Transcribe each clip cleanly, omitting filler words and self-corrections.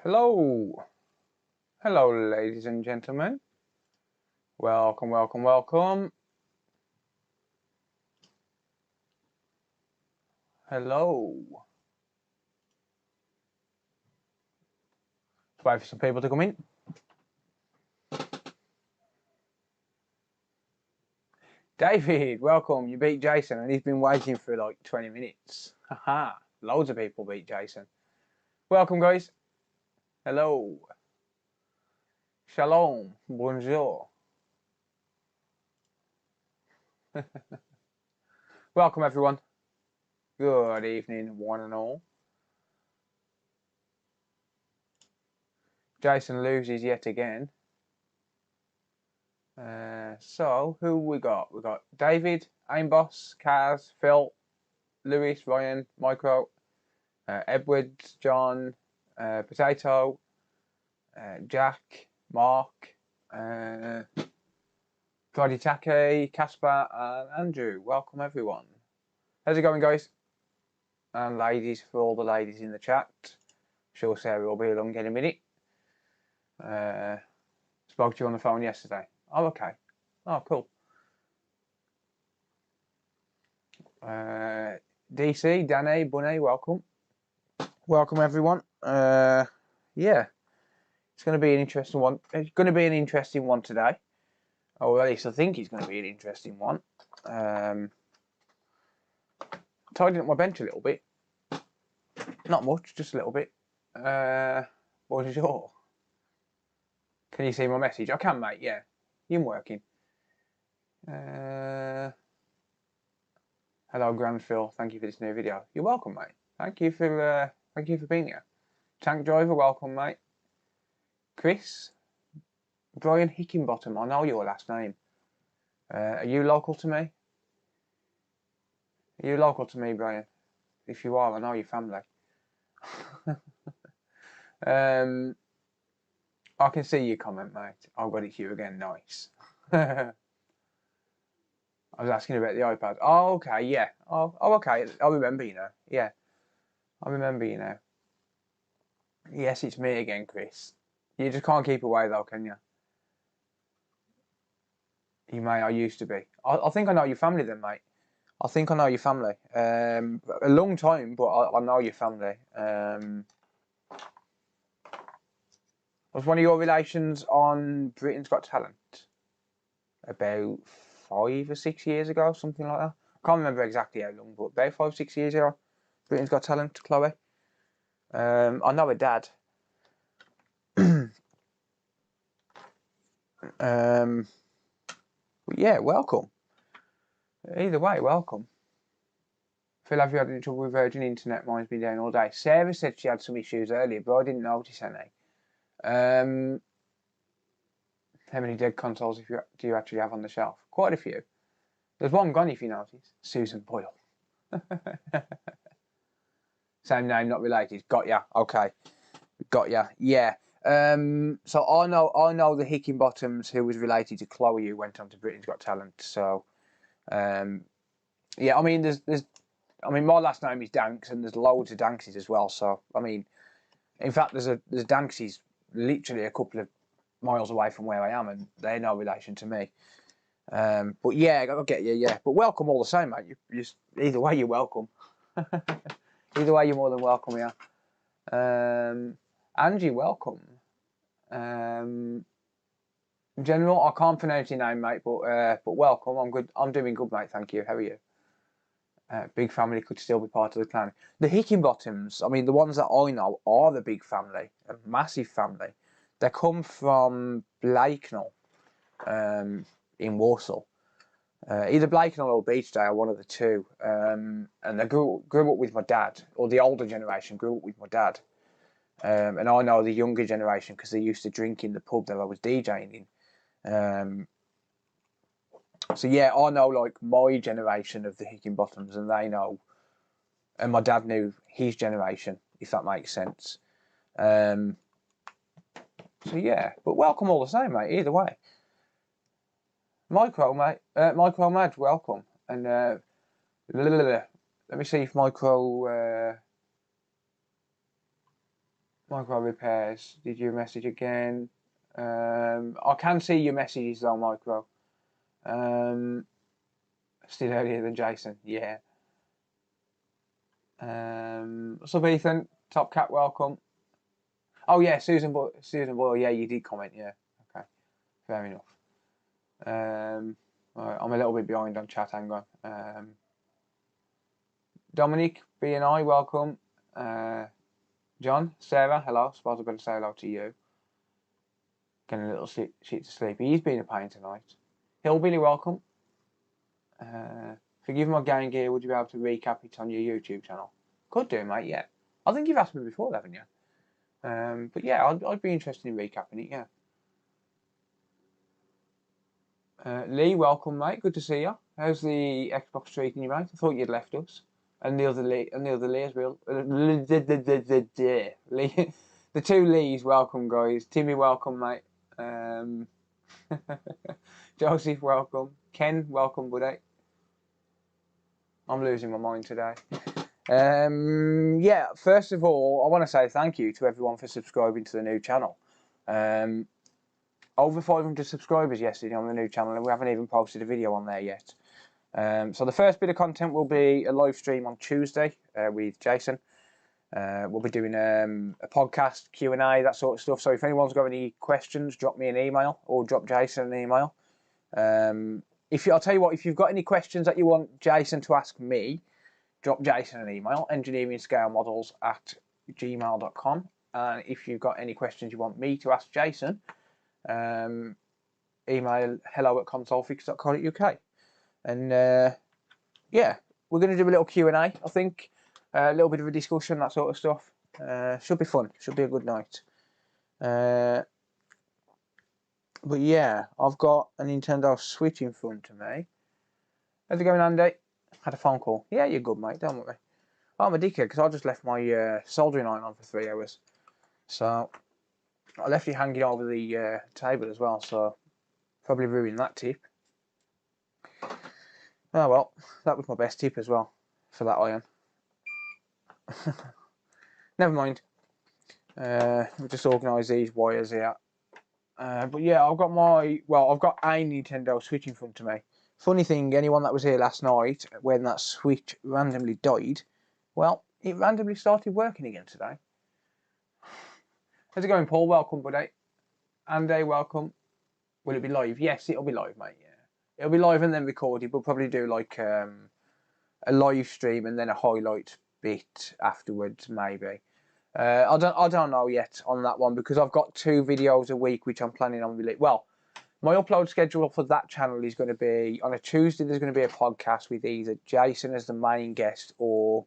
Hello, hello, ladies and gentlemen. Welcome, welcome, welcome. Hello. Let's wait for some people to come in. David, welcome. You beat Jason, and he's been waiting for like 20 minutes. Haha, loads of people beat Jason. Welcome, guys. Hello. Shalom. Bonjour. Welcome, everyone. Good evening, one and all. Jason loses yet again. So, who we got? We got David, Aimboss, Kaz, Phil, Lewis, Ryan, Micro, Edwards, John, Potato, Jack, Mark, Take, Casper, and Andrew. Welcome, everyone. How's it going, guys? And ladies, for all the ladies in the chat. Sure, Sarah will be along in a minute. Spoke to you on the phone yesterday. Oh, okay. Oh, cool. DC, Danny, Bunny, welcome. Welcome, everyone. Yeah, it's going to be an interesting one. It's going to be an interesting one today. Or at least I think it's going to be an interesting one. Tidying up my bench a little bit. Not much, just a little bit. Bonjour. Can you see my message? I can, mate, yeah. You're working. Hello, Grand Phil. Thank you for this new video. You're welcome, mate. Thank you for being here. Tank Driver, welcome, mate. Chris, Brian Hickenbottom. I know your last name. Are you local to me? Are you local to me, Brian? If you are, I know your family. I can see your comment, mate. I've got it here again. Nice. I was asking about the iPad. Oh, okay, yeah. Oh, okay. I remember you now. Yeah, I remember you now. Yes, it's me again, Chris. You just can't keep away, though, can you? You may. I used to be. I think I know your family then, mate. I think I know your family. A long time, but I know your family. Was one of your relations on Britain's Got Talent about 5 or 6 years ago, something like that? I can't remember exactly how long, but about 5 or 6 years ago, Britain's Got Talent, Chloe. I know her dad. But yeah, welcome. Either way, welcome. Phil, have you had any trouble with Virgin Internet? Mine's been down all day. Sarah said she had some issues earlier, but I didn't notice any. How many dead consoles do you actually have on the shelf? Quite a few. There's one gone, if you notice. Susan Boyle. Same name, not related. Got ya. Okay. Got ya. Yeah. So I know the Hickenbottoms who was related to Chloe who went on to Britain's Got Talent. So, yeah. I mean, my last name is Danks, and there's loads of Dankses as well. So, I mean, in fact, there's Dankses literally a couple of miles away from where I am, and they're no relation to me. But yeah, I'll get you. Yeah, but welcome all the same, mate. Either way, you're welcome. Either way, you're more than welcome here. Angie, welcome. General, I can't pronounce your name, mate, but welcome. I'm good. I'm doing good, mate. Thank you. How are you? Big family could still be part of the clan. The Hickenbottoms, I mean, the ones that I know are the big family, a massive family. They come from Blakenall, in Warsaw. Either Blakenall or Beechdale, one of the two. And they grew up with my dad, or the older generation grew up with my dad. And I know the younger generation because they used to drink in the pub that I was DJing in. So yeah, I know like my generation of the Hickenbottoms, and they know, and my dad knew his generation, if that makes sense. So yeah, but welcome all the same, mate. Either way. Micro, mate. Micro Mad, welcome. And let me see if Micro. Micro repairs. Did you message again? I can see your messages though, Micro. Still earlier than Jason. Yeah. What's up, Ethan? Top Cat, welcome. Oh yeah, Susan Boyle. Yeah, you did comment. Yeah. Okay. Fair enough. Right, I'm a little bit behind on chat. Hang on. Dominic, B&I, welcome. John, Sarah, hello. Suppose I better say hello to you. Getting a little shit to sleep. He's been a pain tonight. Hillbilly, welcome. Forgive my game gear. Would you be able to recap it on your YouTube channel? Could do, mate. Yeah. I think you've asked me before, haven't you? But yeah, I'd be interested in recapping it. Yeah. Lee, welcome, mate. Good to see you. How's the Xbox treating you, mate? I thought you'd left us. And the other Lee as well. Lee, the two Lees, welcome, guys. Timmy, welcome, mate. Joseph, welcome. Ken, welcome, buddy. I'm losing my mind today. Yeah, first of all, I want to say thank you to everyone for subscribing to the new channel. Over 500 subscribers yesterday on the new channel, and we haven't even posted a video on there yet. So the first bit of content will be a live stream on Tuesday with Jason. We'll be doing a podcast, Q&A, that sort of stuff. So if anyone's got any questions, drop me an email or drop Jason an email. I'll tell you what, if you've got any questions that you want Jason to ask me, drop Jason an email, engineeringscalemodels@gmail.com. And if you've got any questions you want me to ask Jason, email hello@consolefix.co.uk. And yeah, we're going to do a little Q&A, I think. A little bit of a discussion, that sort of stuff. Should be fun. Should be a good night. But yeah, I've got a Nintendo Switch in front of me. How's it going, Andy? Had a phone call. Yeah, you're good, mate. Don't worry. Oh, I'm a dickhead because I just left my soldering iron on for 3 hours. So I left it hanging over the table as well. So probably ruined that tip. Oh well, that was my best tip as well for that iron. Never mind. We'll just organise these wires here. But yeah, I've got a Nintendo Switch in front of me. Funny thing, anyone that was here last night when that Switch randomly died, well, it randomly started working again today. How's it going, Paul? Welcome, buddy. Andy, welcome. Will it be live? Yes, it'll be live, mate. Yeah, it'll be live and then recorded. We'll probably do like a live stream and then a highlight bit afterwards, maybe. I don't know yet on that one because I've got 2 videos a week which I'm planning on releasing. Well, my upload schedule for that channel is going to be on a Tuesday. There's going to be a podcast with either Jason as the main guest or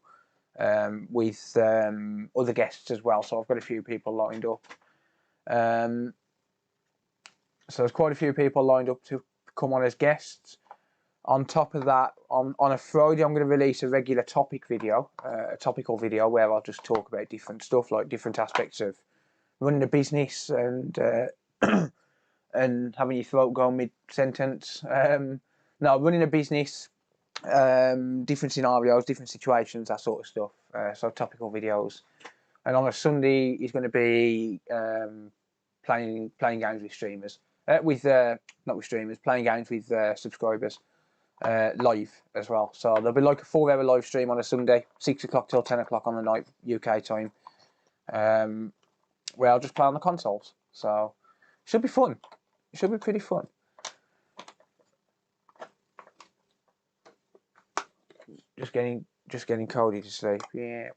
with other guests as well. So I've got a few people lined up. So there's quite a few people lined up to come on as guests. On top of that, on a Friday, I'm going to release a regular topic video, a topical video where I'll just talk about different stuff, like different aspects of running a business and and having your throat go mid-sentence. No, running a business, different scenarios, different situations, that sort of stuff. So topical videos. And on a Sunday, is going to be playing games with streamers. Not with streamers, playing games with subscribers. Live as well, so there'll be like a 4-hour live stream on a Sunday, 6 o'clock till 10 o'clock on the night UK time, where I'll just play on the consoles. So it should be fun. It should be pretty fun. Just getting Cody to sleep. Yeah.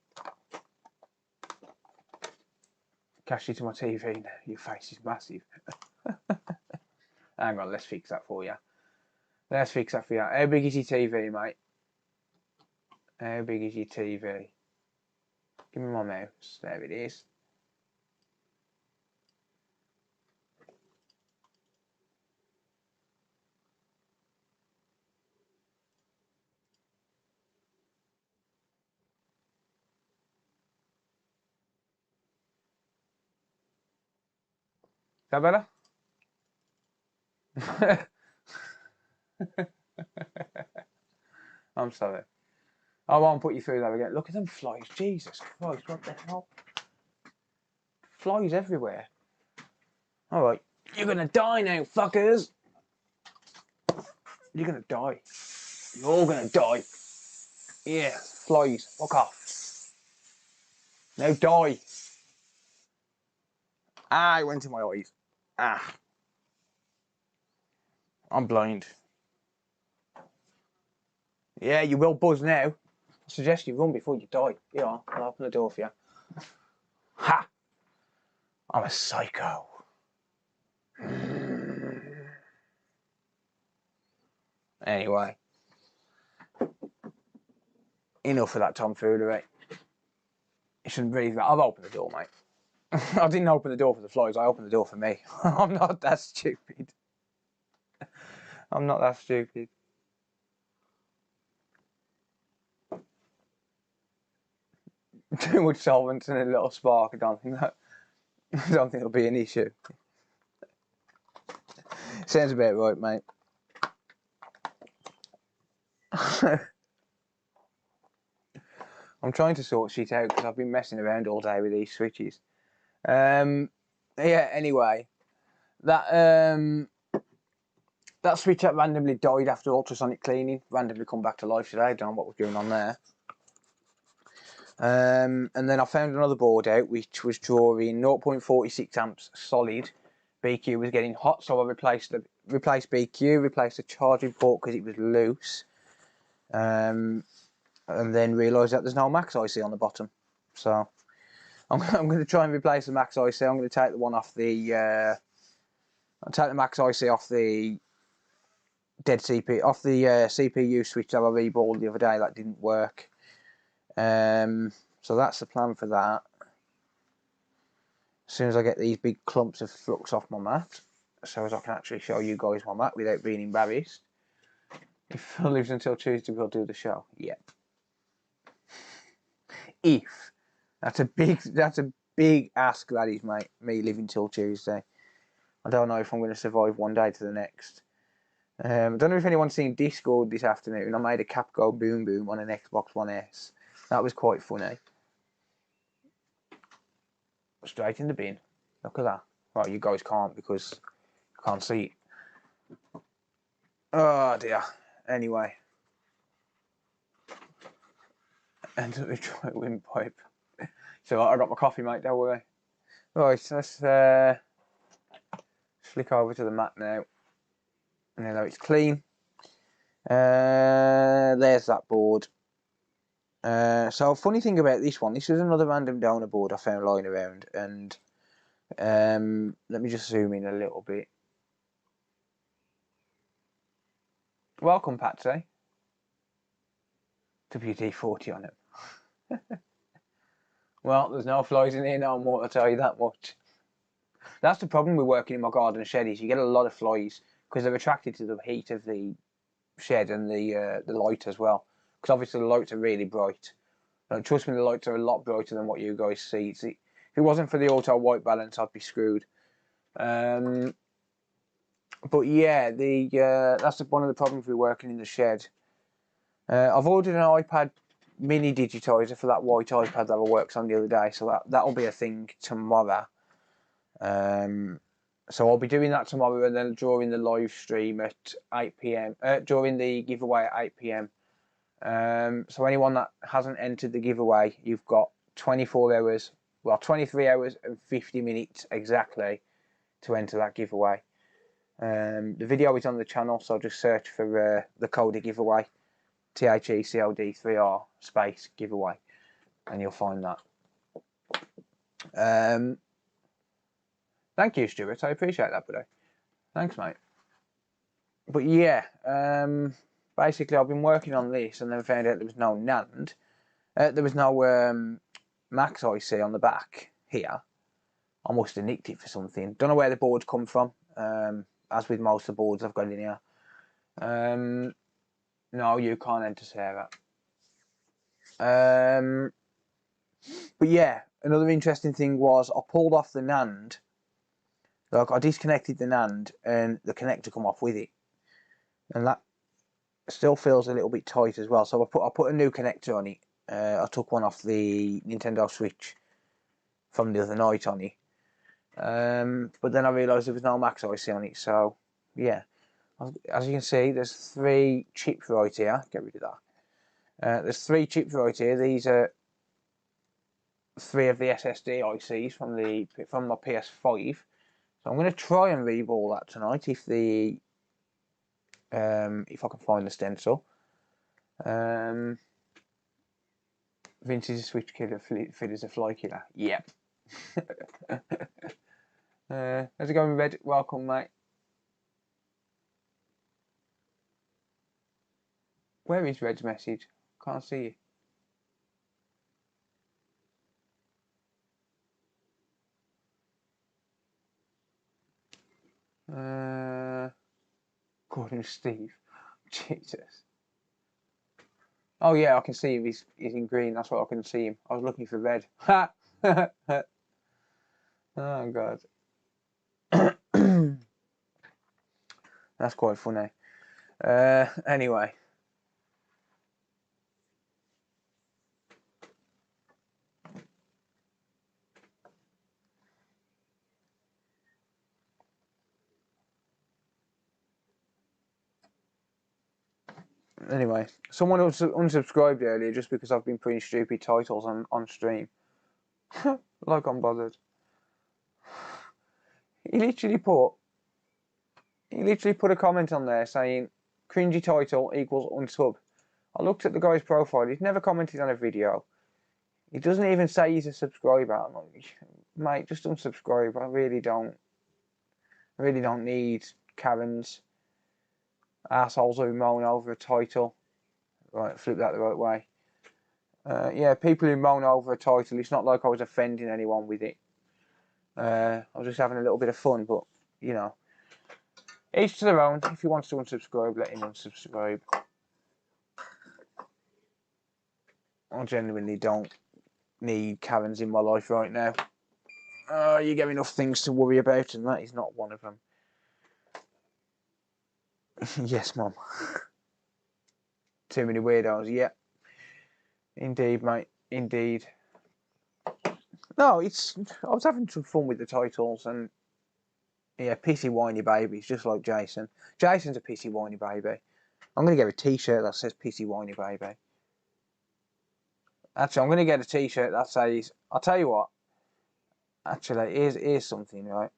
Cash you to my TV. Your face is massive. Hang on, let's fix that for you. Let's fix that for you. How big is your TV, mate? How big is your TV? Give me my mouse. There it is. Is that better? I'm sorry. I won't put you through that again. Look at them flies. Jesus Christ, what the hell? Flies everywhere. Alright, you're gonna die now, fuckers! You're gonna die. You're all gonna die. Yeah, flies, fuck off. Now die. Ah, it went in my eyes. Ah. I'm blind. Yeah, you will buzz now. I suggest you run before you die. Here, I'll open the door for you. Ha! I'm a psycho. Anyway. Enough of that tomfoolery. You shouldn't breathe that. I've opened the door, mate. I didn't open the door for the flies, I opened the door for me. I'm not that stupid. I'm not that stupid. Too much solvent and a little spark. I don't think it'll be an issue. Sounds about right, mate. I'm trying to sort shit out because I've been messing around all day with these switches. Yeah. Anyway, that switch that randomly died after ultrasonic cleaning randomly come back to life today. I don't know what was going on there. And then I found another board out which was drawing 0.46 amps solid. BQ was getting hot, so I replaced BQ, replaced the charging port because it was loose. And then realised that there's no max IC on the bottom. So I'm going to try and replace the max IC. I'm going to take the one off the I'll take the max IC off the dead CPU, off the CPU switch that I reballed the other day. That didn't work. So that's the plan for that. As soon as I get these big clumps of flux off my mat, so as I can actually show you guys my mat without being embarrassed. If Phil lives until Tuesday, we'll do the show. Yep. If that's a big ask, that is, mate. Me living till Tuesday. I don't know if I'm going to survive one day to the next. I don't know if anyone's seen Discord this afternoon. I made a cap go boom boom on an Xbox One S. That was quite funny. Straight in the bin. Look at that. Right, you guys can't because you can't see it. Oh dear. Anyway. And let me try a windpipe. So I got my coffee, mate, don't worry. Right, so let's flick over to the mat now. And then it's clean. There's that board. So funny thing about this one, this is another random donor board I found lying around, and let me just zoom in a little bit. Welcome, Patsy. WD-40 on it. Well, there's no flies in here no more, I'll tell you that much. That's the problem with working in my garden shed, is you get a lot of flies because they're attracted to the heat of the shed and the light as well. Because obviously the lights are really bright. Trust me, the lights are a lot brighter than what you guys see. If it wasn't for the auto white balance, I'd be screwed. But yeah, that's one of the problems with working in the shed. I've ordered an iPad mini digitizer for that white iPad that I worked on the other day, so that'll be a thing tomorrow. So I'll be doing that tomorrow, and then during the live stream at 8 PM, during the giveaway at 8 PM. So anyone that hasn't entered the giveaway, you've got 24 hours, well 23 hours and 50 minutes exactly to enter that giveaway. The video is on the channel, so just search for the code giveaway, THECOD3R space giveaway, and you'll find that. Thank you, Stuart. I appreciate that, buddy. Thanks, mate. But yeah, basically I've been working on this and then found out there was no NAND. There was no Max IC on the back here. I must have nicked it for something. Don't know where the boards come from. As with most of the boards I've got in here. No, you can't enter, Sarah. But yeah, another interesting thing was I pulled off the NAND. Like, I disconnected the NAND and the connector come off with it, and that still feels a little bit tight as well. So I put a new connector on it. I took one off the Nintendo Switch from the other night on it, But then I realised there was no max IC on it, so yeah. As you can see, there's 3 chips right here. Get rid of that. There's 3 chips right here. These are 3 of the SSD ICs from my PS5. So I'm going to try and reball that tonight if I can find the stencil. Vince is a switch killer, Phil is a fly killer. Yep. How's it going, Red? Welcome, mate. Where is Red's message? Can't see you. Gordon Steve. Jesus. Oh yeah, I can see him. He's in green. That's why I couldn't see him. I was looking for red. Ha! Oh god. That's quite funny. Anyway. Anyway, someone unsubscribed earlier just because I've been putting stupid titles on stream. Like I'm bothered. He literally put a comment on there saying cringy title equals unsub. I looked at the guy's profile. He's never commented on a video. He doesn't even say he's a subscriber. I'm like, mate, just unsubscribe. I really don't need Karens, assholes who moan over a title. Right, flip that the right way. Yeah, people who moan over a title. It's not like I was offending anyone with it. I was just having a little bit of fun, but you know, each to their own. If he wants to unsubscribe, let him unsubscribe. I genuinely don't need Karens in my life right now. You get enough things to worry about, and that is not one of them. Yes, Mum. Too many weirdos. Yeah. Indeed, mate. Indeed. No, I was having some fun with the titles, and yeah, pissy whiny baby. It's just like Jason. Jason's a pissy whiny baby. I'm gonna get a T-shirt that says pissy whiny baby. Actually, I'm gonna get a T-shirt that says. I'll tell you what. Actually, here's something, right?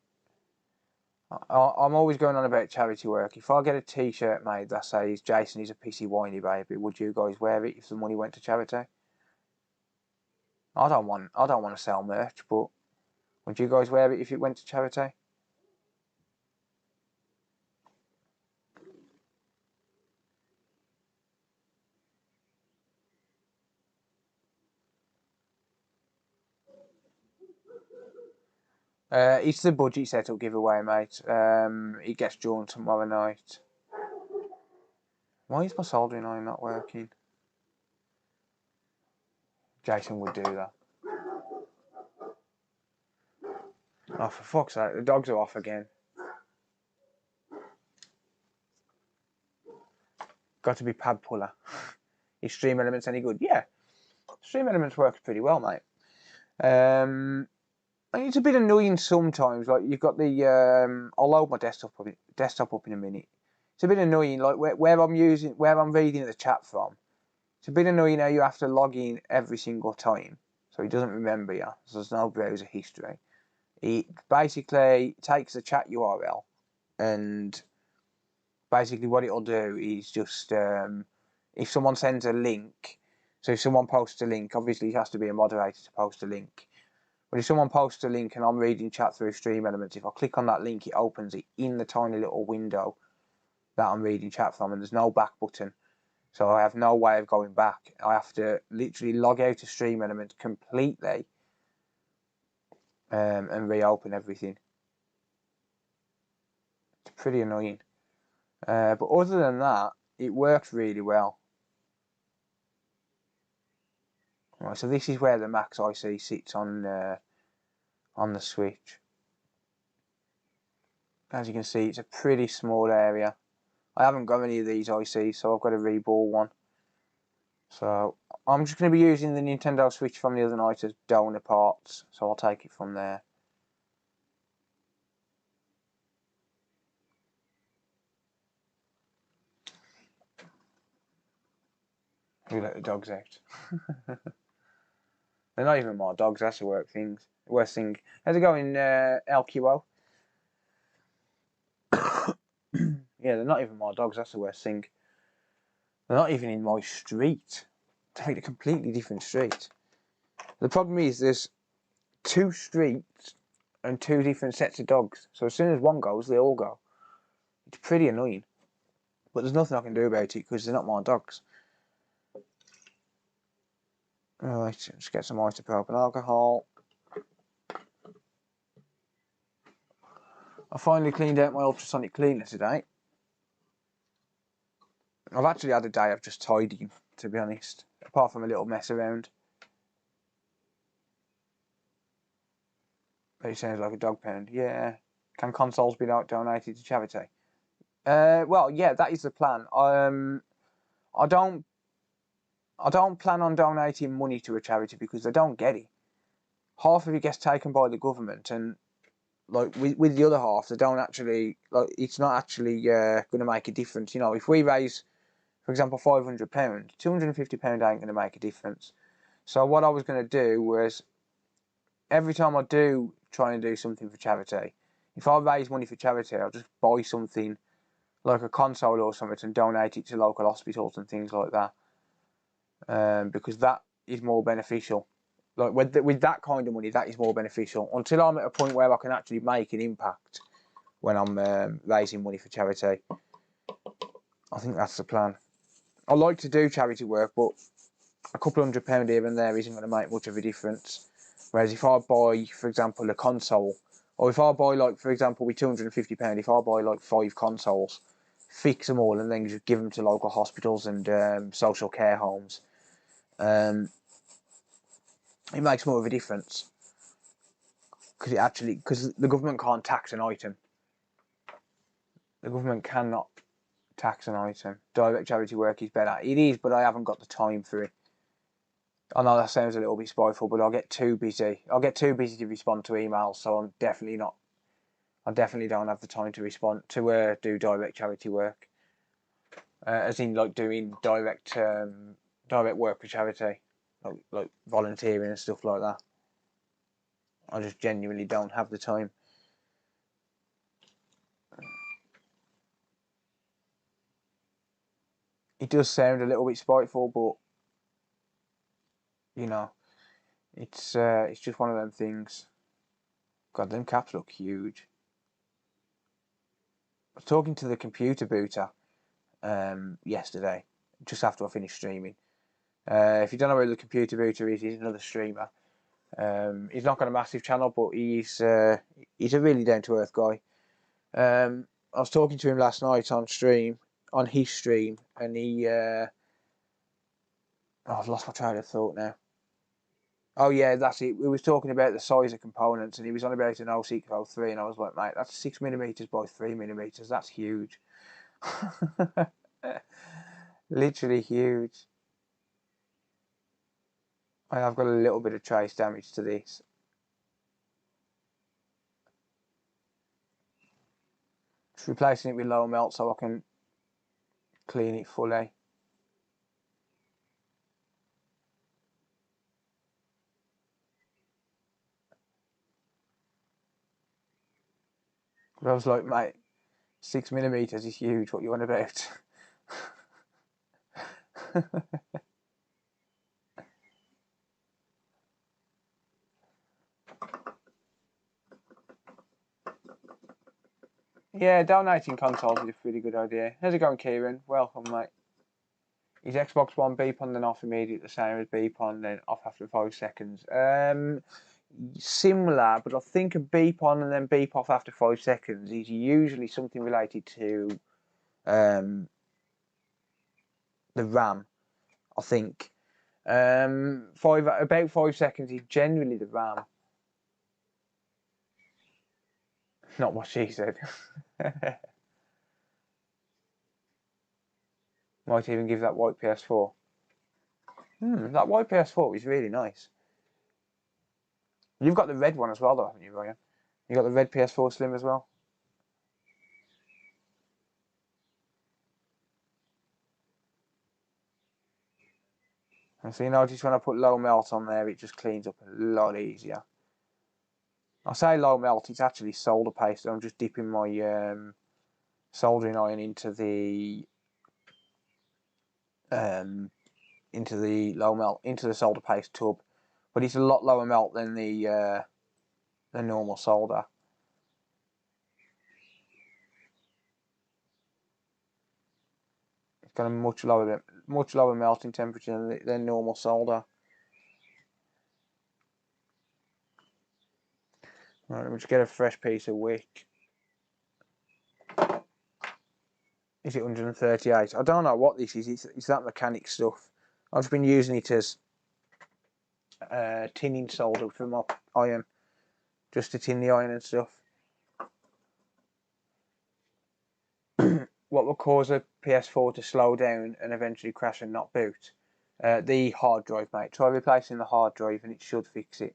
I'm always going on about charity work. If I get a T-shirt made that says Jason is a pissy whiny baby, would you guys wear it if the money went to charity? I don't want to sell merch, but would you guys wear it if it went to charity? It's the budget setup giveaway, mate. It gets drawn tomorrow night. Why is my soldering iron not working? Jason would do that. Oh, for fuck's sake, the dogs are off again. Got to be pad puller. Is Stream Elements any good? Yeah. Stream Elements works pretty well, mate. It's a bit annoying sometimes. Like you've got the I'll load my desktop up in a minute. It's a bit annoying, like where I'm reading the chat from. It's a bit annoying how you have to log in every single time, so he doesn't remember you. So there's no browser history. It basically takes the chat URL, and basically what it'll do is just if someone sends a link. So if someone posts a link, obviously it has to be a moderator to post a link. But if someone posts a link and I'm reading chat through Stream Elements, if I click on that link, it opens it in the tiny little window that I'm reading chat from, and there's no back button. So I have no way of going back. I have to literally log out of Stream Elements completely and reopen everything. It's pretty annoying. But other than that, it works really well. Right, so this is where the max IC sits on the switch. As you can see, it's a pretty small area. I haven't got any of these ICs, so I've got to reball one. So I'm just going to be using the Nintendo Switch from the other night as donor parts, so I'll take it from there. We let the dogs out. They're not even my dogs, that's the worst thing. How's it going, LQO? Yeah, they're not even my dogs, that's the worst thing. They're not even in my street. They're like a completely different street. The problem is there's 2 streets and 2 different sets of dogs. So as soon as one goes, they all go. It's pretty annoying. But there's nothing I can do about it because they're not my dogs. Alright, let's get some isopropyl alcohol. I finally cleaned out my ultrasonic cleaner today. I've actually had a day of just tidying, to be honest. Apart from a little mess around. But it sounds like a dog pound. Yeah. Can consoles be donated to charity? Well, yeah, that is the plan. I don't plan on donating money to a charity because they don't get it. Half of it gets taken by the government, and like with the other half, they don't actually, like, it's not actually going to make a difference. You know, if we raise, for example, £500, £250 ain't going to make a difference. So what I was going to do was, every time I do try and do something for charity, if I raise money for charity, I'll just buy something like a console or something and donate it to local hospitals and things like that, because that is more beneficial. Like with that kind of money, that is more beneficial. Until I'm at a point where I can actually make an impact when I'm raising money for charity, I think that's the plan. I like to do charity work, but a couple £100 here and there isn't going to make much of a difference. Whereas if I buy, for example, a console, or if I buy, like, for example, with £250, if I buy like 5 consoles, fix them all, and then just give them to local hospitals and social care homes, it makes more of a difference. Because the government can't tax an item. The government cannot tax an item. Direct charity work is better. It is, but I haven't got the time for it. I know that sounds a little bit spiteful, but I'll get too busy. I'll get too busy to respond to emails, so I'm definitely not. I definitely don't have the time to respond to do direct charity work, as in like doing direct work for charity, like volunteering and stuff like that. I just genuinely don't have the time. It does sound a little bit spiteful, but you know, it's just one of them things. God, them caps look huge. I was talking to the computer booter yesterday, just after I finished streaming. If you don't know who the computer booter is, he's another streamer. He's not got a massive channel, but he's a really down to earth guy. I was talking to him last night on his stream, and he I've lost my train of thought now. Oh yeah, that's it. We was talking about the size of components, and he was on about an 0603, and I was like, mate, that's 6mm by 3mm. That's huge. Literally huge. I have got a little bit of trace damage to this. Just replacing it with low melt so I can clean it fully. But I was like, mate, 6mm is huge. What you on about? Yeah, donating consoles is a pretty good idea. How's it going, Kieran? Welcome, mate. Is Xbox One beep on then off immediately, the same as beep on then off after 5 seconds? Similar, but I think a beep on and then beep off after 5 seconds is usually something related to the RAM, I think. About 5 seconds is generally the RAM. Not what she said. Might even give that white PS4. That white PS4 is really nice. You've got the red one as well, though, haven't you, Ryan? You got the red PS4 Slim as well? So you notice when I put low melt on there, it just cleans up a lot easier. I say low melt, it's actually solder paste. I'm just dipping my soldering iron into the low melt, into the solder paste tub, but it's a lot lower melt than the normal solder. It's got a much lower melting temperature than normal solder. Right, let me just get a fresh piece of wick. Is it 138? I don't know what this is. It's that mechanic stuff. I've just been using it as tinning solder for my iron, just to tin the iron and stuff. What will cause a PS4 to slow down and eventually crash and not boot? The hard drive, mate. Try replacing the hard drive and it should fix it.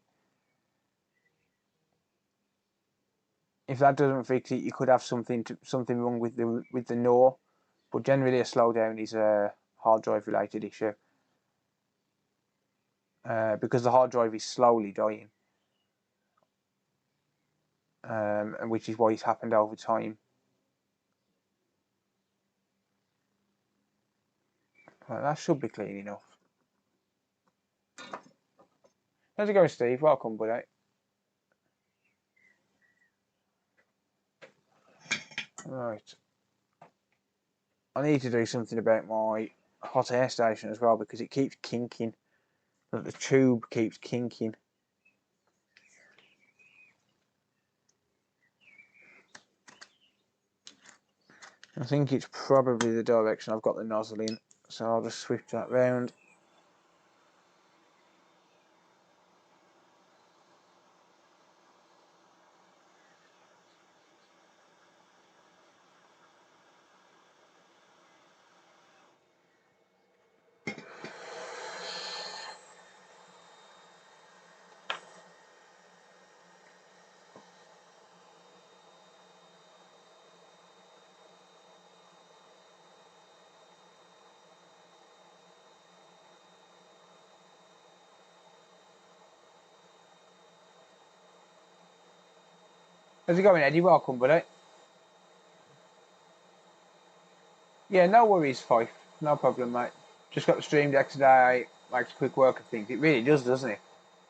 If that doesn't fix it, you could have something wrong with the NOR, but generally a slowdown is a hard drive related issue. Because the hard drive is slowly dying, and which is why it's happened over time. Right, that should be clean enough. How's it going, Steve? Welcome, buddy. Right. I need to do something about my hot air station as well, because it keeps kinking. The tube keeps kinking. I think it's probably the direction I've got the nozzle in, so I'll just switch that round. How's it going, Eddie? Welcome, buddy. Yeah, no worries, Fife. No problem, mate. Just got the stream deck today. Makes quick work of things. It really does, doesn't it?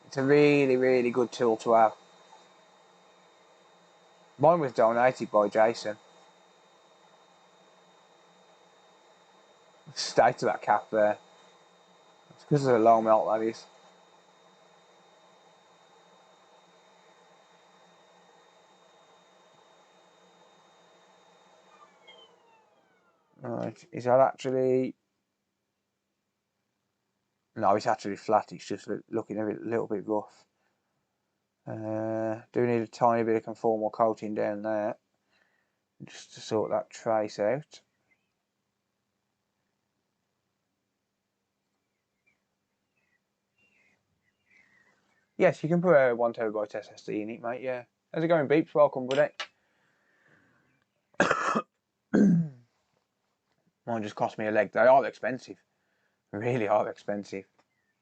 It's a really, really good tool to have. Mine was donated by Jason. State of that cap there. It's because of the low melt, that is. Right, is that actually... No, it's actually flat. It's just looking a little bit rough. Do need a tiny bit of conformal coating down there, just to sort that trace out. Yes, you can put a 1TB SSD in it, mate, yeah. How's it going, Beeps? Welcome, buddy. Mine just cost me a leg. They are expensive. Really are expensive.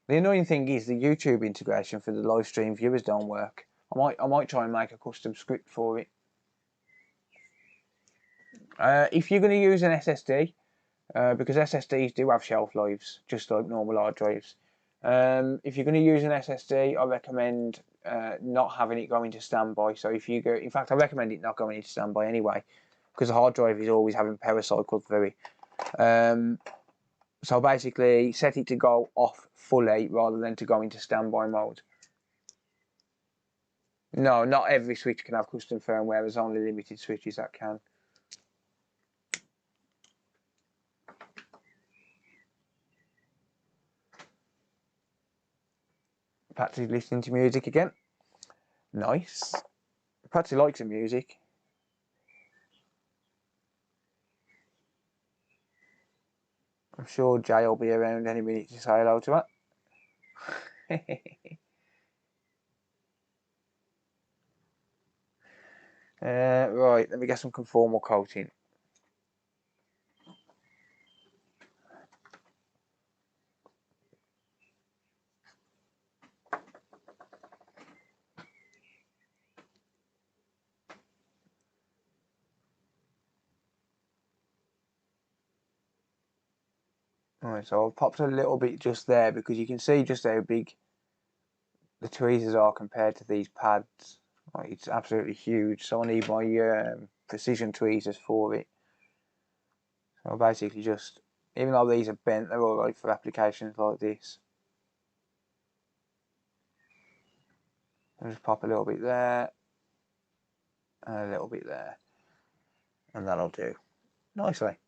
The annoying thing is the YouTube integration for the live stream viewers don't work. I might try and make a custom script for it. If you're going to use an SSD, because SSDs do have shelf lives, just like normal hard drives. If you're going to use an SSD, I recommend not having it go into standby. So if you go, in fact, I recommend it not going into standby anyway, because the hard drive is always having power cycled through it. So basically, set it to go off fully rather than to go into standby mode. No, not every switch can have custom firmware. There's only limited switches that can. Patsy's listening to music again. Nice. Patsy likes the music. I'm sure Jay will be around any minute to say hello to her. Right, let me get some conformal coating. Right, so I've popped a little bit just there because you can see just how big the tweezers are compared to these pads. Like, it's absolutely huge, so I need my precision tweezers for it. So basically just, even though these are bent, they're alright for applications like this. I'll just pop a little bit there, and a little bit there, and that'll do nicely.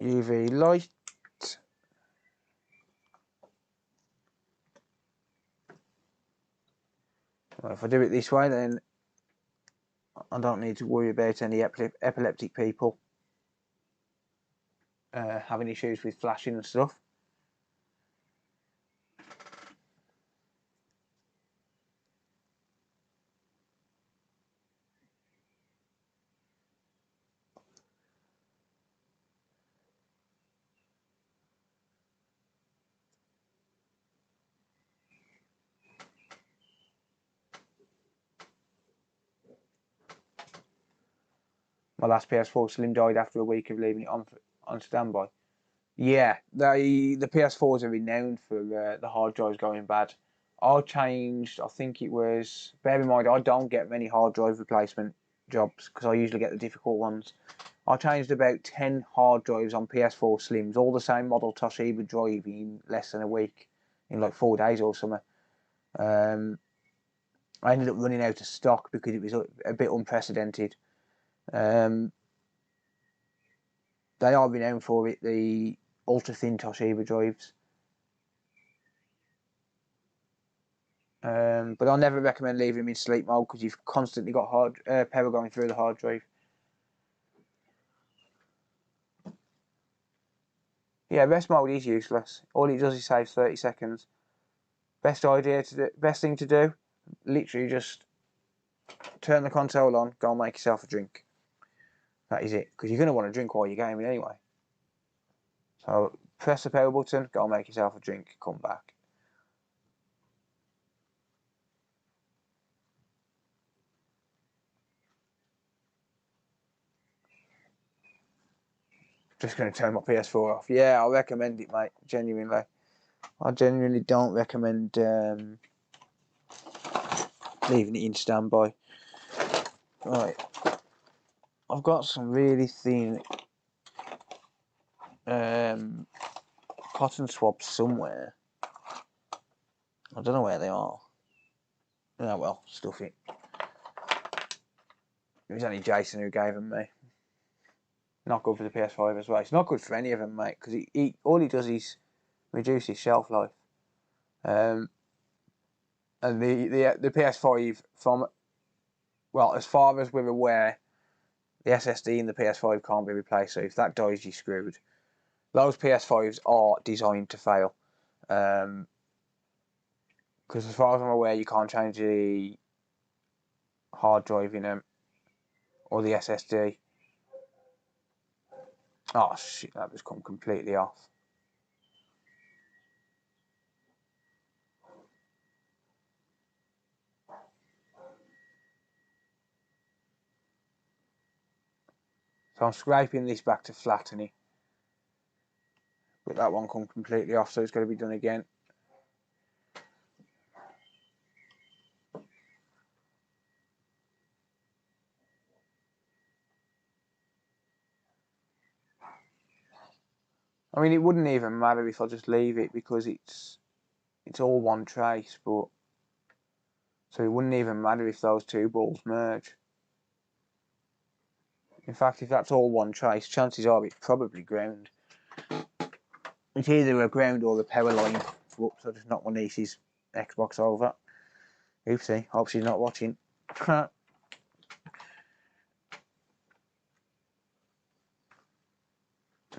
UV light. Well, if I do it this way, then I don't need to worry about any epileptic people having issues with flashing and stuff. My last PS4 Slim died after a week of leaving it on standby. Yeah, the PS4s are renowned for the hard drives going bad. I changed, I think it was, bear in mind I don't get many hard drive replacement jobs because I usually get the difficult ones. I changed about 10 hard drives on PS4 Slims, all the same model Toshiba drive in less than a week, in like 4 days or something. I ended up running out of stock because it was a bit unprecedented. They are renowned for it, the ultra thin Toshiba drives. But I never recommend leaving them in sleep mode because you've constantly got power going through the hard drive. Yeah, rest mode is useless. All it does is save 30 seconds. Best thing to do, literally just turn the console on, go and make yourself a drink. That is it, because you're going to want to drink while you're gaming anyway. So press the power button, go and make yourself a drink, come back. Just going to turn my PS4 off. Yeah, I recommend it, mate, genuinely. I genuinely don't recommend leaving it in standby. Right, I've got some really thin cotton swabs somewhere. I don't know where they are. Oh well, stuff it. It was only Jason who gave them me. Not good for the PS5 as well. It's not good for any of them, mate, because all he does is reduce his shelf life. And the PS5 from, well, as far as we're aware, the SSD in the PS5 can't be replaced. So if that dies, you're screwed. Those PS5s are designed to fail. Because as far as I'm aware, you can't change the hard drive in them or the SSD. Oh shit, that just come completely off. So I'm scraping this back to flatten it. But that one come completely off, so it's got to be done again. I mean, it wouldn't even matter if I just leave it because it's all one trace, but so it wouldn't even matter if those two balls merge. In fact, if that's all one trace, chances are it's probably ground. It's either a ground or the power line. Whoops, I just knocked my niece's Xbox over. Oopsie, hope she's not watching.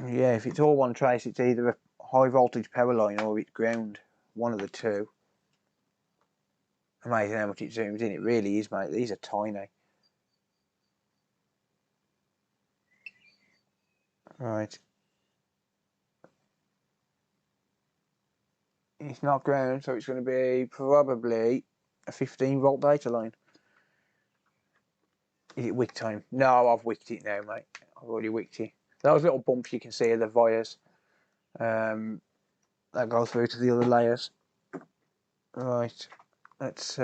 Yeah, if it's all one trace, it's either a high voltage power line or it's ground. One of the two. Amazing how much it zooms in. It really is, mate. These are tiny. Right. It's not ground, so it's going to be probably a 15-volt data line. Is it wick time? No, I've wicked it now, mate. I've already wicked it. Those little bumps you can see are the wires that go through to the other layers. Right, let's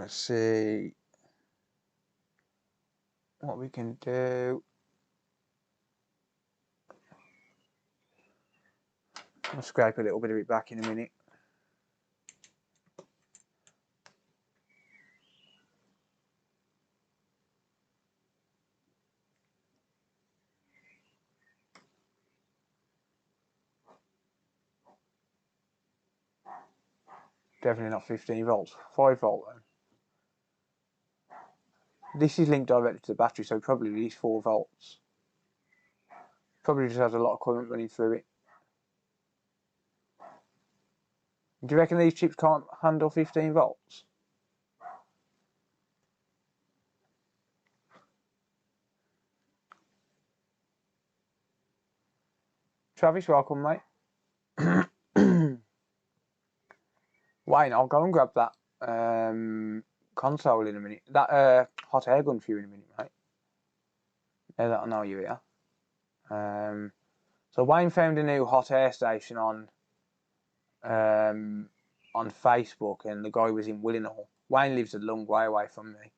see what we can do. I'll scrape a little bit of it back in a minute. Definitely not 15 volts. 5 volt then. This is linked directly to the battery, so probably at least 4 volts. Probably just has a lot of current running through it. Do you reckon these chips can't handle 15 volts? Travis, welcome, mate. Wayne, I'll go and grab that console in a minute. That hot air gun for you in a minute, mate. Now that I know you're here. So Wayne found a new hot air station on Facebook, and the guy was in Willenhall. Wayne lives a long way away from me.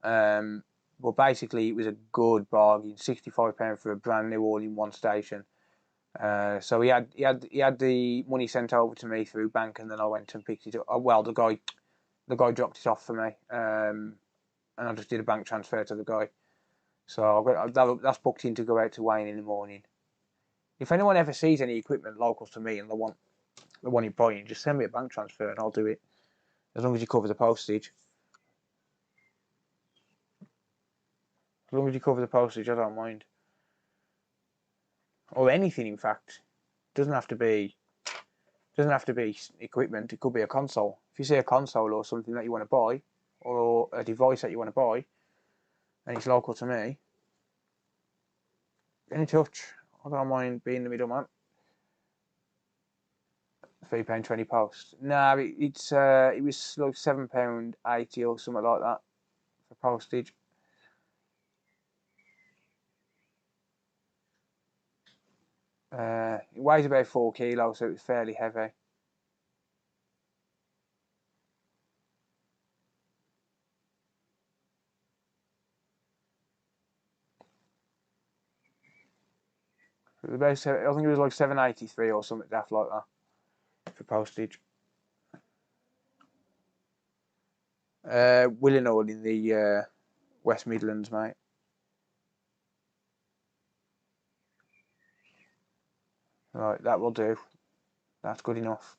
But basically, it was a good bargain. £65 for a brand new all-in-one station. So he had the money sent over to me through bank, and then I went and picked it up. Well, the guy dropped it off for me, and I just did a bank transfer to the guy. So that's booked in to go out to Wayne in the morning. If anyone ever sees any equipment local to me and they want it buying, just send me a bank transfer and I'll do it, as long as you cover the postage. As long as you cover the postage, I don't mind. Or anything, in fact. Doesn't have to be equipment. It could be a console. If you see a console or something that you want to buy, or a device that you want to buy, and it's local to me, get in touch. I don't mind being the middleman. £3.20 post. Nah, it was like £7.80 or something like that for postage. It weighs about 4 kilos, so it was fairly heavy. It was about, I think it was like £7.83 or something daft like that for postage. Willenhall in the West Midlands, mate. Right, that will do. That's good enough.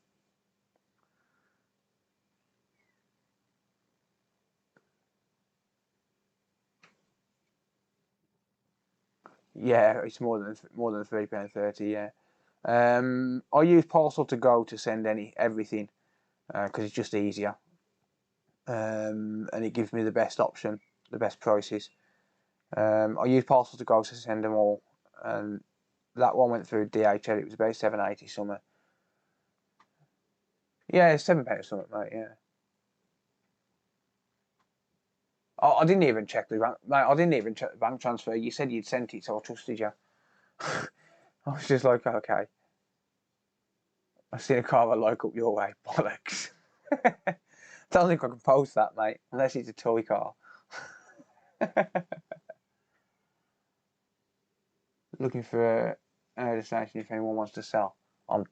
Yeah, it's more than £3.30. Yeah. I use Parcel to Go to send everything because it's just easier, and it gives me the best option, the best prices. I use Parcel to Go to send them all, and that one went through DHL. It was about £7.80 something. Yeah, it's £7 something, mate. Yeah. I didn't even check the bank, mate. I didn't even check the bank transfer. You said you'd sent it, so I trusted you. I was just like, okay. I see a car I like up your way, bollocks. Don't think I can post that, mate, unless it's a toy car. Looking for a station if anyone wants to sell. I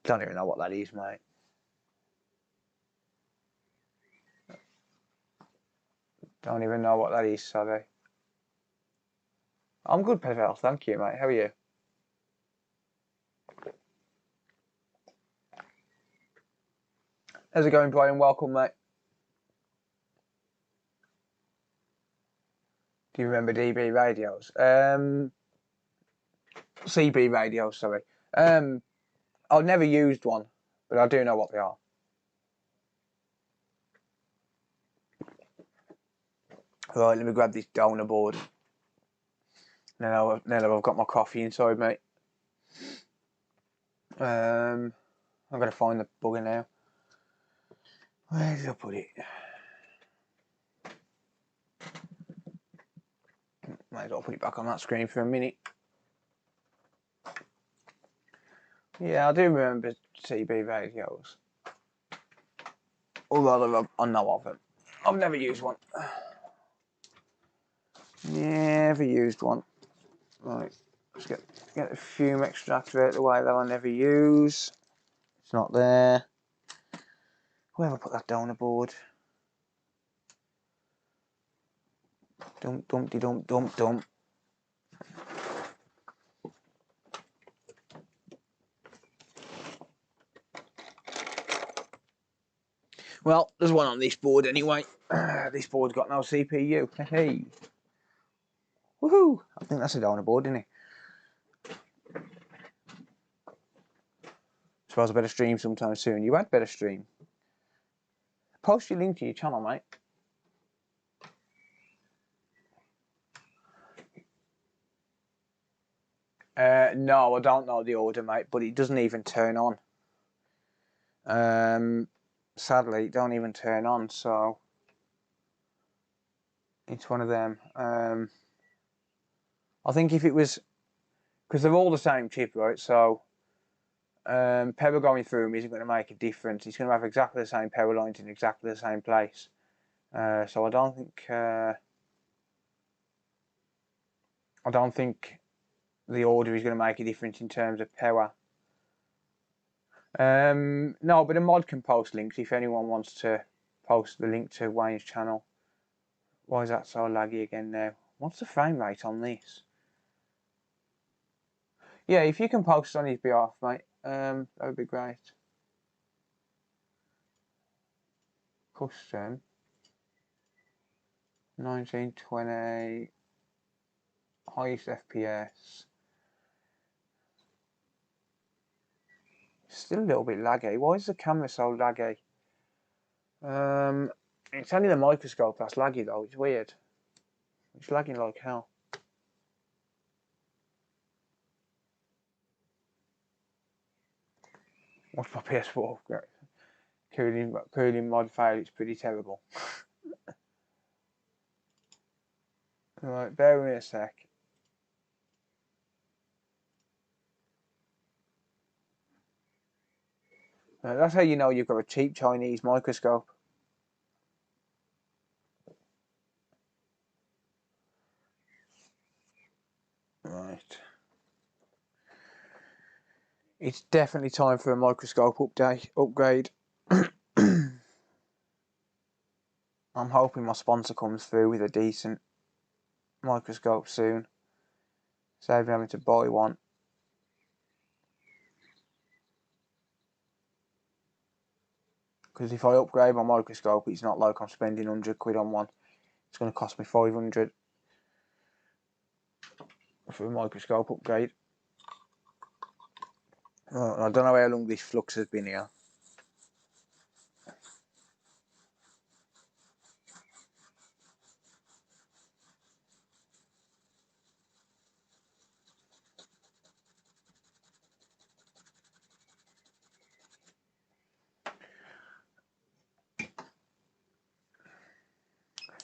don't even know what that is, mate. Don't even know what that is, sorry. I'm good, Pavel, thank you, mate. How are you? How's it going, Brian? Welcome, mate. Do you remember DB radios? CB radios, sorry. I've never used one, but I do know what they are. Right, let me grab this donor board. Now I've got my coffee inside, mate. I'm gonna find the bugger now. Where did I put it? Might as well put it back on that screen for a minute. Yeah, I do remember CB radios. Although I know of them. I've never used one. Never used one. Right, let's get a fume extractor out of the way that I never use. It's not there. Where have I put that donor board? Dump, dumpty, dump, dump, dump. Well, there's one on this board anyway. This board's got no CPU. Hey. Woohoo! I think that's a donor board, isn't it? Suppose I better stream sometime soon. You had better stream. Post your link to your channel, mate. No, I don't know the order, mate, but it doesn't even turn on. Sadly, it don't even turn on, so it's one of them. I think if it was, because they're all the same chip, right? So power going through them isn't going to make a difference. It's going to have exactly the same power lines in exactly the same place. So I don't think the order is going to make a difference in terms of power. No, but a mod can post links if anyone wants to post the link to Wayne's channel. Why is that so laggy again now? What's the frame rate on this? Yeah, if you can post on his behalf, mate, that would be great. Custom 1920 highest FPS. Still a little bit laggy. Why is the camera so laggy? It's only the microscope that's laggy though. It's weird. It's lagging like hell. What's my PS4? Cooling mod fail. It's pretty terrible. Right, bear with me a sec. That's how you know you've got a cheap Chinese microscope. Right. It's definitely time for a microscope upgrade. I'm hoping my sponsor comes through with a decent microscope soon. Save me having to buy one. Because if I upgrade my microscope, it's not like I'm spending 100 quid on one. It's going to cost me 500 for a microscope upgrade. Well, I don't know how long this flux has been here.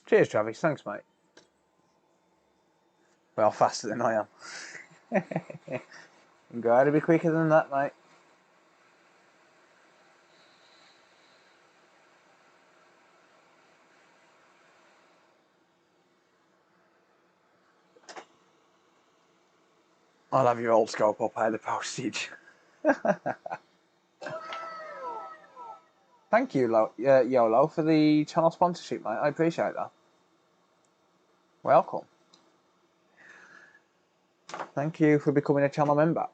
Cheers, Travis. Thanks, mate. Well, faster than I am. I'm going to be quicker than that, mate. I'll have your old scope. I'll pay the postage. Thank you, YOLO, for the channel sponsorship, mate. I appreciate that. Welcome. Thank you for becoming a channel member.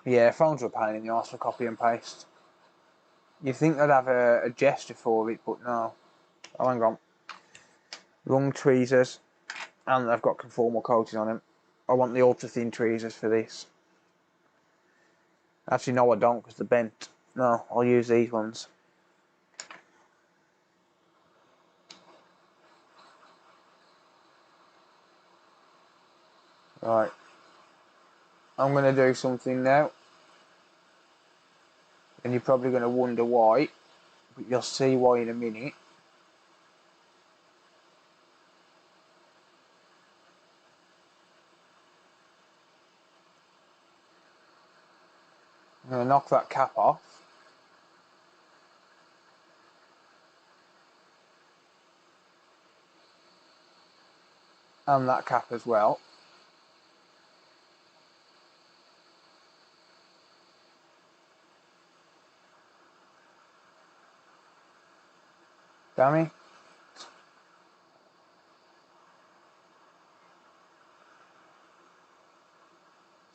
Yeah, phones are a pain in the arse for copy and paste. You think they'd have a gesture for it, but no. Oh, hang on. Long tweezers, and they've got conformal coating on them. I want the ultra thin tweezers for this. Actually, no, I don't, because they're bent. No, I'll use these ones. Right. I'm going to do something now. And you're probably going to wonder why. But you'll see why in a minute. I'm going to knock that cap off. And that cap as well. Dammy.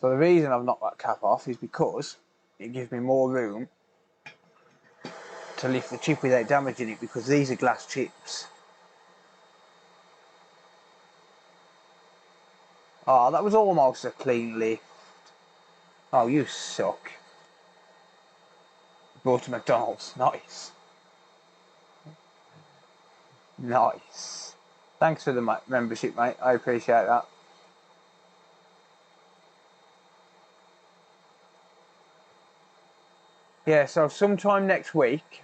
So the reason I've knocked that cap off is because it gives me more room to lift the chip without damaging it, because these are glass chips. Oh, that was almost a clean lift. Oh, you suck. Brought to McDonald's. Nice. Nice. Thanks for the membership, mate. I appreciate that. Yeah, so sometime next week,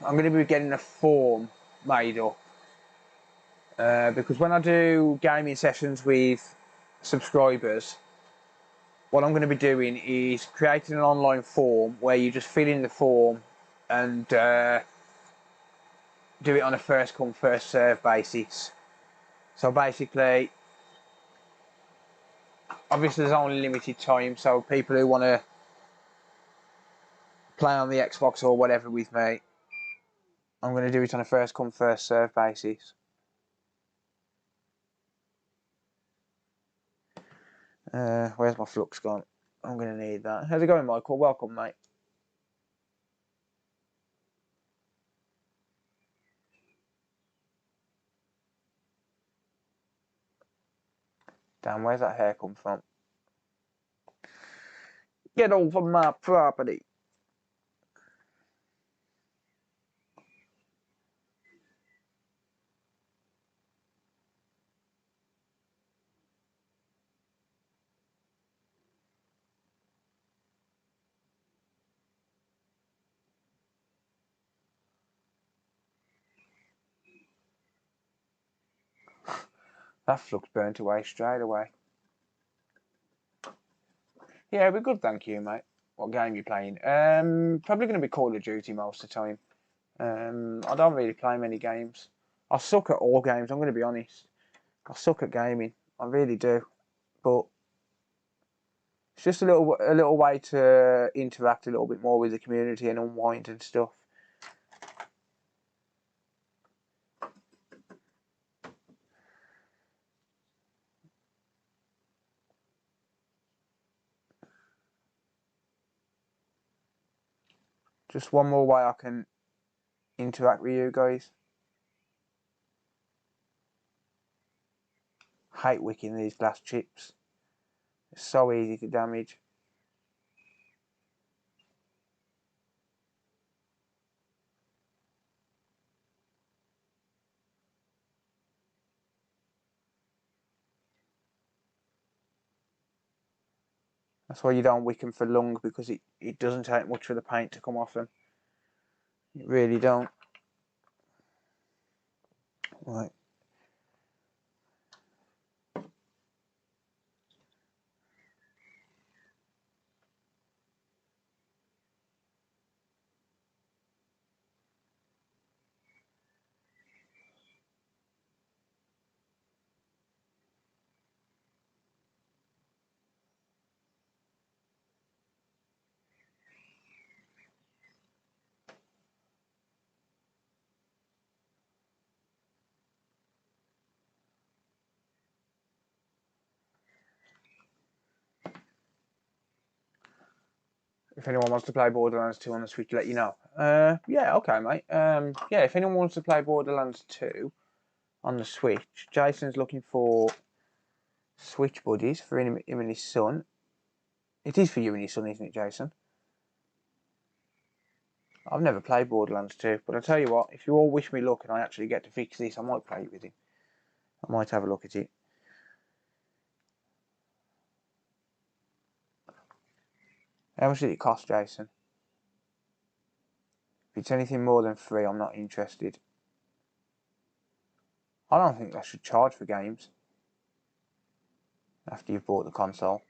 I'm going to be getting a form made up. Because when I do gaming sessions with subscribers, what I'm going to be doing is creating an online form where you just fill in the form and do it on a first come first serve basis. So basically, obviously there's only limited time, so people who want to play on the Xbox or whatever with me, I'm going to do it on a first come first serve basis. Where's my flux gone? I'm going to need that. How's it going, Michael? Welcome, mate. Damn, where's that hair come from? Get off of my property. That flux burnt away straight away. Yeah, we're good, thank you, mate. What game you playing? Probably going to be Call of Duty most of the time. I don't really play many games. I suck at all games, I'm going to be honest. I suck at gaming, I really do. But it's just a little way to interact a little bit more with the community and unwind and stuff. Just one more way I can interact with you guys. Hate wicking these glass chips. It's so easy to damage. That's why you don't wick them for long, because it doesn't take much for the paint to come off them. It really don't. Right. If anyone wants to play Borderlands 2 on the Switch, let you know. Yeah, okay, mate. Yeah, if anyone wants to play Borderlands 2 on the Switch, Jason's looking for Switch buddies for him and his son. It is for you and his son, isn't it, Jason? I've never played Borderlands 2, but I'll tell you what, if you all wish me luck and I actually get to fix this, I might play it with him. I might have a look at it. How much did it cost, Jason? If it's anything more than free, I'm not interested. I don't think they should charge for games after you've bought the console.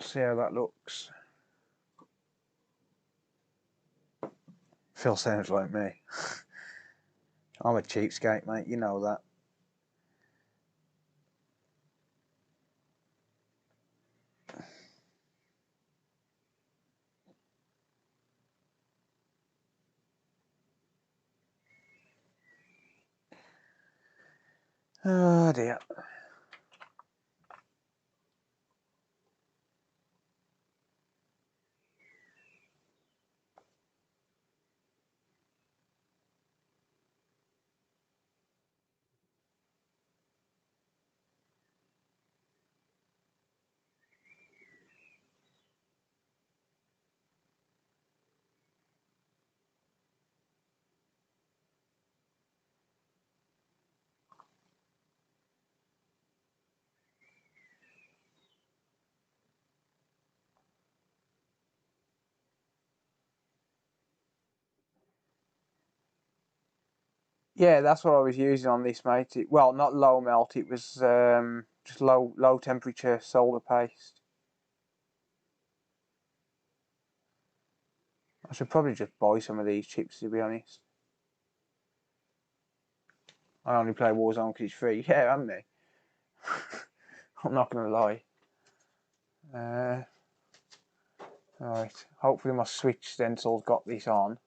See how that looks. Phil sounds like me. I'm a cheapskate, mate, you know that. Oh dear. Yeah, that's what I was using on this, mate. Well, not low melt, it was just low temperature solder paste. I should probably just buy some of these chips, to be honest. I only play Warzone because it's free. Yeah, haven't they? I'm not going to lie. Right, hopefully my Switch stencil's got this on.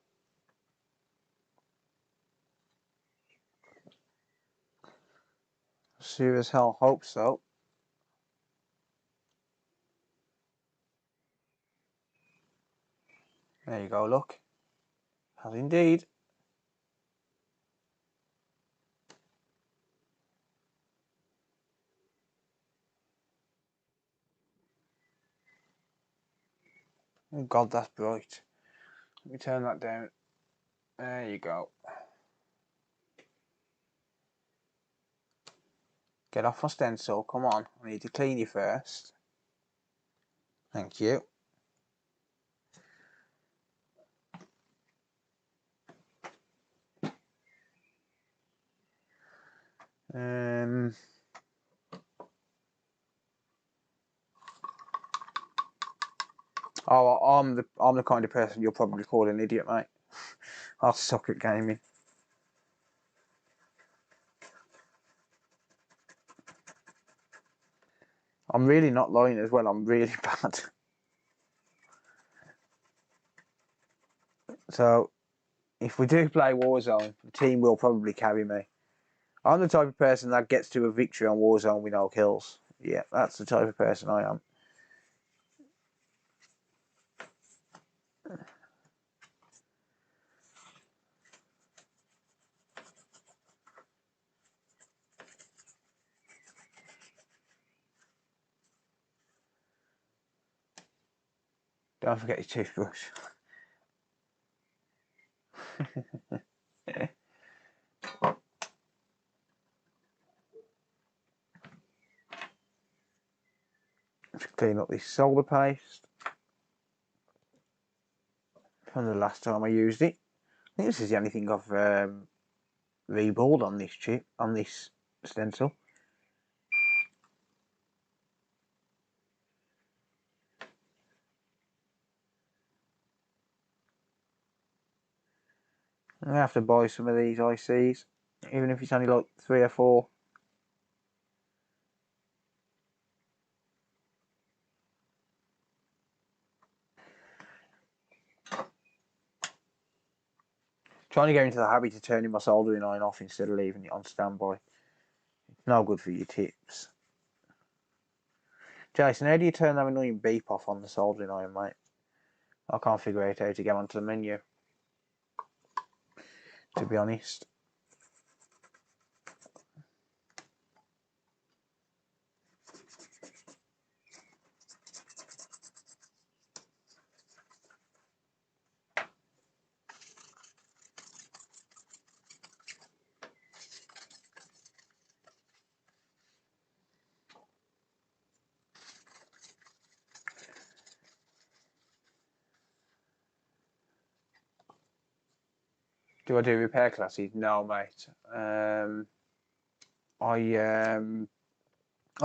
Sure as hell hope so. There you go, look. Has indeed. Oh god, that's bright. Let me turn that down. There you go. Get off my stencil, come on. I need to clean you first. Thank you. Oh, I'm the kind of person you'll probably call an idiot, mate. I suck at gaming. I'm really not lying as well, I'm really bad. So, if we do play Warzone, the team will probably carry me. I'm the type of person that gets to a victory on Warzone with no kills. Yeah, that's the type of person I am. Don't forget your toothbrush. Just clean up this solder paste from the last time I used it. I think this is the only thing I've reballed on this chip, on this stencil. I have to buy some of these ICs, even if it's only like 3 or 4. Trying to get into the habit of turning my soldering iron off instead of leaving it on standby. It's no good for your tips. Jason, how do you turn that annoying beep off on the soldering iron, mate? I can't figure out how to get onto the menu, to be honest. Do I do repair classes? No, mate. I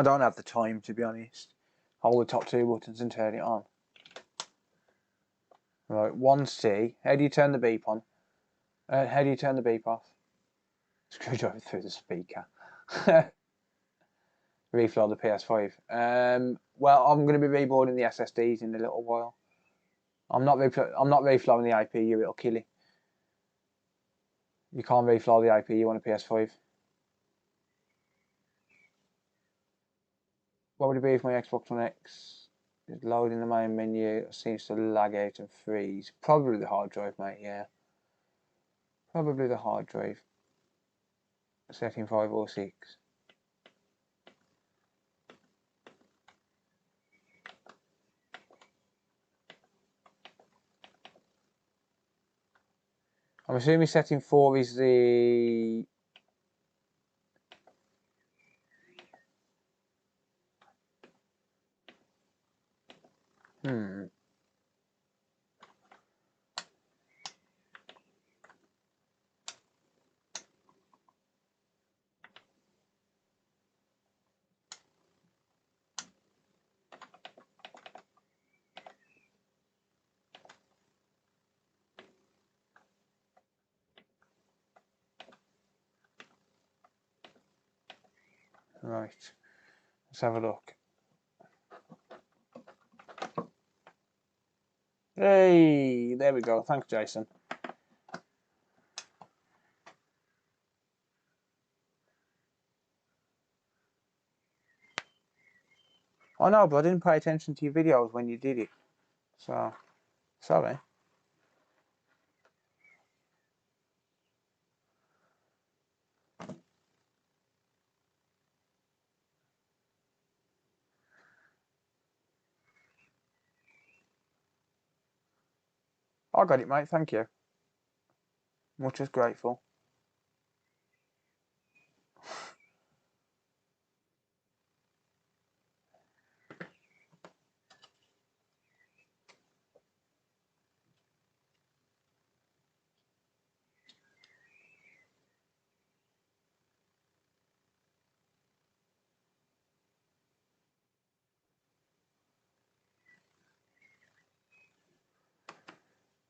don't have the time, to be honest. Hold the top two buttons and turn it on. Right, 1C. How do you turn the beep on? How do you turn the beep off? Screwdriver through the speaker. Reflow the PS5. Well, I'm going to be reboarding the SSDs in a little while. I'm not reflowing the IPU. It'll kill it. You can't reflow the IPU on a PS5. What would it be if my Xbox One X is loading the main menu? It seems to lag out and freeze. Probably the hard drive, mate. Yeah. Probably the hard drive. Setting 5 or 6. I'm assuming setting 4 is the... Right. Let's have a look. Hey, there we go. Thanks, Jason. I know, but I didn't pay attention to your videos when you did it. So, sorry. I got it, mate. Thank you. Much as grateful.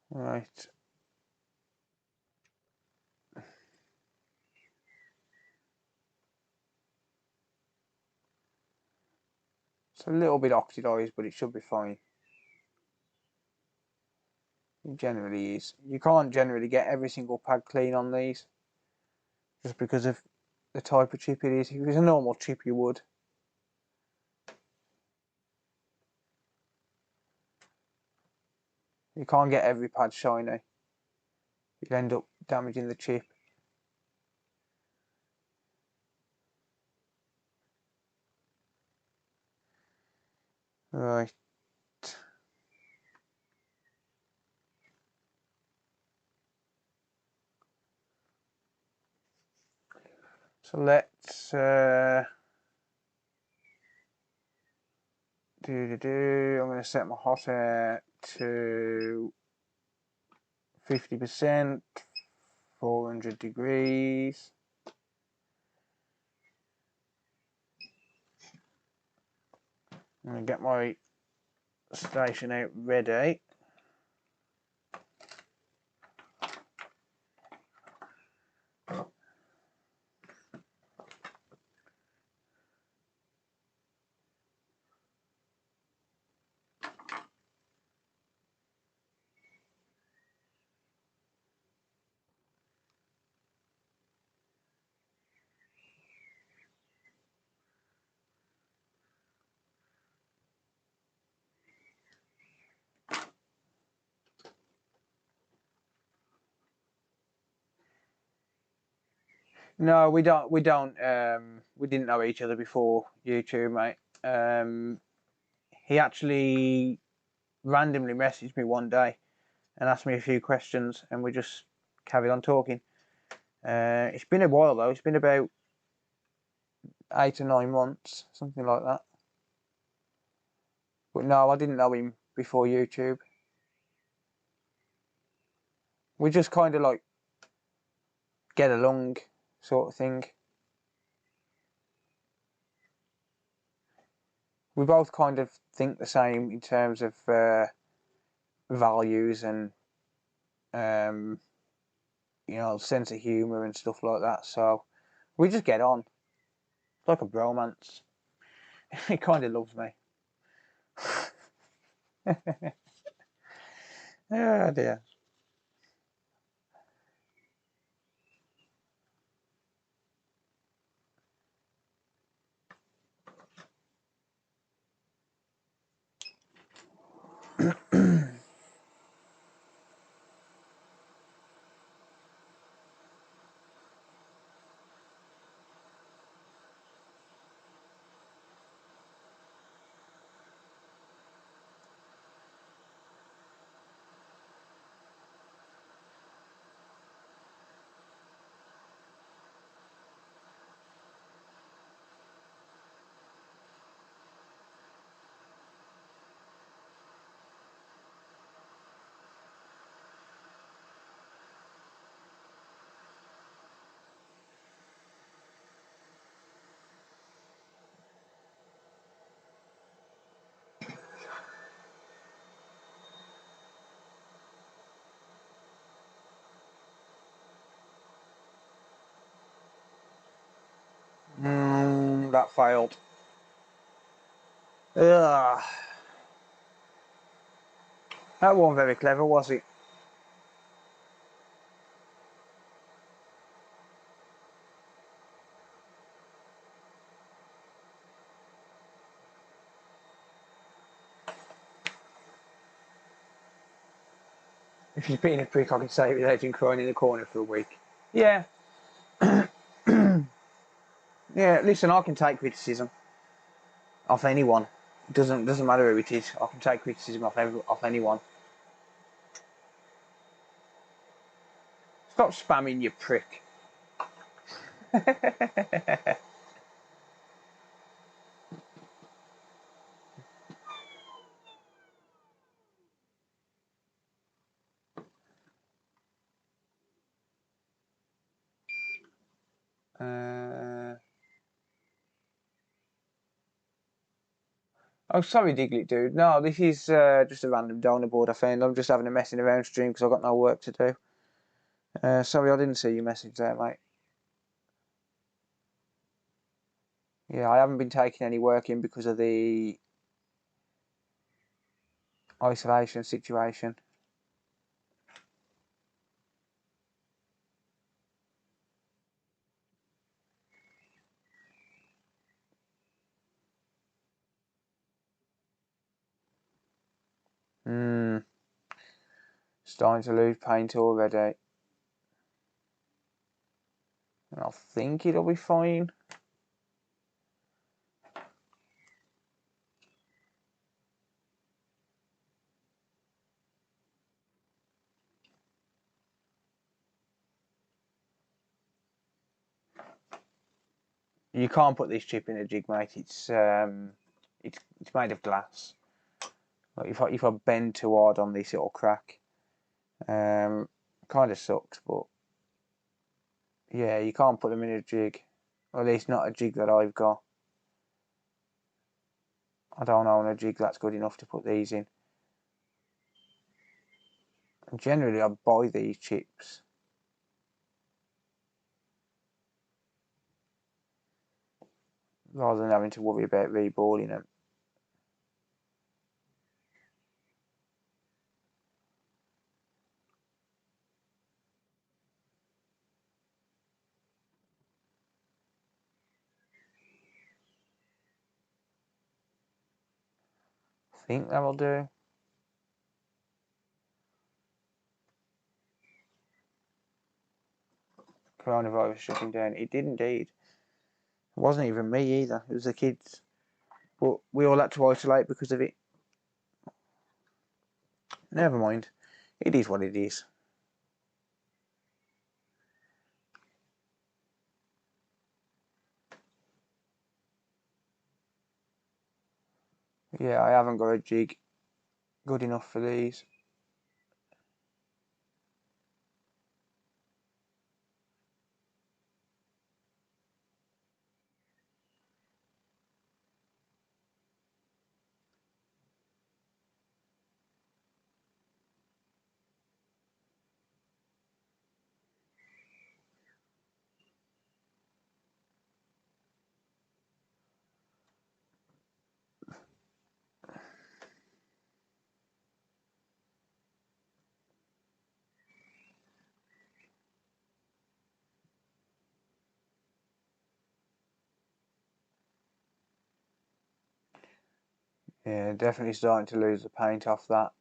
Right. It's a little bit oxidized, but it should be fine. It generally is. You can't generally get every single pad clean on these, just because of the type of chip it is. If it was a normal chip, you would. You can't get every pad shiny. You'd end up damaging the chip. Right. So let's I'm going to set my hot air to 50%, 400 degrees. I'm going to get my station out ready. No, we don't. We didn't know each other before YouTube, mate. He actually randomly messaged me one day and asked me a few questions, and we just carried on talking. It's been a while though. It's been about 8 or 9 months, something like that. But no, I didn't know him before YouTube. We just kind of like get along sort of thing. We both kind of think the same in terms of values and you know, sense of humour and stuff like that. So we just get on. It's like a bromance. He kind of loves me. Oh dear. That failed. Ugh. That wasn't very clever, was it? If you've been a prick, I can say it without him crying in the corner for a week. Yeah. Yeah, listen, I can take criticism off anyone. It doesn't matter who it is. I can take criticism off anyone. Stop spamming, you prick. Oh, sorry, Diglett, dude. No, this is just a random donor board I found. I'm just having a messing around stream because I've got no work to do. Sorry, I didn't see your message there, mate. Yeah, I haven't been taking any work in because of the isolation situation. Starting to lose paint already. And I think it'll be fine. You can't put this chip in a jig, mate. It's made of glass. Like if I bend too hard on this, it'll crack. Kind of sucks, but yeah, you can't put them in a jig. Or at least not a jig that I've got. I don't own a jig that's good enough to put these in. And generally, I buy these chips. Rather than having to worry about reballing them. I think that'll do. Coronavirus shutting down. It did indeed. It wasn't even me either. It was the kids. But we all had to isolate because of it. Never mind. It is what it is. Yeah, I haven't got a jig good enough for these. Yeah, definitely starting to lose the paint off that.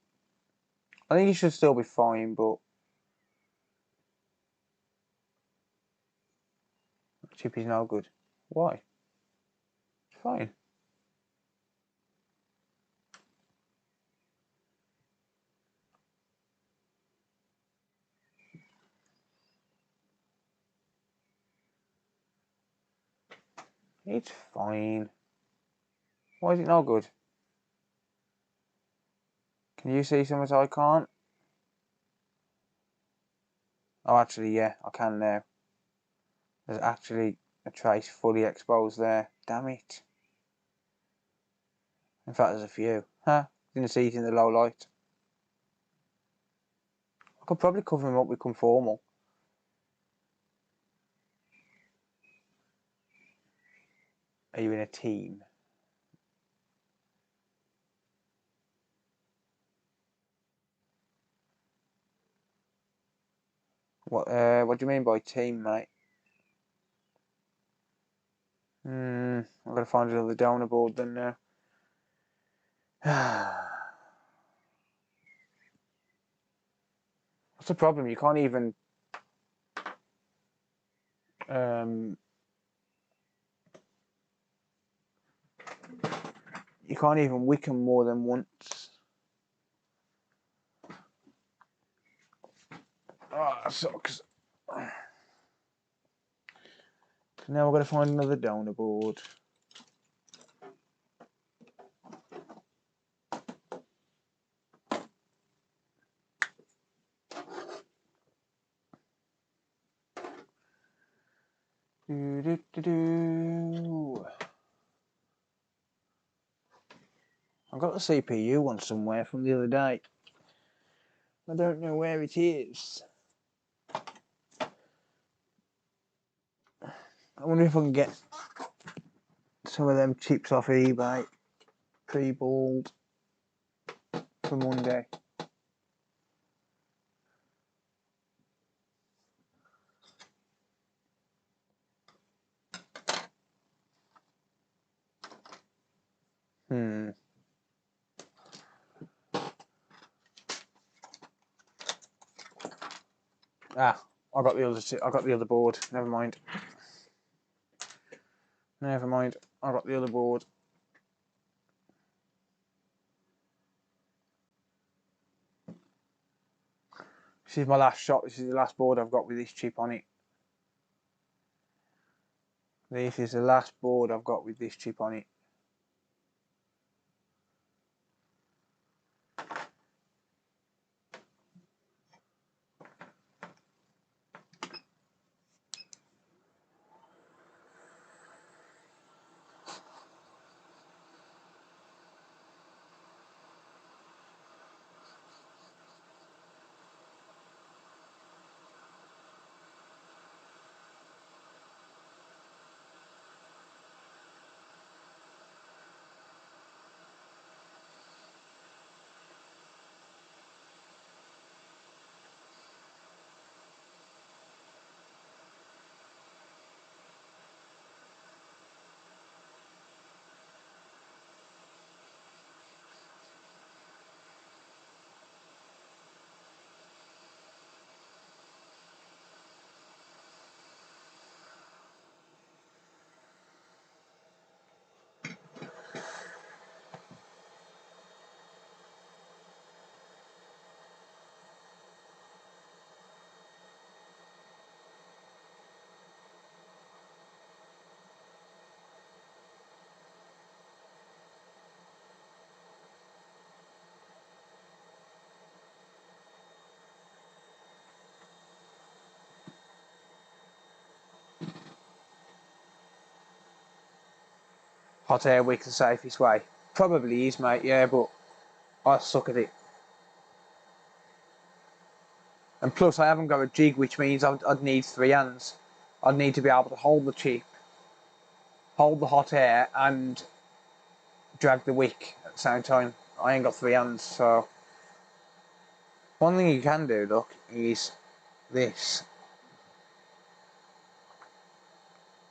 I think it should still be fine, but the chip is no good. Why? It's fine. It's fine. Why is it no good? Can you see something I can't? Oh, actually, yeah, I can now. There's actually a trace fully exposed there. Damn it. In fact, there's a few. Huh? Didn't see it in the low light. I could probably cover him up with conformal. Are you in a team? What do you mean by team, mate? I'm gonna find another donor board then now. What's the problem? You can't even wick them more than once. Oh, that sucks. Now we're gonna find another donor board. I've got the CPU one somewhere from the other day. I don't know where it is. I wonder if I can get some of them chips off eBay, pre-balled, for Monday. Ah, I got the other board. Never mind. Never mind. I got the other board. This is my last shot. This is the last board I've got with this chip on it. This is the last board I've got with this chip on it. Hot air wick the safest way. Probably is, mate, yeah, but I suck at it. And plus, I haven't got a jig, which means I'd need 3 hands. I'd need to be able to hold the chip, hold the hot air, and drag the wick at the same time. I ain't got 3 hands, so... One thing you can do, look, is this.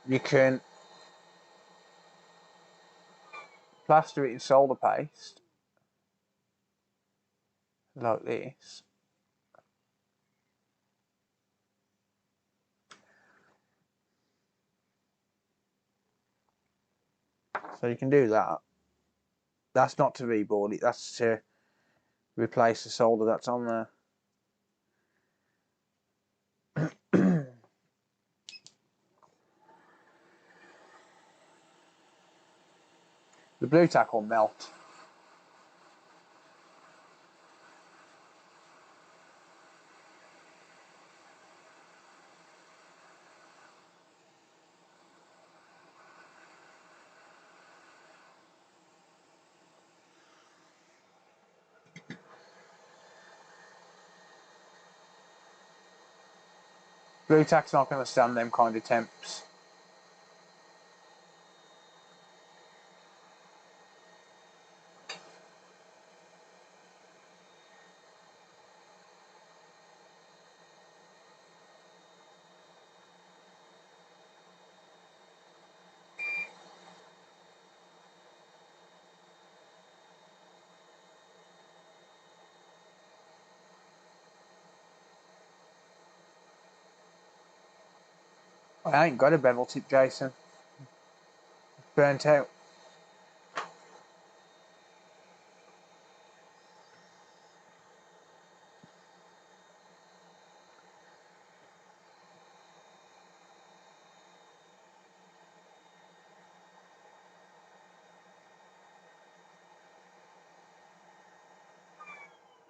You can plaster it in solder paste, like this. So you can do that. That's not to reball it, that's to replace the solder that's on there. The blue tack will melt. Blue tack's not going to stand them kind of temps. I ain't got a bevel tip, Jason. Burnt out.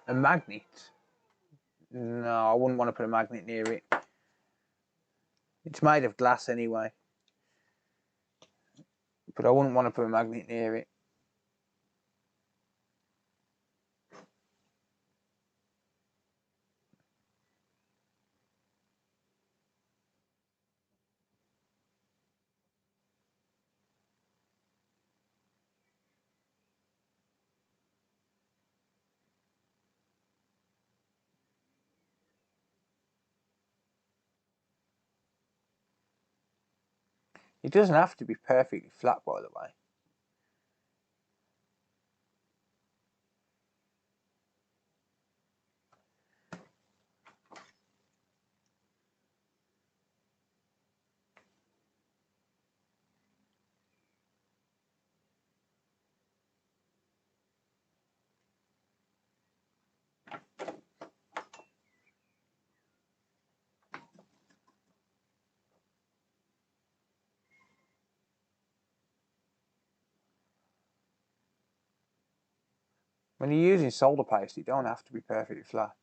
A magnet? No, I wouldn't want to put a magnet near it. It's made of glass anyway. But I wouldn't want to put a magnet near it. It doesn't have to be perfectly flat, by the way. When you're using solder paste, it don't have to be perfectly flat.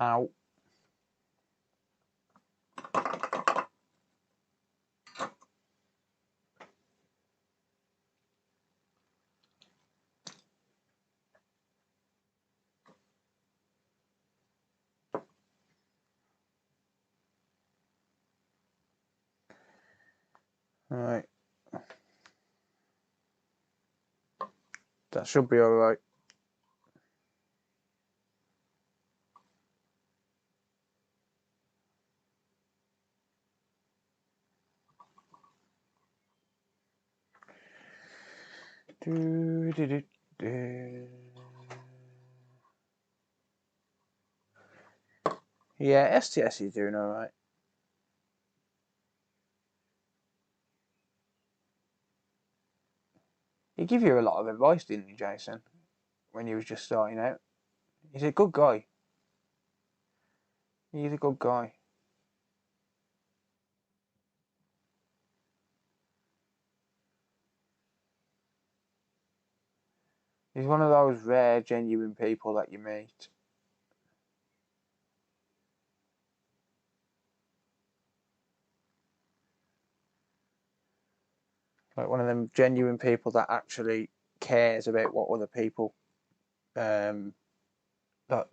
Ow. Alright. That should be alright. Yeah, STS is doing alright. He gave you a lot of advice, didn't he, Jason? When you was just starting out. He's a good guy. He's a good guy. He's one of those rare, genuine people that you meet. Like one of them genuine people that actually cares about what other people, that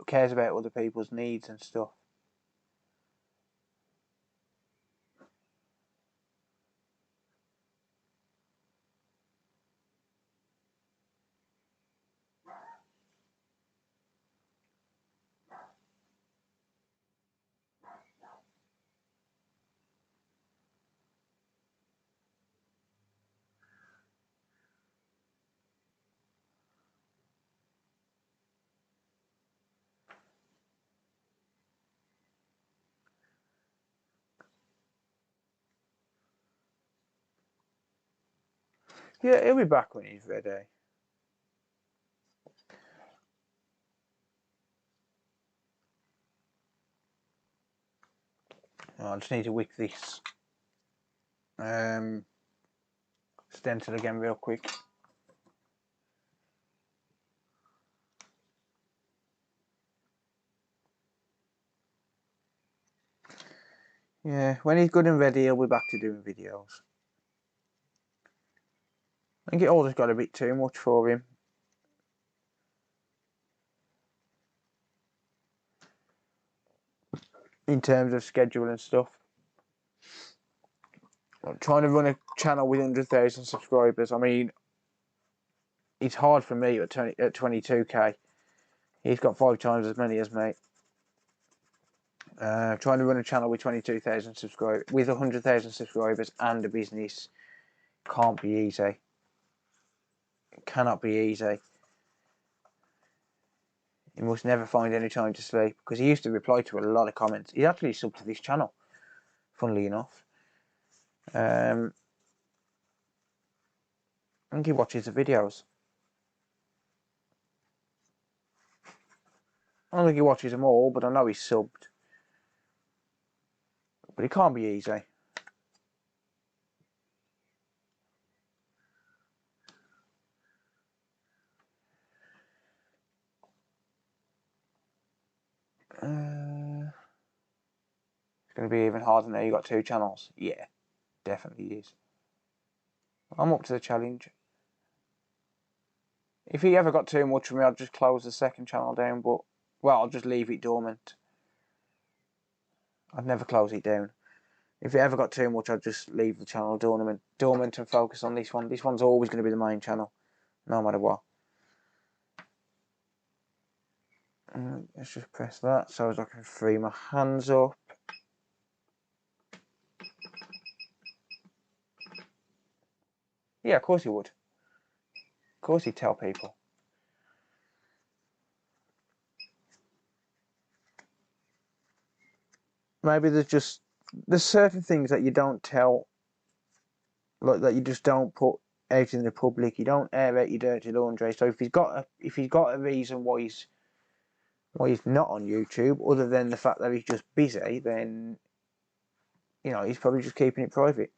cares about other people's needs and stuff. Yeah, he'll be back when he's ready. I just need to wick this stencil again real quick. Yeah, when he's good and ready, he'll be back to doing videos. I think it all just got a bit too much for him. In terms of schedule and stuff. I'm trying to run a channel with 100,000 subscribers. I mean, it's hard for me at 22k. He's got 5 times as many as me. Trying to run a channel with 22,000 subscribers, with 100,000 subscribers and a business can't be easy. It cannot be easy. He must never find any time to sleep, because he used to reply to a lot of comments. He actually subbed to this channel, funnily enough. I think he watches the videos. I don't think he watches them all, but I know he's subbed. But it can't be easy. It's going to be even harder now. You got 2 channels. Yeah, definitely is. I'm up to the challenge. If he ever got too much for me, I'd just close the second channel down. But, well, I'll just leave it dormant. I'd never close it down. If it ever got too much, I'd just leave the channel dormant and focus on this one. This one's always going to be the main channel, no matter what. Let's just press that so as I can free my hands up. Yeah, of course he would. Of course he'd tell people. Maybe there's certain things that you don't tell, like that you just don't put out in the public. You don't air out your dirty laundry. So if he's got a reason why he's not on YouTube, other than the fact that he's just busy, then he's probably just keeping it private.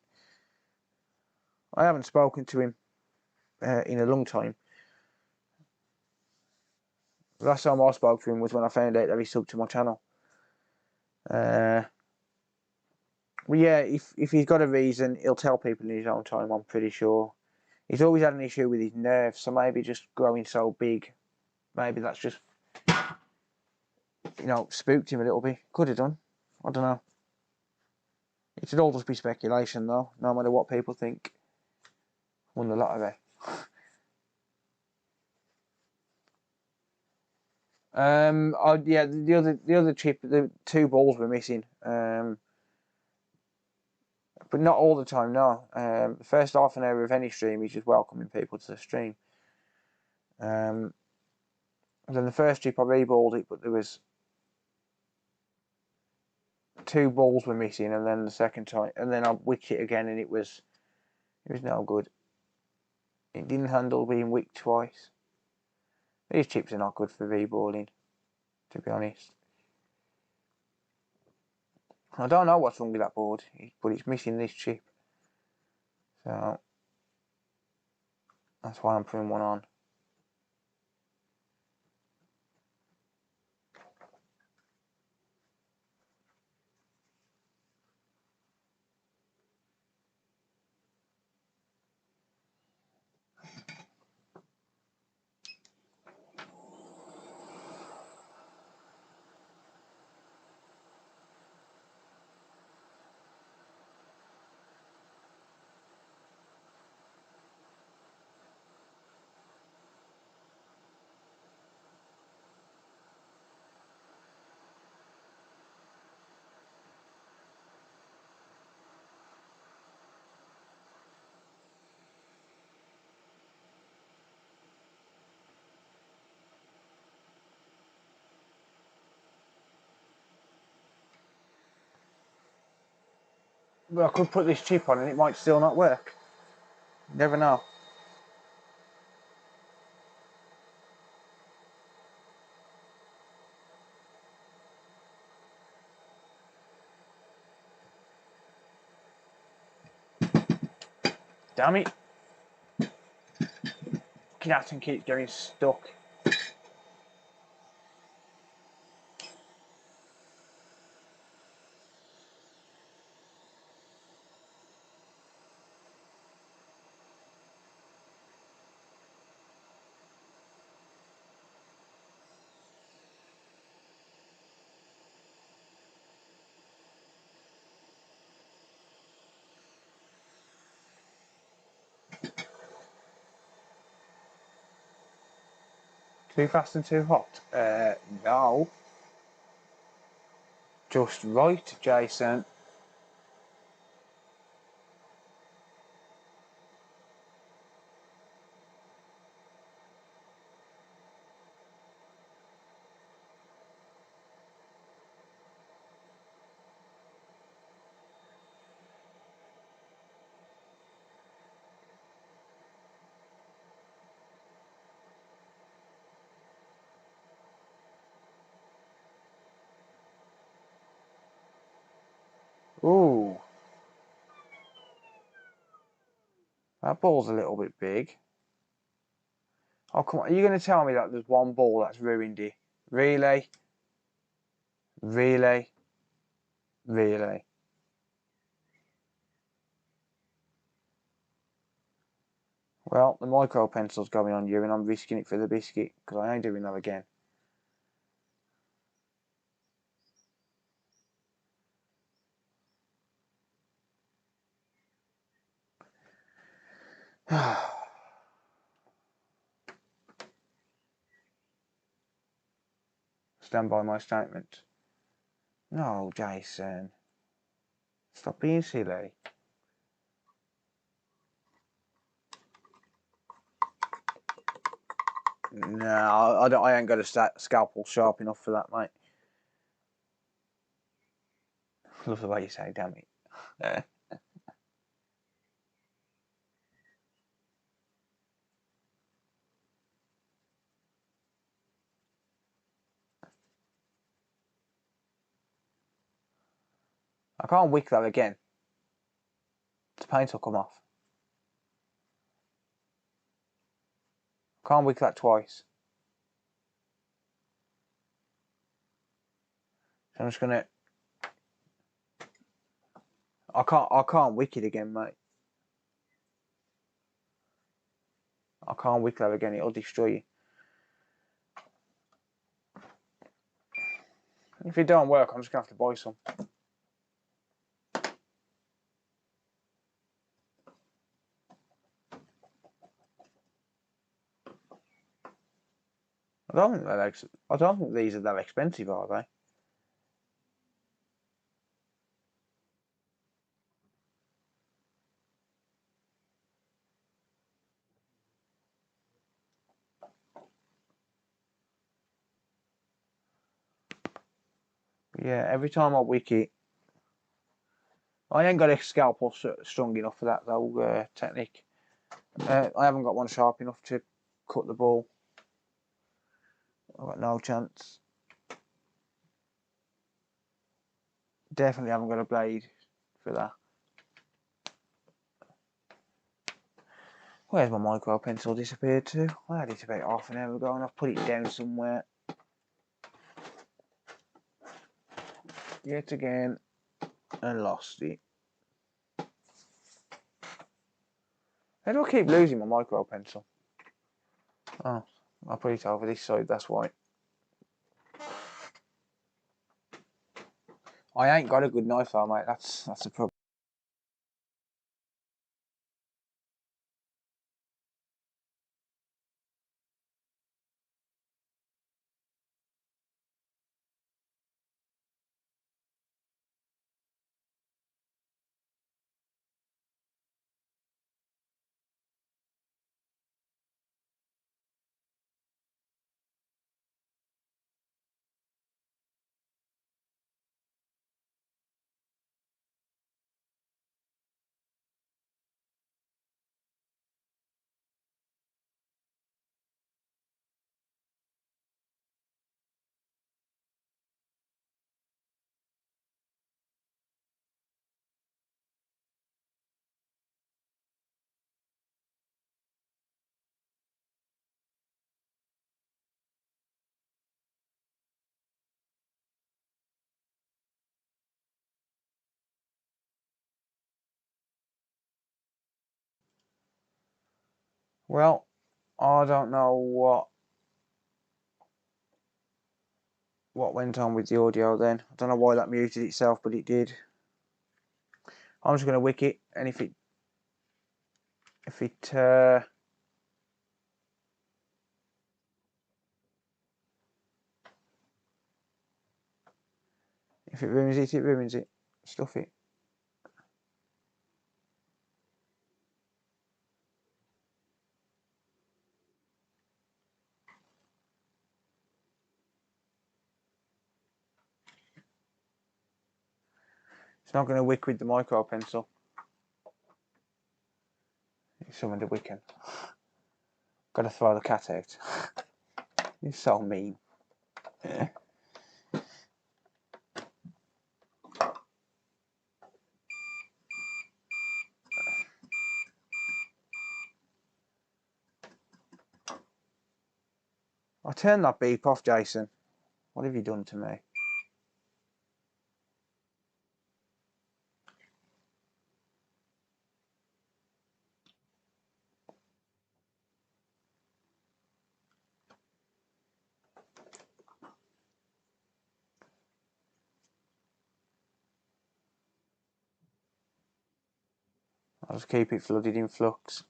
I haven't spoken to him in a long time. The last time I spoke to him was when I found out that he subbed to my channel. Well, yeah, if he's got a reason, he'll tell people in his own time, I'm pretty sure. He's always had an issue with his nerves, so maybe just growing so big, maybe that's just, spooked him a little bit. Could have done. I don't know. It should all just be speculation, though, no matter what people think. Won the lottery. Yeah, the other chip, the 2 balls were missing. But not all the time, no. The first half an hour of any stream, he's just welcoming people to the stream. Then the first chip, I reballed it, but there was 2 balls were missing, and then the second time, and then I wicked it again, and it was no good. It didn't handle being wicked twice. These chips are not good for reballing. to be honest. I don't know what's wrong with that board, but it's missing this chip. So that's why I'm putting one on. But I could put this chip on and it might still not work. You never know. Damn it. That thing keeps getting stuck. Too fast and too hot? No. Just right, Jason. Ooh. That ball's a little bit big. Oh, come on. Are you going to tell me that there's one ball that's ruined it? Really? Really? Really? Well, the micro pencil's going on you and I'm risking it for the biscuit because I ain't doing that again. Stand by my statement. No, Jason. Stop being silly. No, I ain't got a scalpel sharp enough for that, mate. Love the way you say, damn it. I can't wick that again. The paint will come off. I can't wick that twice. So I'm just gonna. I can't wick it again, mate. I can't wick that again. It'll destroy you. If it don't work, I'm just gonna have to buy some. I don't think these are that expensive, are they? Yeah, every time I wick it, I ain't got a scalpel strong enough for that though technique. I haven't got one sharp enough to cut the ball. I've got no chance. Definitely haven't got a blade for that. Where's my micro pencil disappeared to? I had it about half an hour ago and I've put it down somewhere. Yet again, and lost it. How do I keep losing my micro pencil? Oh, I'll put it over this side, that's why. I ain't got a good knife though, mate, that's a problem. Well, I don't know what went on with the audio then. I don't know why that muted itself, but it did. I'm just going to wick it, and if it ruins it, it ruins it. Stuff it. It's not going to wick with the micro pencil. It's something to wicken. Got to throw the cat out. You're so mean. I turned that beep off, Jason. What have you done to me? I'll just keep it flooded in flux.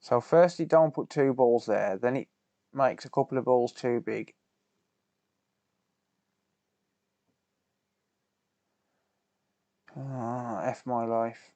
So first you don't put two balls there, then it makes a couple of balls too big. F my life.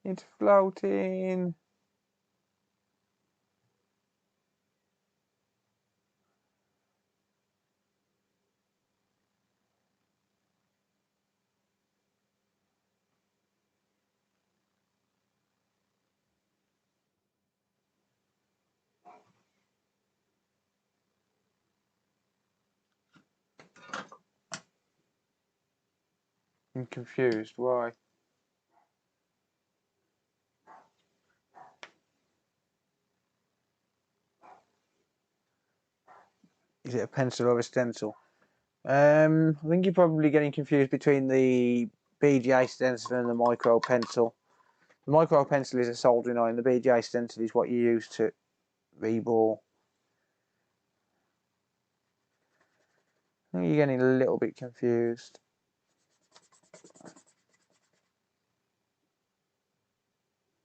It's floating. I'm confused. Why? Is it a pencil or a stencil? I think you're probably getting confused between the BGA stencil and the micro pencil. The micro pencil is a soldering iron. The BGA stencil is what you use to reball. I think you're getting a little bit confused.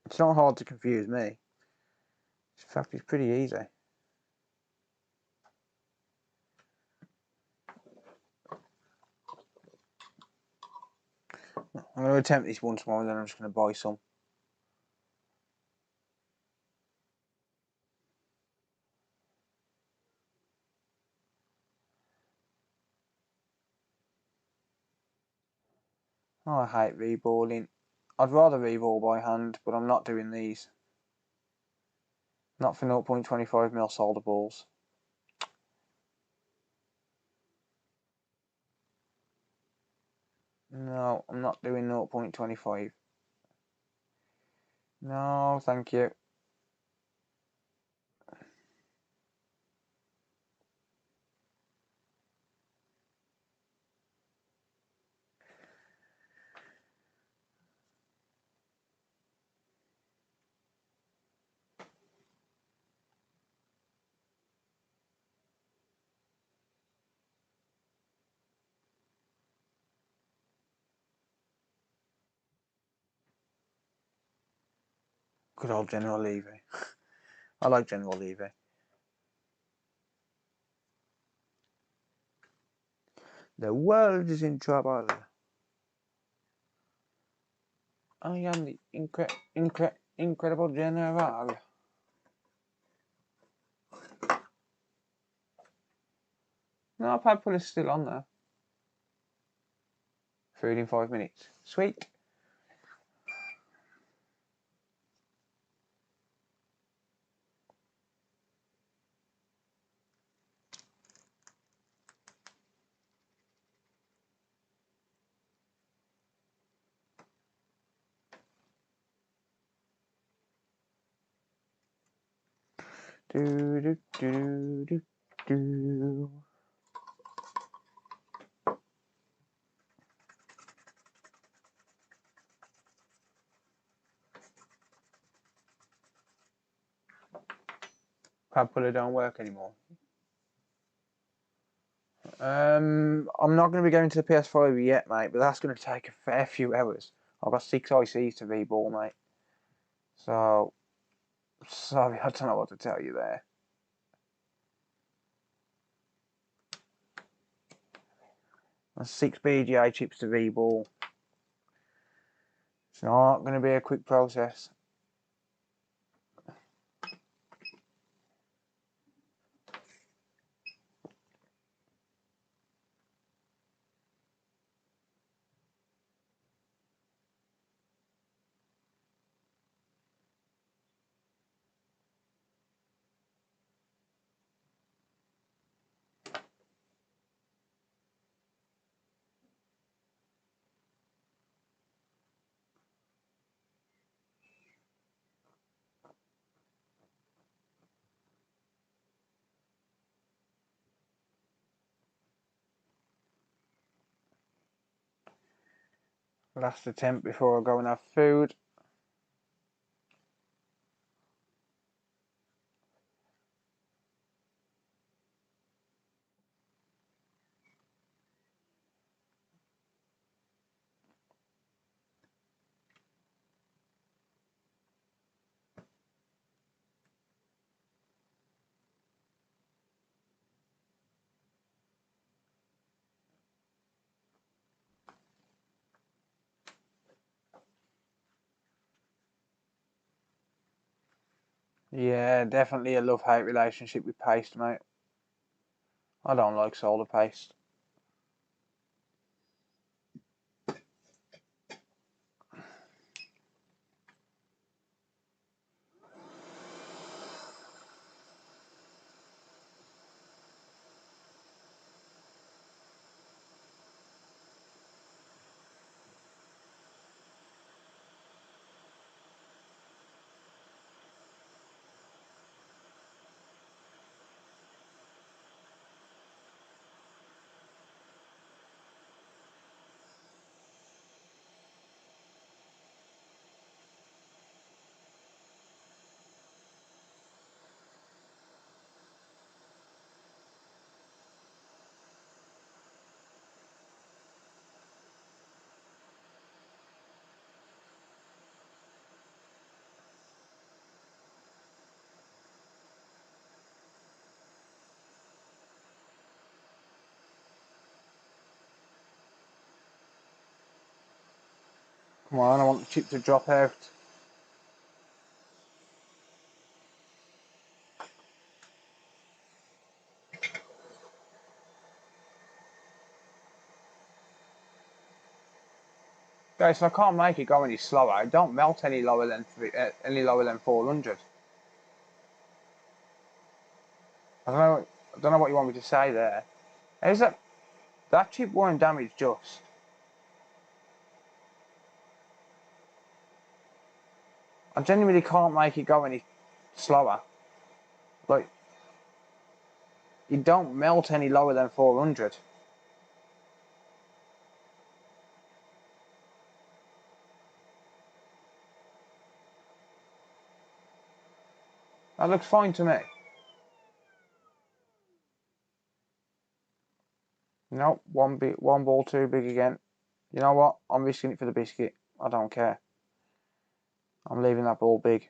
It's not hard to confuse me. In fact, it's pretty easy. I'm going to attempt this once more and then I'm just going to buy some. Oh, I hate reballing. I'd rather reball by hand, but I'm not doing these. Not for 0.25mm solder balls. No, I'm not doing 0.25. No, thank you. Good old General Levy. I like General Levy. The world is in trouble. I am the incredible general. No, Padpool is still on there. Food in 5 minutes. Sweet. Do do do do do. Padpool don't work anymore. I'm not going to be going to the PS5 yet, mate, but that's going to take a fair few hours. I've got 6 ICs to reball, mate. So, sorry, I don't know what to tell you there. That's 6 BGA chips to reball. It's not going to be a quick process. Last attempt before I go and have food. Yeah, definitely a love-hate relationship with paste, mate. I don't like solder paste. Come on, I want the chip to drop out. Guys, so I can't make it go any slower. It don't melt any lower than 400. I don't know what you want me to say there. Is that chip weren't damaged just? I genuinely can't make it go any slower. Like, you don't melt any lower than 400. That looks fine to me. No, one ball too big again. You know what? I'm risking it for the biscuit. I don't care. I'm leaving that ball big.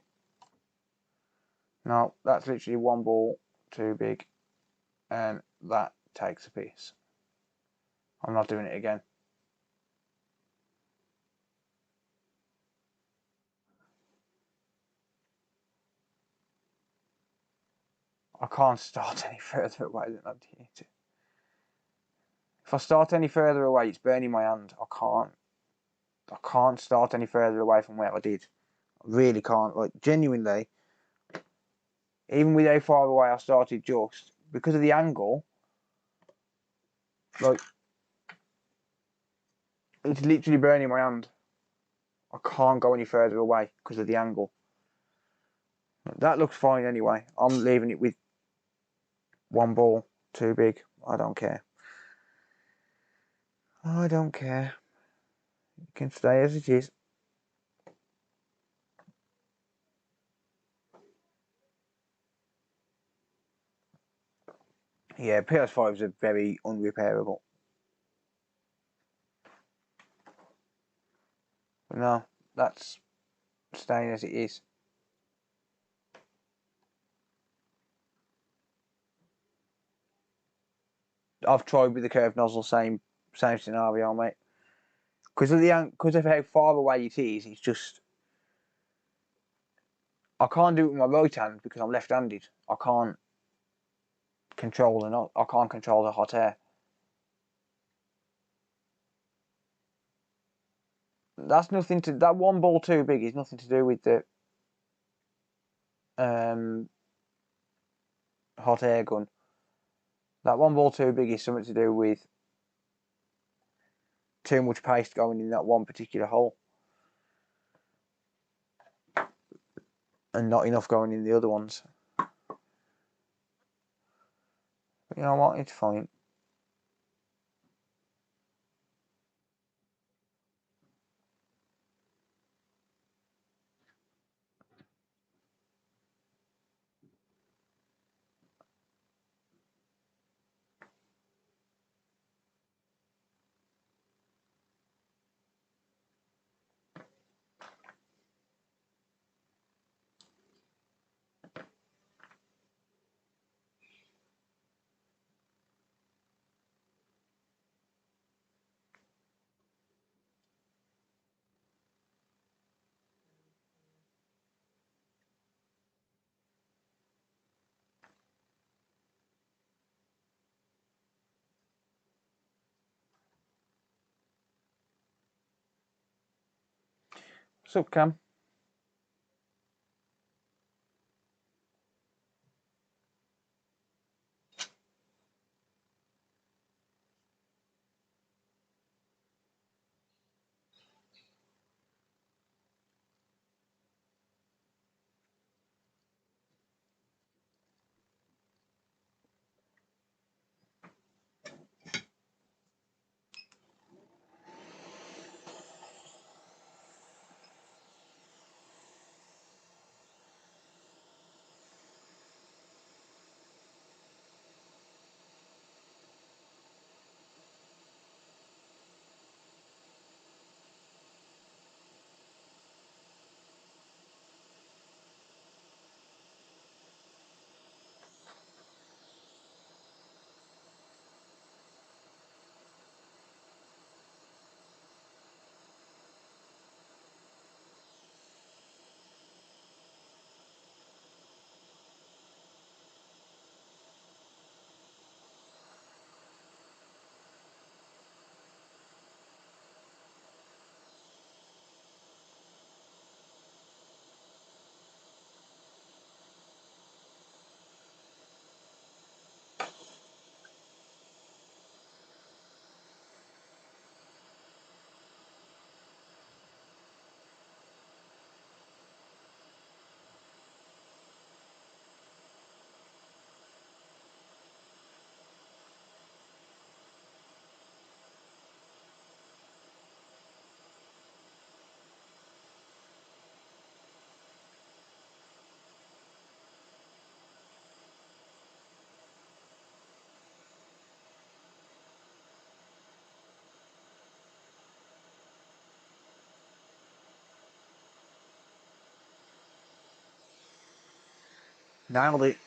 No, that's literally one ball too big. And that takes a piece. I'm not doing it again. I can't start any further away than I need to. If I start any further away, it's burning my hand. I can't start any further away from where I did. I really can't. Like, genuinely, even with how far away I started just, because of the angle, like, it's literally burning my hand. I can't go any further away because of the angle. That looks fine anyway. I'm leaving it with one ball too big. I don't care. I don't care. It can stay as it is. Yeah, PS5s are very unrepairable. But no, that's staying as it is. I've tried with the curved nozzle, same scenario, mate. Because of how far away it is, it's just I can't do it with my right hand because I'm left-handed. I can't control the hot air. That one ball too big is nothing to do with the hot air gun. That one ball too big is something to do with too much paste going in that one particular hole and not enough going in the other ones. But you know what? It's fine. What's up, Cam? Nailed it.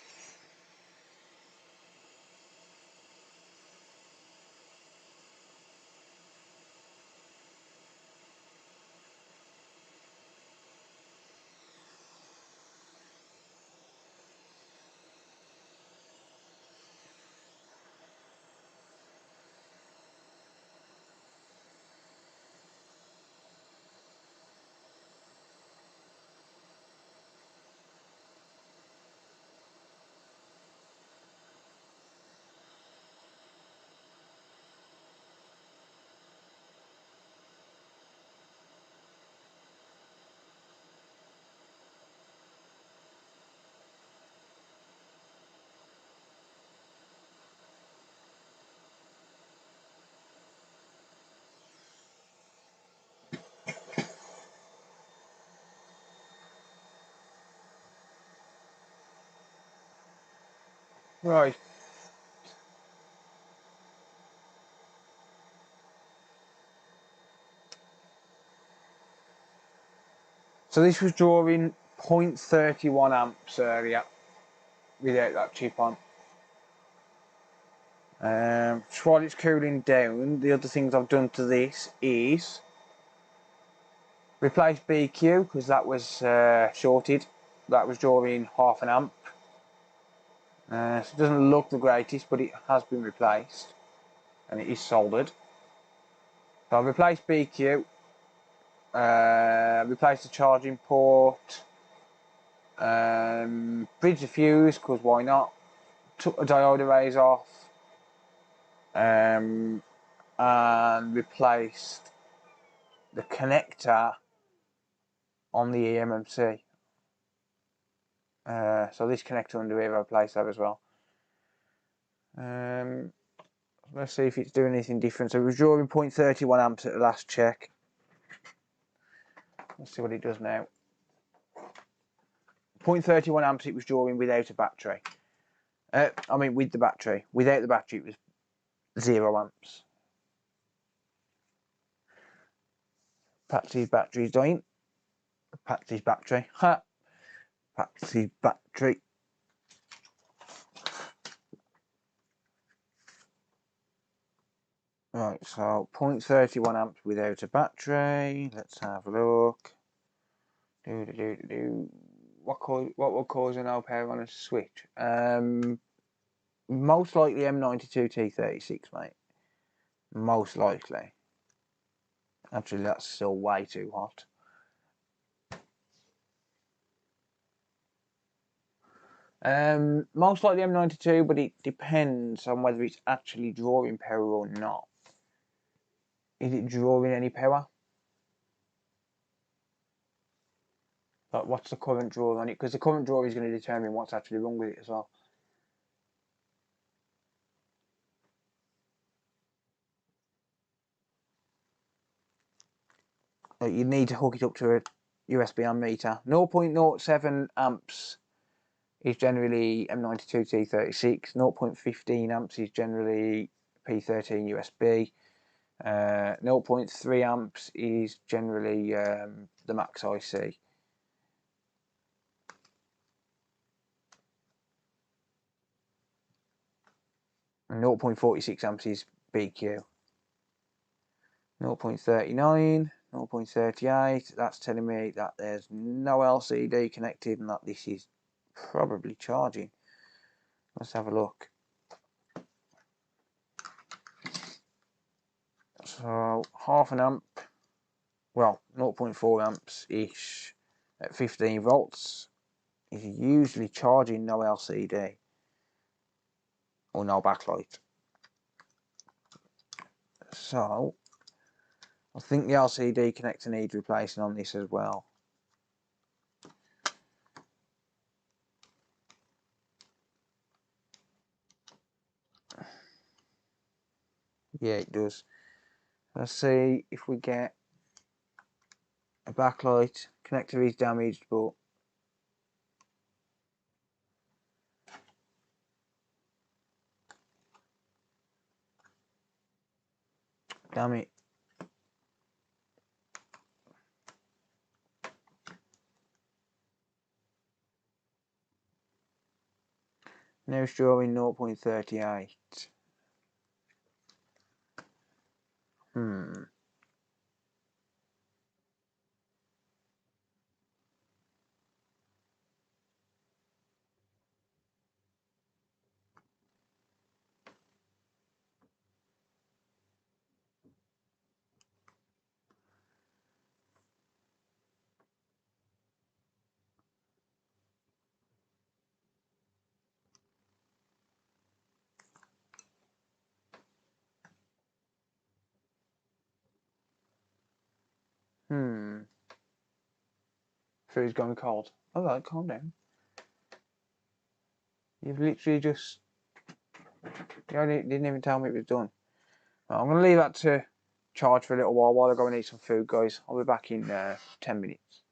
Right. So this was drawing 0.31 amps earlier without that chip on. Just while it's cooling down, the other things I've done to this is replace BQ because that was shorted. That was drawing half an amp. So it doesn't look the greatest, but it has been replaced and it is soldered. So I've replaced BQ, replaced the charging port, bridged the fuse because why not, took the diode arrays off, and replaced the connector on the eMMC. So this connector under here I replaced that as well. Let's see if it's doing anything different. So it was drawing 0.31 amps at the last check. Let's see what it does now. 0.31 amps it was drawing without a battery. I mean with the battery. Without the battery it was 0 amps. Patsy's battery's dying. Patsy's battery. Ha! Patsy's battery. Right, so 0.31 amps without a battery. Let's have a look. What will cause an no power on a switch? Most likely M92T36, mate. Most likely. Actually, that's still way too hot. Most likely M92, but it depends on whether it's actually drawing power or not. Is it drawing any power? Like, what's the current draw on it? Because the current draw is going to determine what's actually wrong with it as well. Like, you need to hook it up to a USB ammeter. 0.07 amps is generally M92T36. 0.15 amps is generally P13 USB. 0.3 amps is generally the Max IC. And 0.46 amps is BQ. 0.39, 0.38, that's telling me that there's no LCD connected and that this is probably charging. Let's have a look. So half an amp, well 0.4 amps ish at 15 volts is usually charging no LCD or no backlight. So I think the LCD connector needs replacing on this as well. Yeah, it does. Let's see if we get a backlight. Connector is damaged, but damn it. Now showing 0.38. Hmm. Hmm. Food's gone cold. Alright, calm down. You've literally just... You didn't even tell me it was done. Right, I'm going to leave that to charge for a little while I go and eat some food, guys. I'll be back in 10 minutes.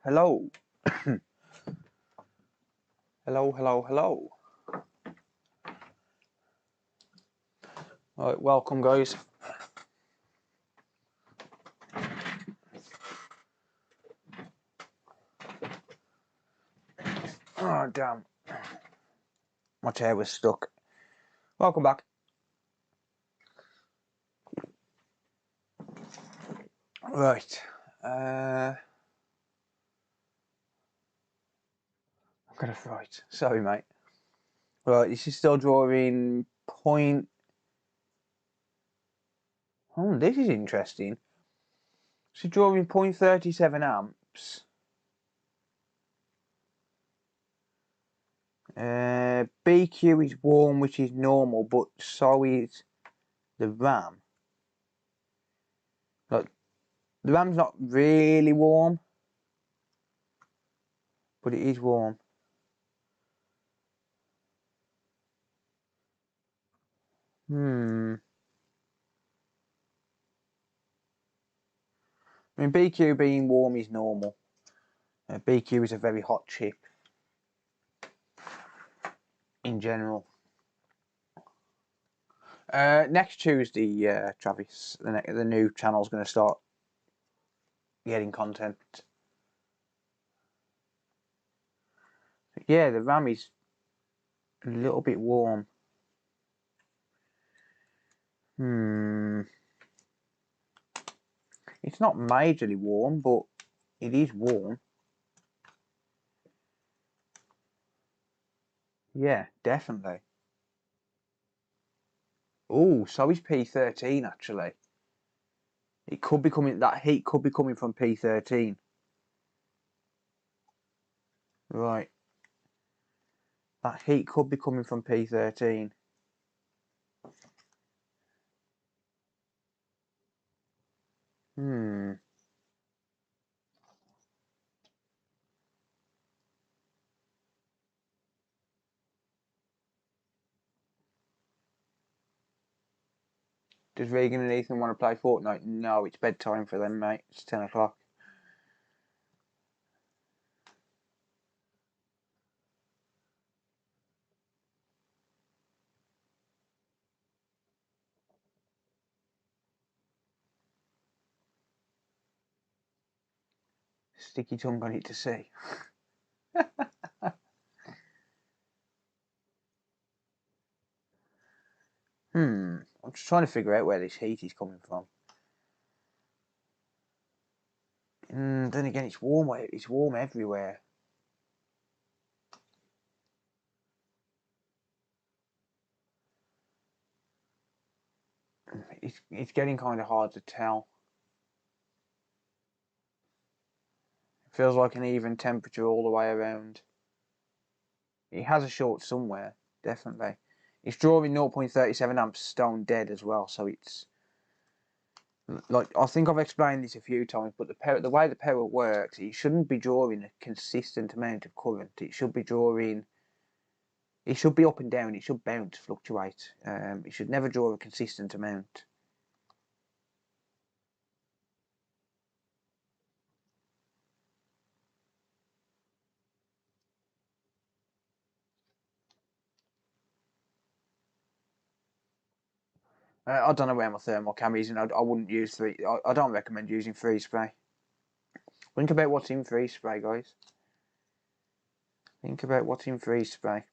Hello. Hello. Alright, welcome guys. Oh damn. My chair was stuck. Welcome back. Right. Right. Sorry, mate. Right, this is still drawing point. Oh, this is interesting. So drawing 0.37 amps. BQ is warm, which is normal, but so is the RAM. Like, the RAM's not really warm, but it is warm. I mean, BQ being warm is normal. BQ is a very hot chip in general. Next Tuesday, Travis, the new channel's going to start getting content. Yeah, the RAM is a little bit warm. It's not majorly warm, but it is warm. Yeah, definitely. Oh, so is P13 actually. It could be coming. That heat could be coming from P13. Right. That heat could be coming from P13. Does Regan and Ethan want to play Fortnite? No, it's bedtime for them, mate. It's 10 o'clock. Sticky tongue on it to see. I'm just trying to figure out where this heat is coming from. Then again, it's warm. It's warm everywhere. It's getting kind of hard to tell. It feels like an even temperature all the way around. It has a short somewhere, definitely. It's drawing 0.37 amps stone dead as well, so it's like, I think I've explained this a few times, but the way the power works, it shouldn't be drawing a consistent amount of current. It should be drawing. It should be up and down. It should bounce, fluctuate. It should never draw a consistent amount. I don't know where my thermal cam is, and I wouldn't use three. I don't recommend using freeze spray. Think about what's in freeze spray, guys. Think about what's in freeze spray.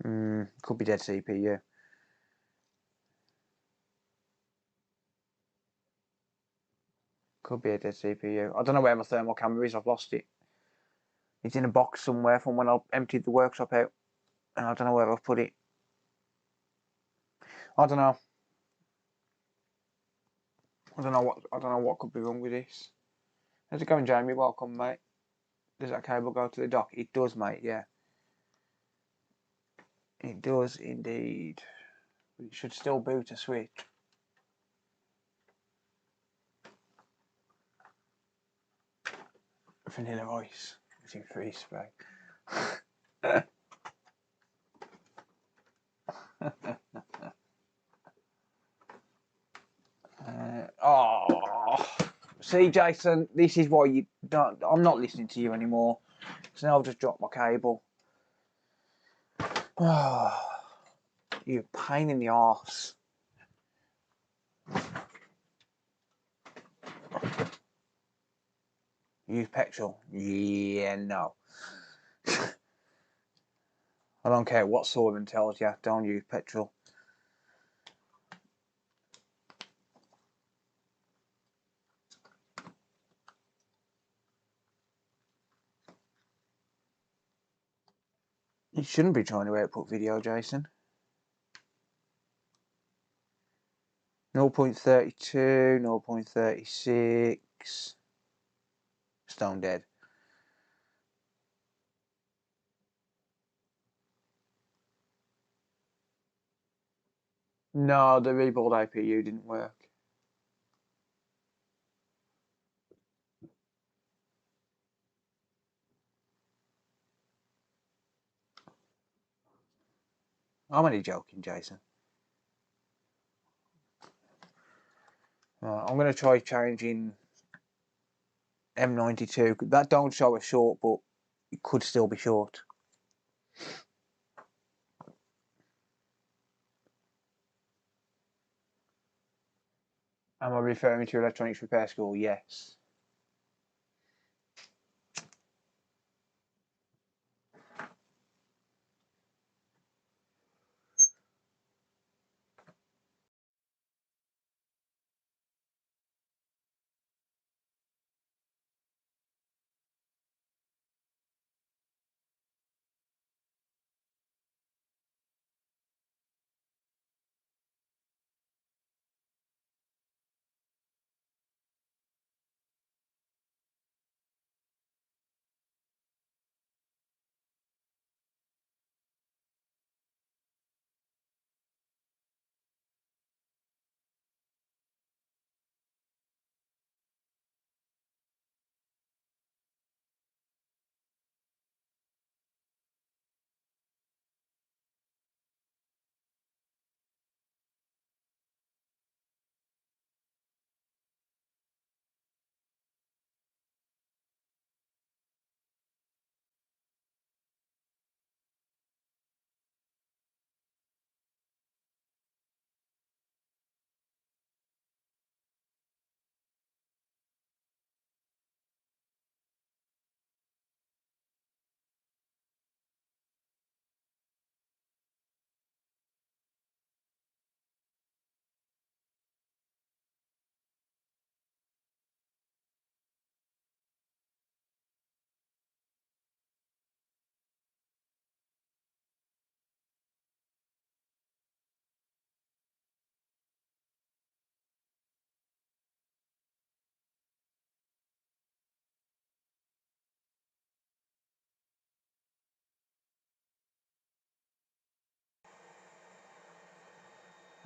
Could be dead CPU. Could be a dead CPU. I don't know where my thermal camera is. I've lost it. It's in a box somewhere from when I emptied the workshop out, and I don't know where I've put it. I don't know. I don't know what could be wrong with this. How's it going, Jamie? Welcome, mate. Does that cable go to the dock? It does, mate. Yeah, it does indeed. But it should still boot a switch. Vanilla ice using freeze spray. See, Jason, this is why you don't. I'm not listening to you anymore. So now I've just dropped my cable. Oh, you pain in the arse. Use petrol? Yeah, no. I don't care what Sullivan tells you. Don't use petrol. You shouldn't be trying to output video, Jason. 0.32, 0.36. Stone dead. No, the rebuild APU didn't work. I'm only joking, Jason. I'm going to try changing M92. That don't show a short, but it could still be short. Am I referring to electronics repair school? Yes.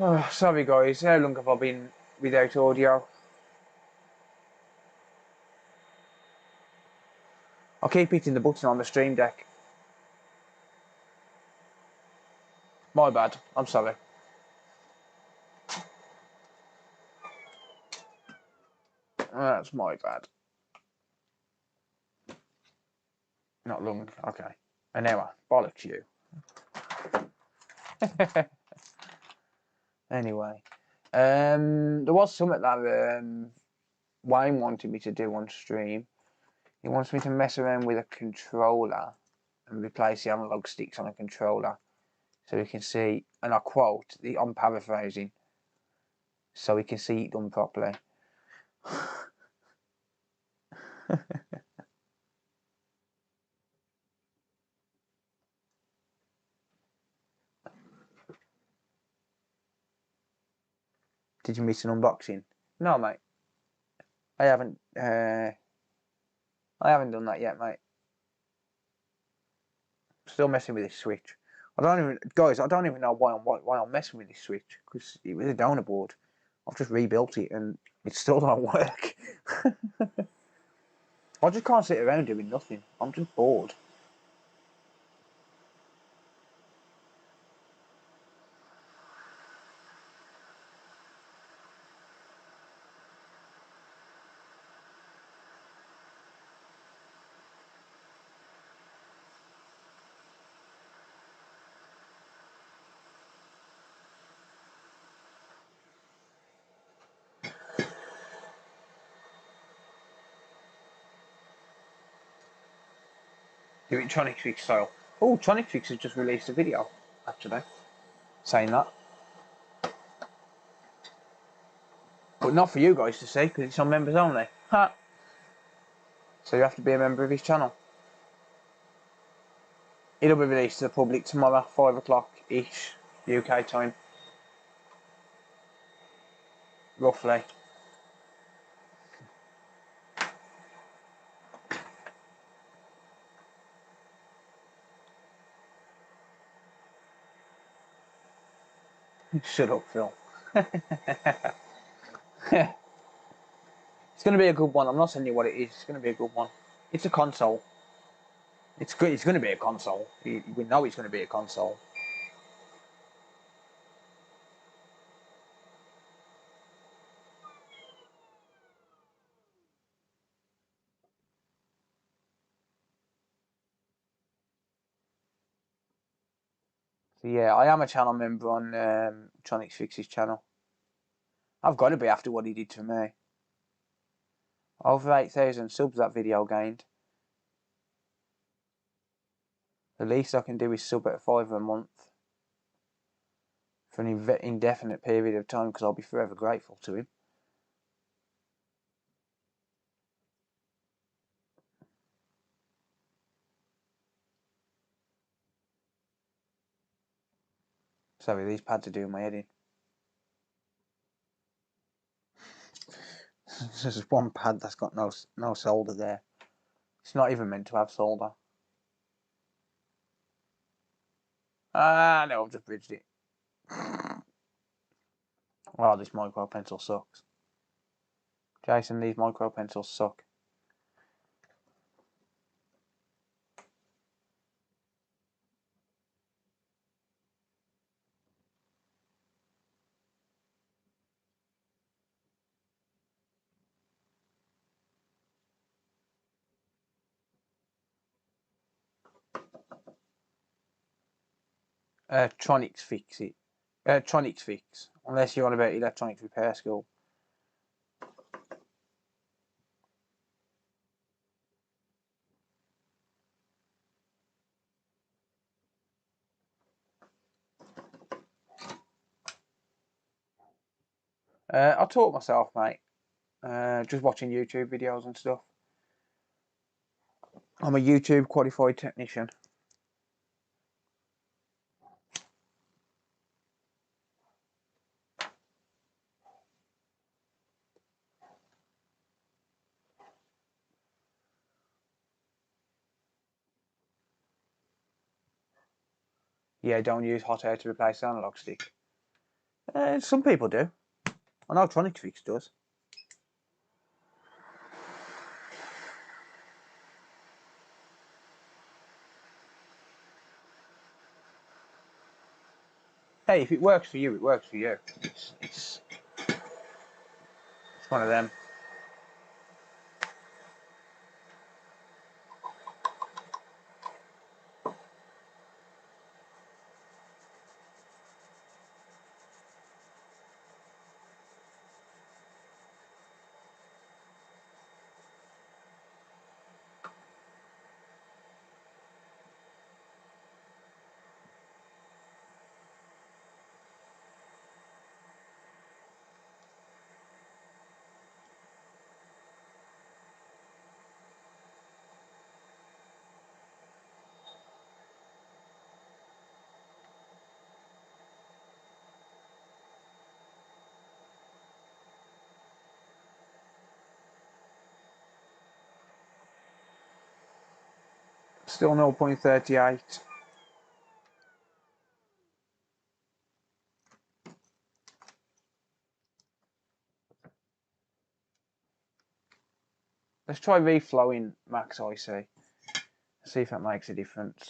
Oh, sorry guys, how long have I been without audio? I keep hitting the button on the stream deck. My bad, I'm sorry. That's my bad. Not long, okay. Anyway, bollocks you. Anyway, there was something that Wayne wanted me to do on stream. He wants me to mess around with a controller and replace the analog sticks on a controller so we can see, and I quote, I'm paraphrasing, so we can see it done properly. Did you miss an unboxing? No, mate. I haven't done that yet, mate. Still messing with this Switch. I don't even know why I'm messing with this Switch, because it was a donor board. I've just rebuilt it and it still don't work. I just can't sit around doing nothing. I'm just bored. Do it Tronic Fix style. Oh, Tronic Fix has just released a video, actually, saying that. But not for you guys to see, because it's on members only. Ha! So you have to be a member of his channel. It'll be released to the public tomorrow, 5 o'clock-ish, UK time. Roughly. Shut up, Phil. It's going to be a good one. I'm not telling you what it is. It's going to be a good one. It's a console. It's good. It's going to be a console. We know it's going to be a console. So yeah, I am a channel member on Tronics Fix's channel. I've got to be after what he did to me. Over 8,000 subs that video gained. The least I can do is sub at $5 a month for an indefinite period of time, because I'll be forever grateful to him. Sorry, these pads are doing my head in. There's one pad that's got no solder there. It's not even meant to have solder. Ah, no, I've just bridged it. Oh, this micro pencil sucks. Jason, these micro pencils suck. Tronics Fix it. Tronics Fix. Unless you're on about electronics repair school. I taught myself, mate. Just watching YouTube videos and stuff. I'm a YouTube qualified technician. Yeah, don't use hot air to replace the analog stick. Some people do. I know Tronics Fix does. Hey, if it works for you, it works for you. It's one of them. Still 0.38. Let's try reflowing max IC. See if that makes a difference.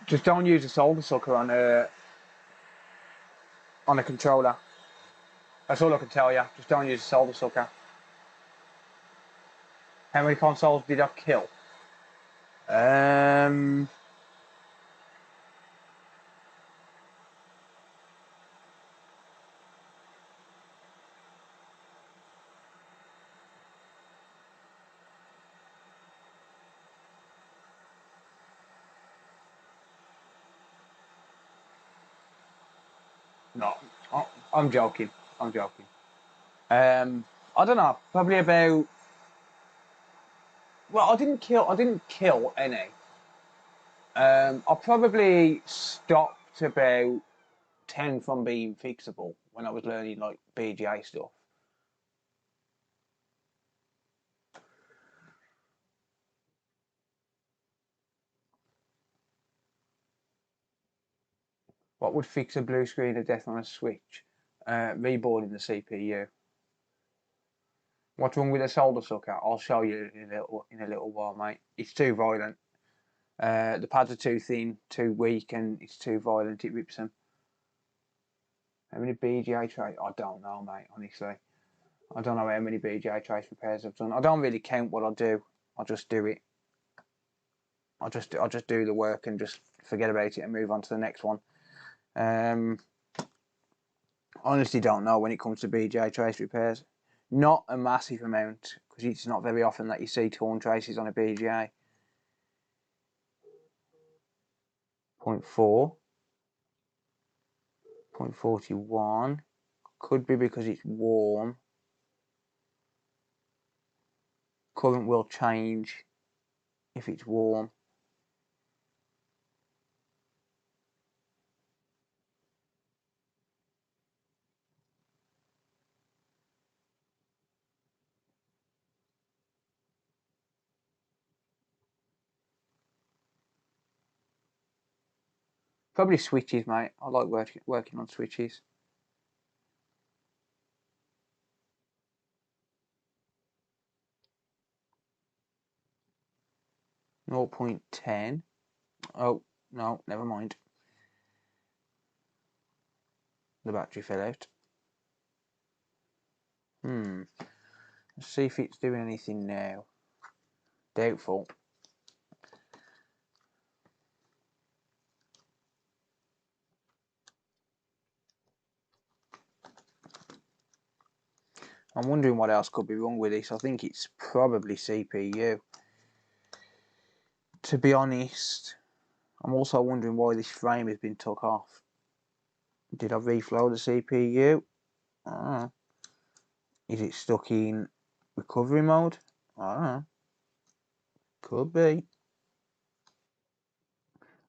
Just don't use a solder sucker on a controller. That's all I can tell you. Just don't use a solder sucker. How many consoles did I kill? No, I'm joking. I'm joking. I don't know. Probably about. Well, I didn't kill any. I probably stopped about 10 from being fixable when I was learning like BGA stuff. What would fix a blue screen of death on a Switch? Reballing the CPU. What's wrong with a solder sucker? I'll show you in a little while, mate. It's too violent. The pads are too thin, too weak, and it's too violent. It rips them. How many BGA trace? I don't know, mate. Honestly, I don't know how many BGA trace repairs I've done. I don't really count what I do. I just do it. I just do the work and just forget about it and move on to the next one. Honestly, don't know when it comes to BGA trace repairs. Not a massive amount, because it's not very often that you see torn traces on a BGA. 0.4, 0.41. Could be because it's warm. Current will change if it's warm. Probably switches, mate. I like working on switches. Zero point 0.10. Oh, no, never mind. The battery fell out. Let's see if it's doing anything now. Doubtful. I'm wondering what else could be wrong with this. I think it's probably CPU. To be honest, I'm also wondering why this frame has been took off. Did I reflow the CPU? I don't know. Is it stuck in recovery mode? I don't know. Could be.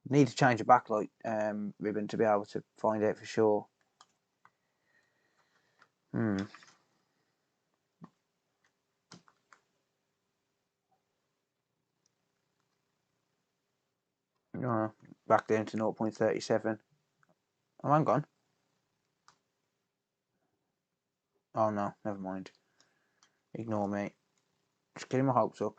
Need to change the backlight ribbon to be able to find out for sure. No, back down to 0.37. Oh, hang on. Oh no, never mind. Ignore me. Just getting my hopes up.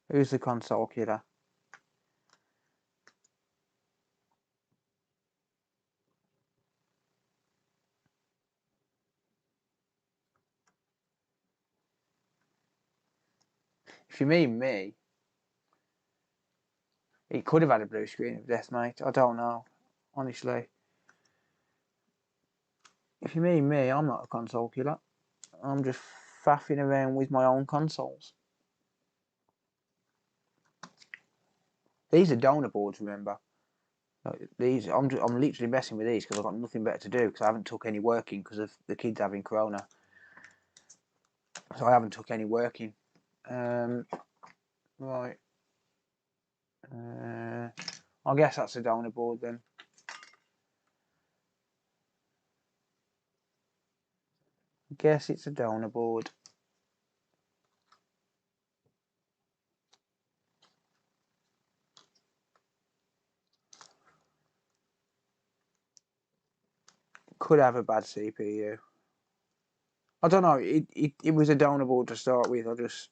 Who's the console killer? If you mean me, it could have had a blue screen of death, mate. I don't know, honestly. If you mean me, I'm not a console killer. I'm just faffing around with my own consoles. These are donor boards, remember. These, I'm literally messing with these because I've got nothing better to do because I haven't took any working because of the kids having corona. So I haven't took any working. Right. I guess that's a donor board then. Guess it's a donor board. could have a bad CPU. I don't know. It was a donor board to start with. I just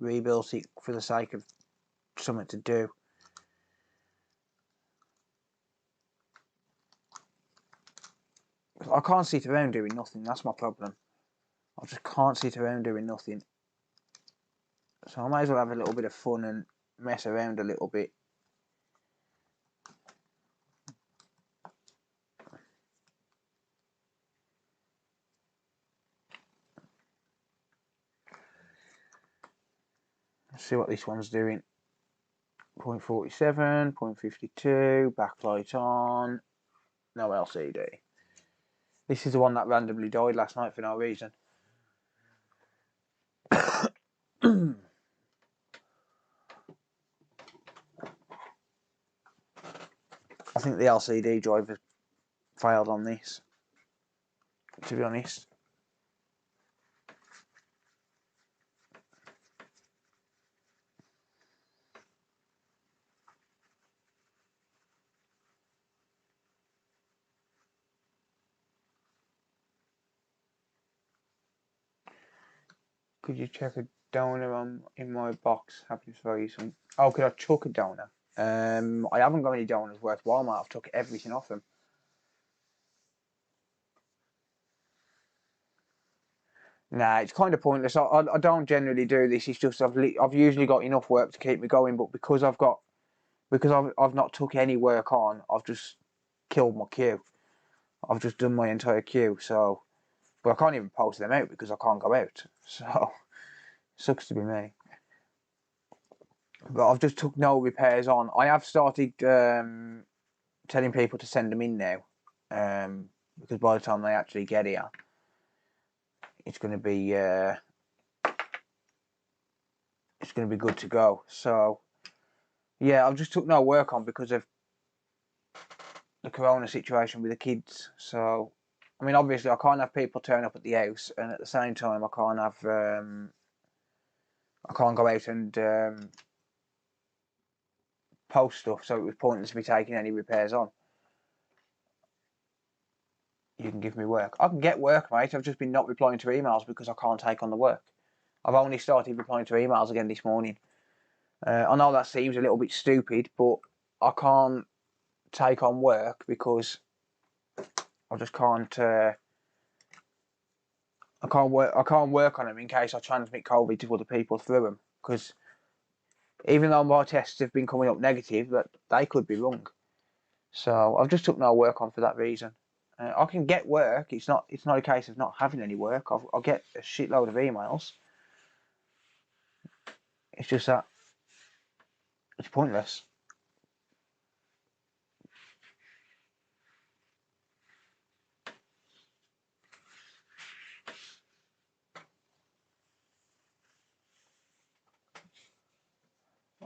rebuilt it for the sake of something to do. I can't sit around doing nothing. That's my problem. I just can't sit around doing nothing. So I might as well have a little bit of fun and mess around a little bit. Let's see what this one's doing. 0.47, 0.52, backlight on, no LCD. This is the one that randomly died last night for no reason. I think the LCD driver failed on this, to be honest. Could you check a donor in my box? Happy to throw you some. Oh, could I chuck a donor? I haven't got any donors worthwhile, mate. I've took everything off them. Nah, it's kind of pointless. I don't generally do this. It's just I've usually got enough work to keep me going, but because I've not took any work on, I've just killed my queue. I've just done my entire queue. So, but I can't even post them out because I can't go out. So, sucks to be me. But I've just took no repairs on. I have started telling people to send them in now, because by the time they actually get here, it's going to be good to go. So yeah, I've just took no work on because of the corona situation with the kids. So I mean, obviously I can't have people turn up at the house, and at the same time I can't have I can't go out and post stuff. So it was pointless me taking any repairs on. You can give me work. I can get work, mate. I've just been not replying to emails because I can't take on the work. I've only started replying to emails again this morning. I know that seems a little bit stupid, but I can't take on work because I just can't. I can't work. I can't work on them in case I transmit COVID to other people through them. Because even though my tests have been coming up negative, that they could be wrong. So I've just took no work on for that reason. I can get work. It's not a case of not having any work. I'll get a shitload of emails. It's just that it's pointless.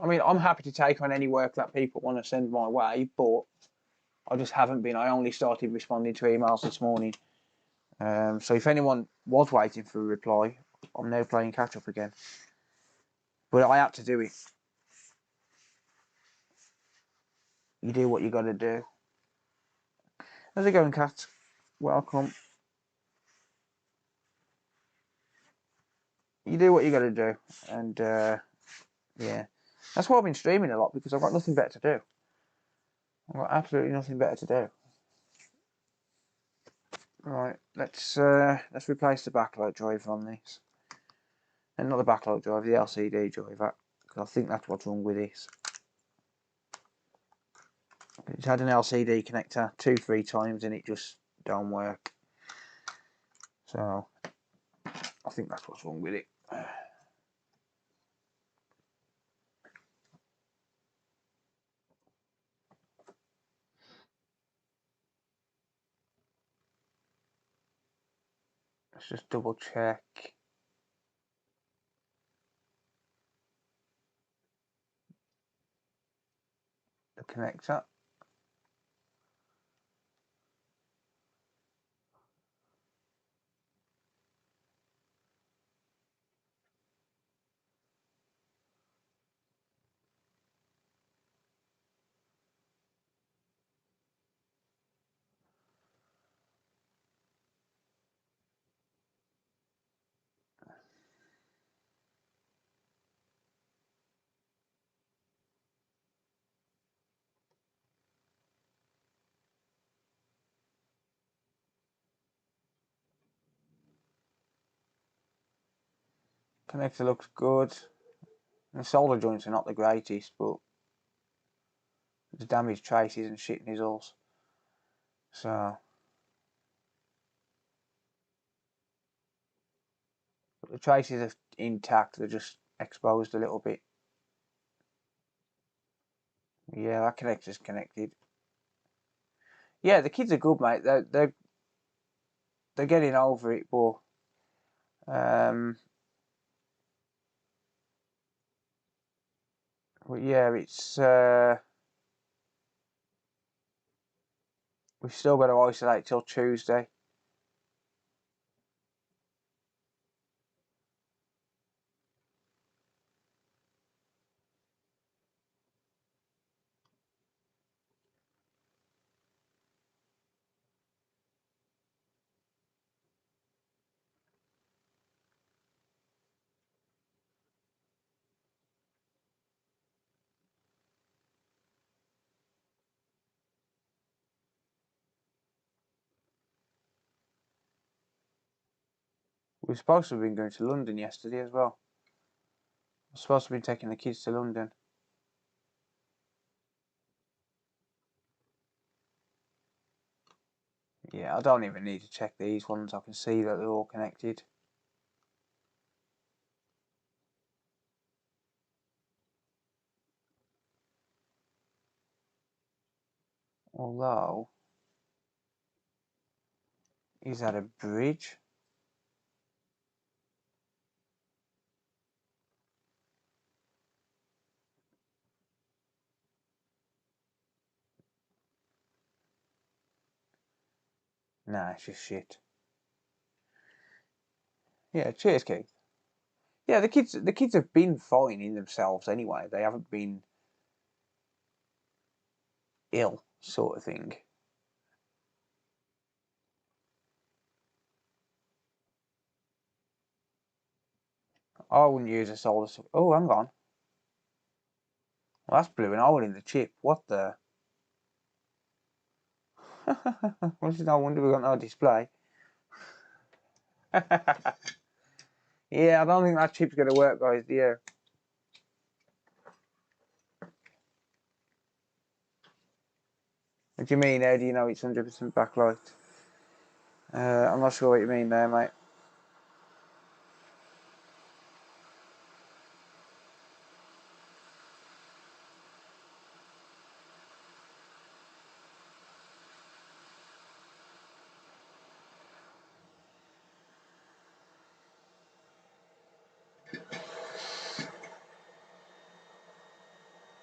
I mean, I'm happy to take on any work that people want to send my way, but I just haven't been. I only started responding to emails this morning. So if anyone was waiting for a reply, I'm now playing catch up again. But I had to do it. You do what you got to do. How's it going, Kat? Welcome. You do what you got to do, and yeah, that's why I've been streaming a lot because I've got nothing better to do. I've got absolutely nothing better to do. Right, let's replace the backlight driver on this, and not the backlight driver, the LCD driver, because I think that's what's wrong with this. It's had an LCD connector 2-3 times and it just don't work. So I think that's what's wrong with it. Let's just double check. The connector. Connector looks good. The solder joints are not the greatest, but the damaged traces and shit nizzles. So, but the traces are intact. They're just exposed a little bit. Yeah, that connector's connected. Yeah, the kids are good, mate. They're getting over it, but yeah, it's we've still got to isolate till Tuesday. We were supposed to have been going to London yesterday as well. I was supposed to be taking the kids to London. Yeah, I don't even need to check these ones. I can see that they're all connected. Although, is that a bridge? Nah, it's just shit. Yeah, cheers, Keith. Yeah, the kids have been fine in themselves anyway. They haven't been ill, sort of thing. I wouldn't use a solder. Oh, hang on. Well, that's blew an hole in the chip. What the? Well, it's no wonder we got no display. Yeah, I don't think that chip's going to work, guys, do you? What do you mean, how do you know it's 100% backlight? I'm not sure what you mean there, mate.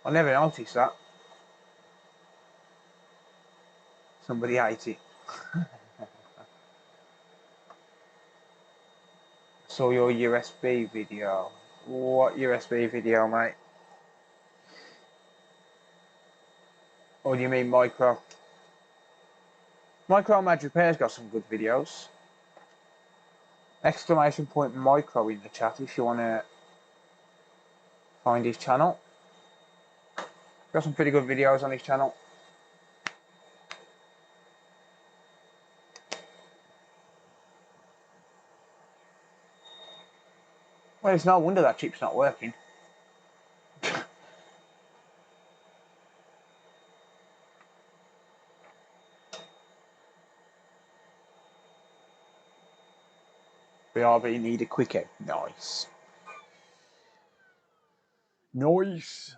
I never noticed that. Somebody ate it. Saw your USB video. What USB video, mate? Or do you mean micro? Micro Mad Repair's got some good videos. Exclamation point micro in the chat if you want to find his channel. Got some pretty good videos on his channel. Well, it's no wonder that chip's not working. BRB need a quicker. Nice. Nice.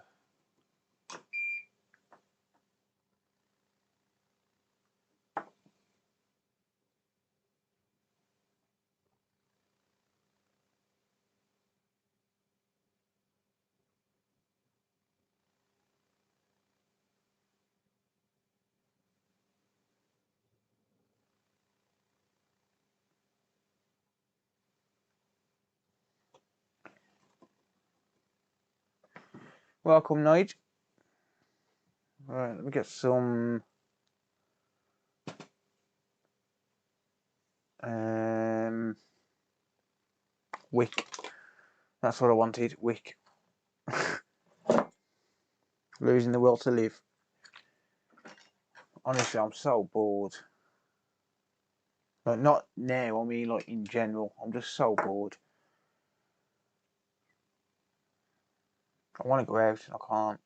Welcome, Nige. Right, let me get some wick. That's what I wanted, wick. Losing the will to live. Honestly, I'm so bored. Like, not now, I mean like in general. I'm just so bored. I want to go out and I can't.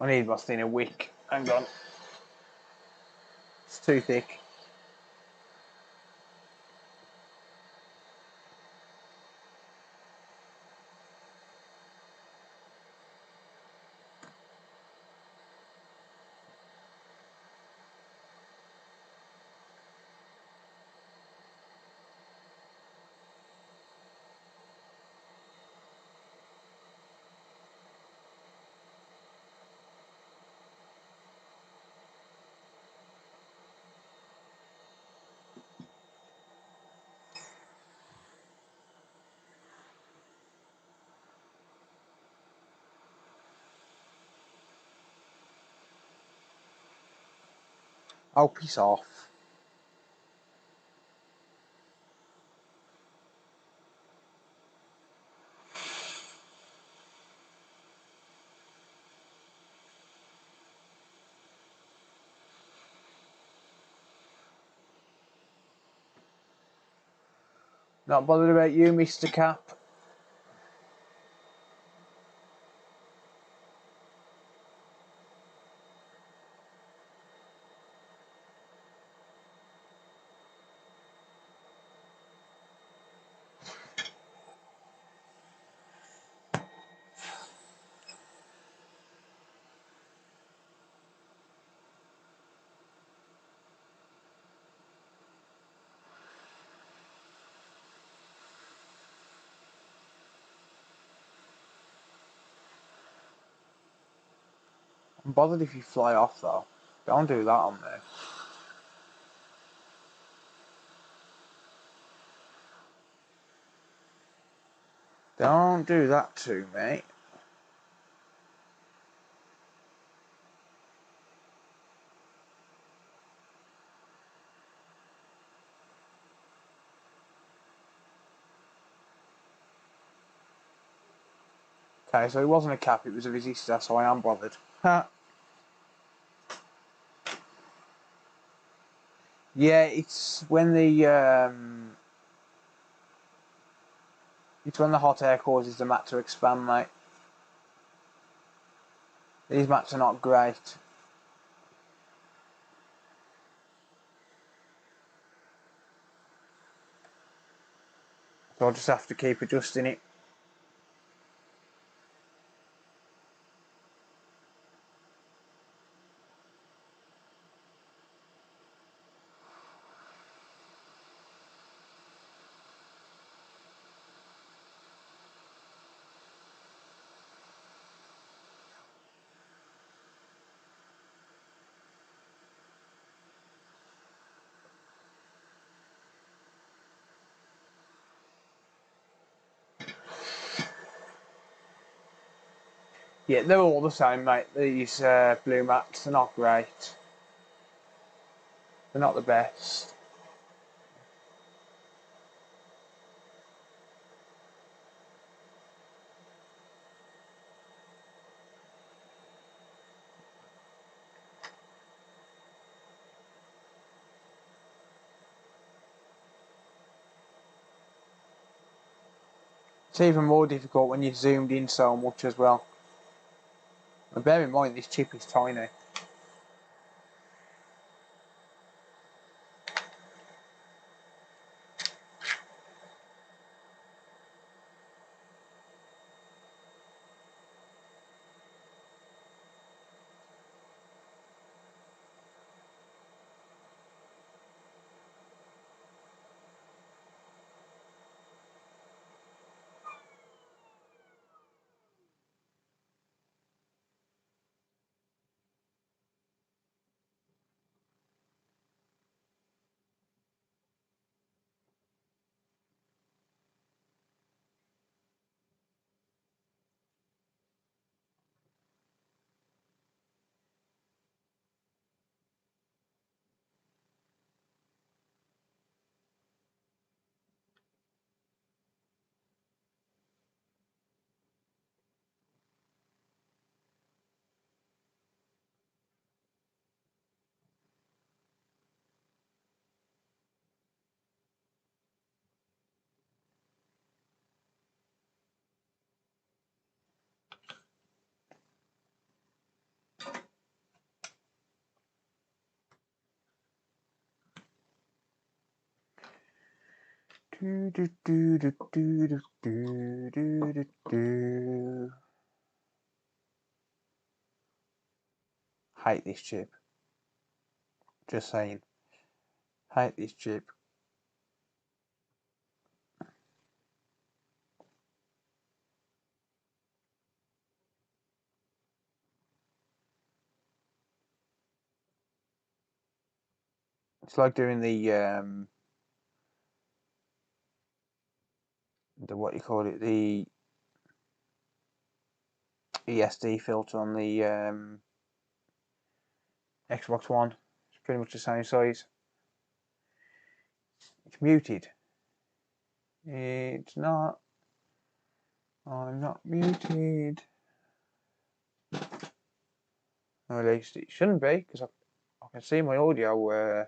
I need my thinner wick. Hang on. It's too thick. Oh, piss off. Not bothered about you, Mr. Cap. I'm bothered if you fly off though. Don't do that on me. Don't do that to me. Okay, so it wasn't a cap, it was a resistor, so I am bothered. Ha. Yeah, it's when the hot air causes the mat to expand, mate. These mats are not great. So I'll just have to keep adjusting it. Yeah, they're all the same, mate. These blue mats are not great. They're not the best. It's even more difficult when you're zoomed in so much as well. And bear in mind, this chip is tiny. Do, do, do, do, do, do, do, do, do, do. Hate this chip. Just saying. Hate this chip. It's like doing the what you call it, the ESD filter on the Xbox One. It's pretty much the same size. It's muted. It's not. I'm not muted. Or at least it shouldn't be, because I can see my audio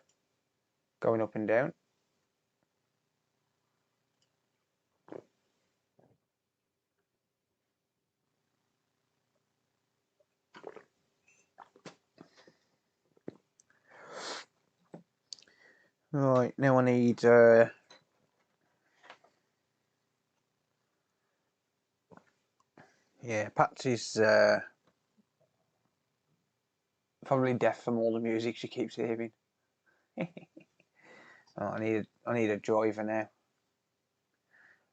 going up and down. Right, now I need yeah, Patsy's probably deaf from all the music she keeps hearing. Oh, I need a driver now.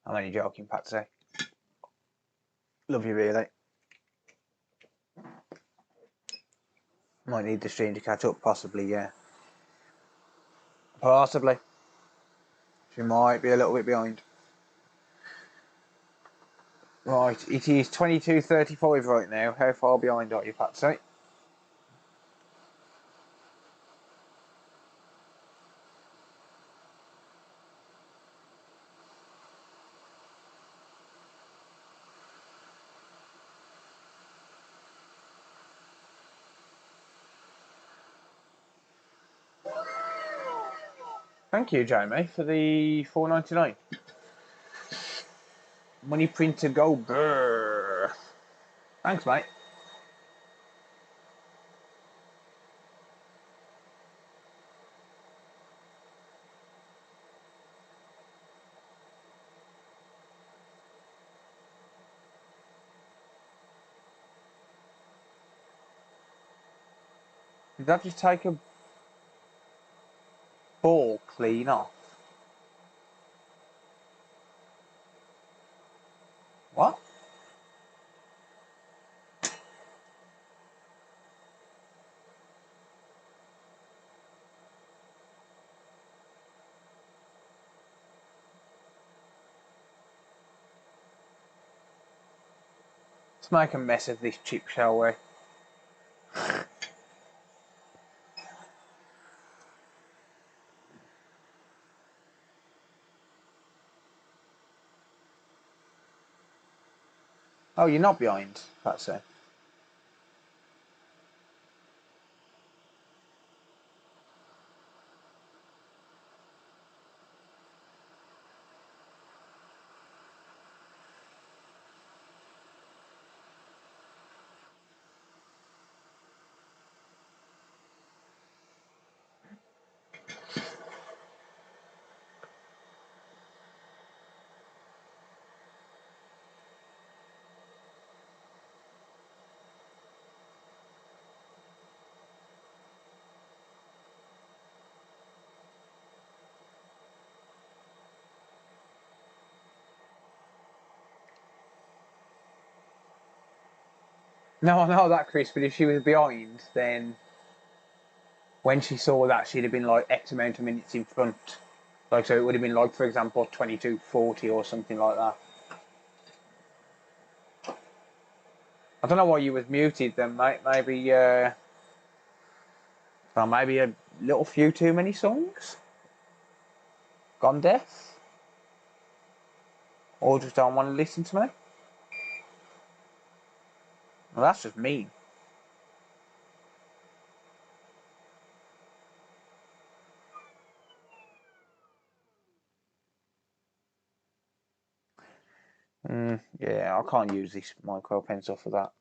I'm only joking, Patsy. Love you really. Might need the stream to catch up, possibly, yeah. Possibly. She might be a little bit behind. Right, it is 22:35 right now. How far behind are you, Patsy? Thank you, Jamie, for the $4.99. Money printer go brrr. Thanks, mate. Did that just take a ball clean off? What? Let's make a mess of this chip, shall we? Oh, you're not behind, Patsy. No, I know that, Chris, but if she was behind, then when she saw that, she'd have been like X amount of minutes in front. Like, so it would have been like, for example, 22:40 or something like that. I don't know why you was muted then, mate. Maybe, well, maybe a little few too many songs? Gone deaf? Or just don't want to listen to me? Well, that's just mean. Yeah, I can't use this micro pencil for that.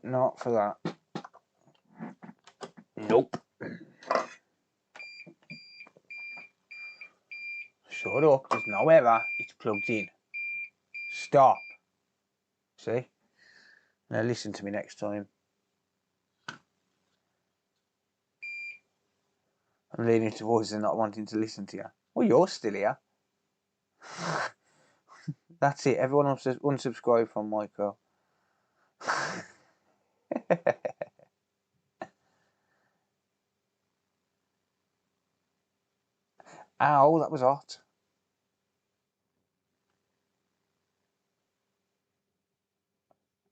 Not for that. Nope. Shut up, there's no error, it's plugged in. Stop. See? Now listen to me next time. I'm leading to voices and not wanting to listen to you. Well, you're still here. That's it, everyone unsubscribe from Michael. Ow, that was hot.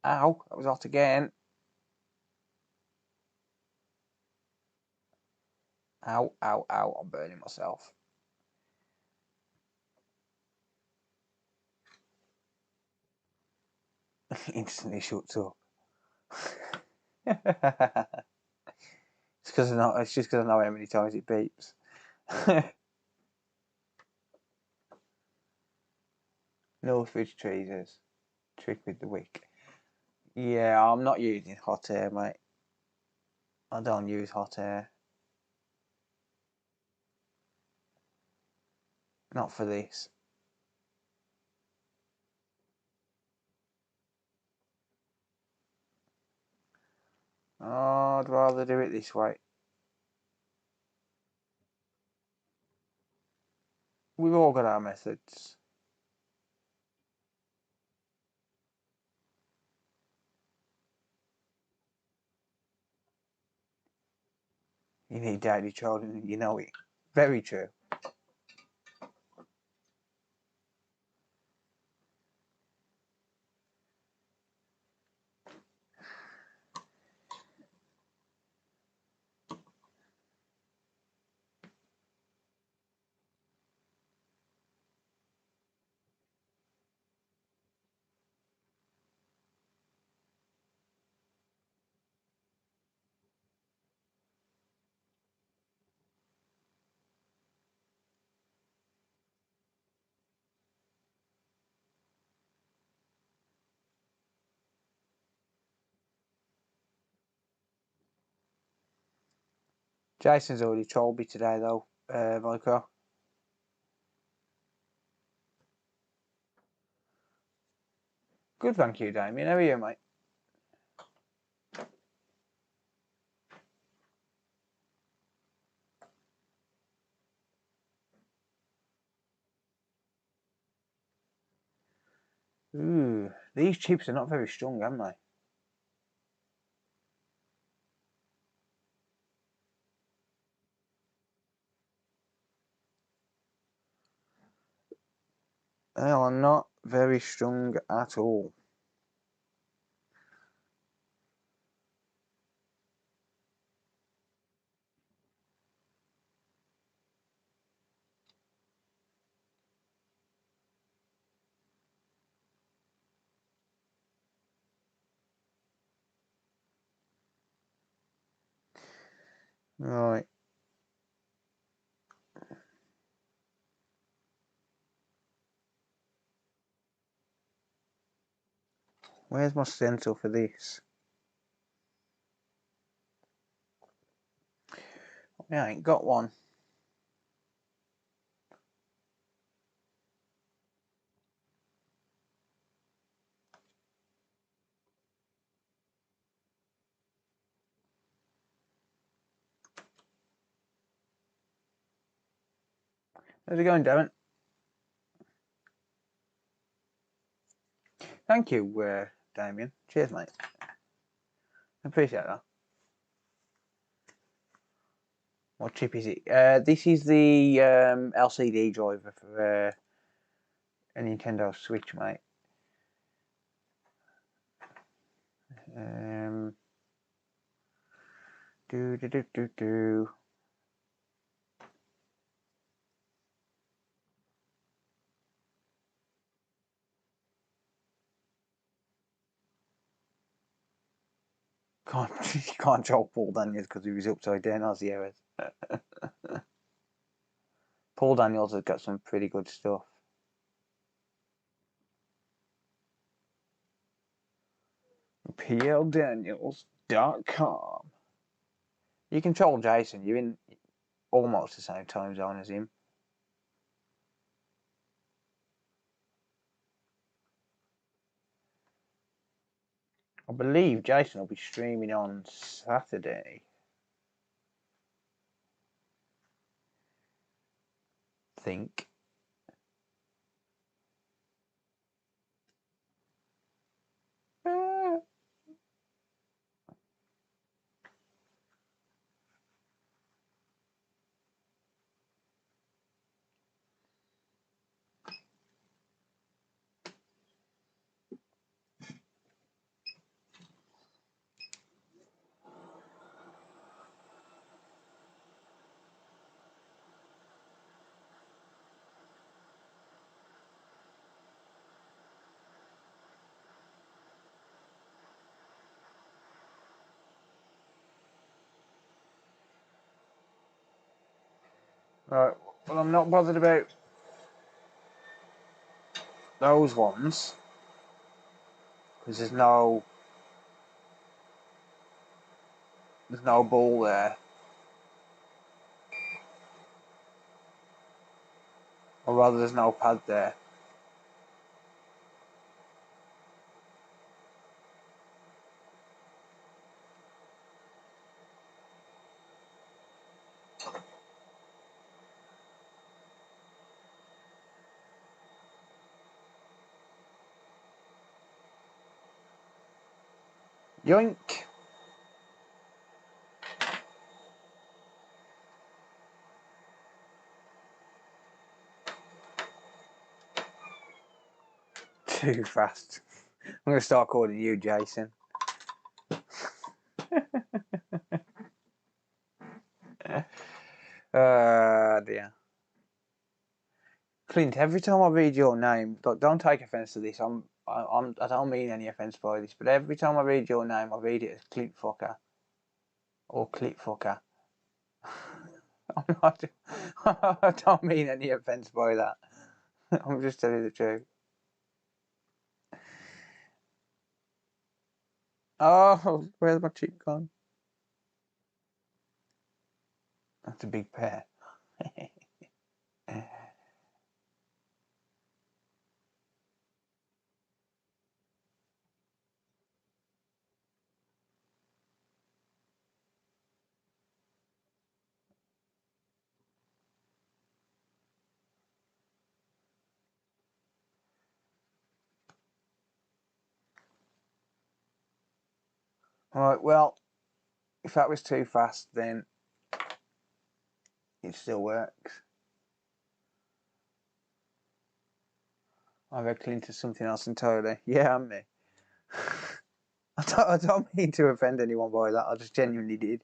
Ow, that was hot again. Ow, ow, ow, I'm burning myself. Instantly shuts up. It's just because I know how many times it beeps. No fridge tweezers. Trick with the wick. Yeah, I'm not using hot air, mate. I don't use hot air. Not for this. Oh, I'd rather do it this way. We've all got our methods. You need daily children, you know it. Very true. Jason's already trolled me today, though, Michael. Good, thank you, Damien. How are you, mate? Ooh, these chips are not very strong, am they? They are not very strong at all. Right. Where's my stencil for this? I ain't got one. How's it going, Darren? Thank you, Damien. Cheers, mate. Appreciate that. What chip is it? This is the LCD driver for a Nintendo Switch, mate. Do. Can't troll Paul Daniels because he was upside down as the errors. Paul Daniels has got some pretty good stuff. PLDaniels.com. You can troll Jason, you're in almost the same time zone as him. I believe Jason will be streaming on Saturday. Think. Right, well, I'm not bothered about those ones because there's no ball there, or rather there's no pad there. Yoink! Too fast. I'm going to start calling you Jason. Dear. Clint, every time I read your name, don't take offence to this. I don't mean any offence by this, but every time I read your name, I read it as Clint Fucker or Clit Fucker. I don't mean any offence by that. I'm just telling you the truth. Oh, where's my cheek gone? That's a big pair. Alright, well, if that was too fast, then it still works. I read Clint as something else entirely. Yeah, I'm me. I don't mean to offend anyone by that, I just genuinely did.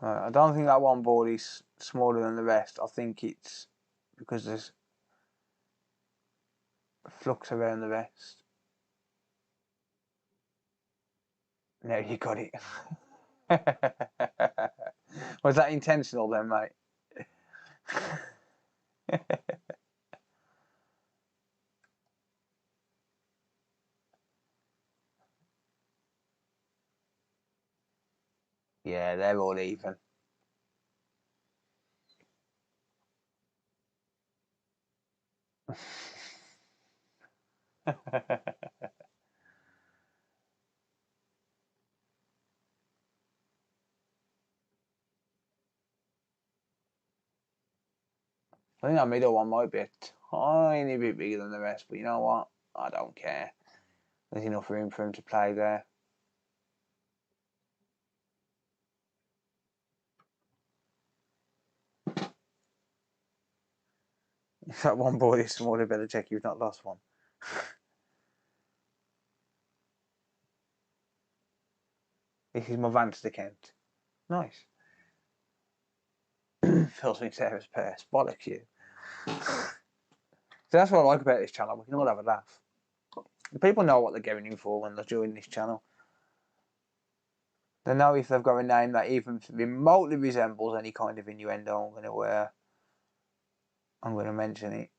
I don't think that one board is smaller than the rest. I think it's because there's flux around the rest. There you got it. Was that intentional then, mate? Yeah, they're all even. I think that middle one might be a tiny bit bigger than the rest, but you know what? I don't care. There's enough room for him to play there. If that one board is smaller, better check you've not lost one. This is my Vance account. Nice. Fills me Sarah's purse. Bollocks you. So that's what I like about this channel. We can all have a laugh. The people know what they're going in for when they're joining this channel. They know if they've got a name that even remotely resembles any kind of innuendo, I'm going to mention it.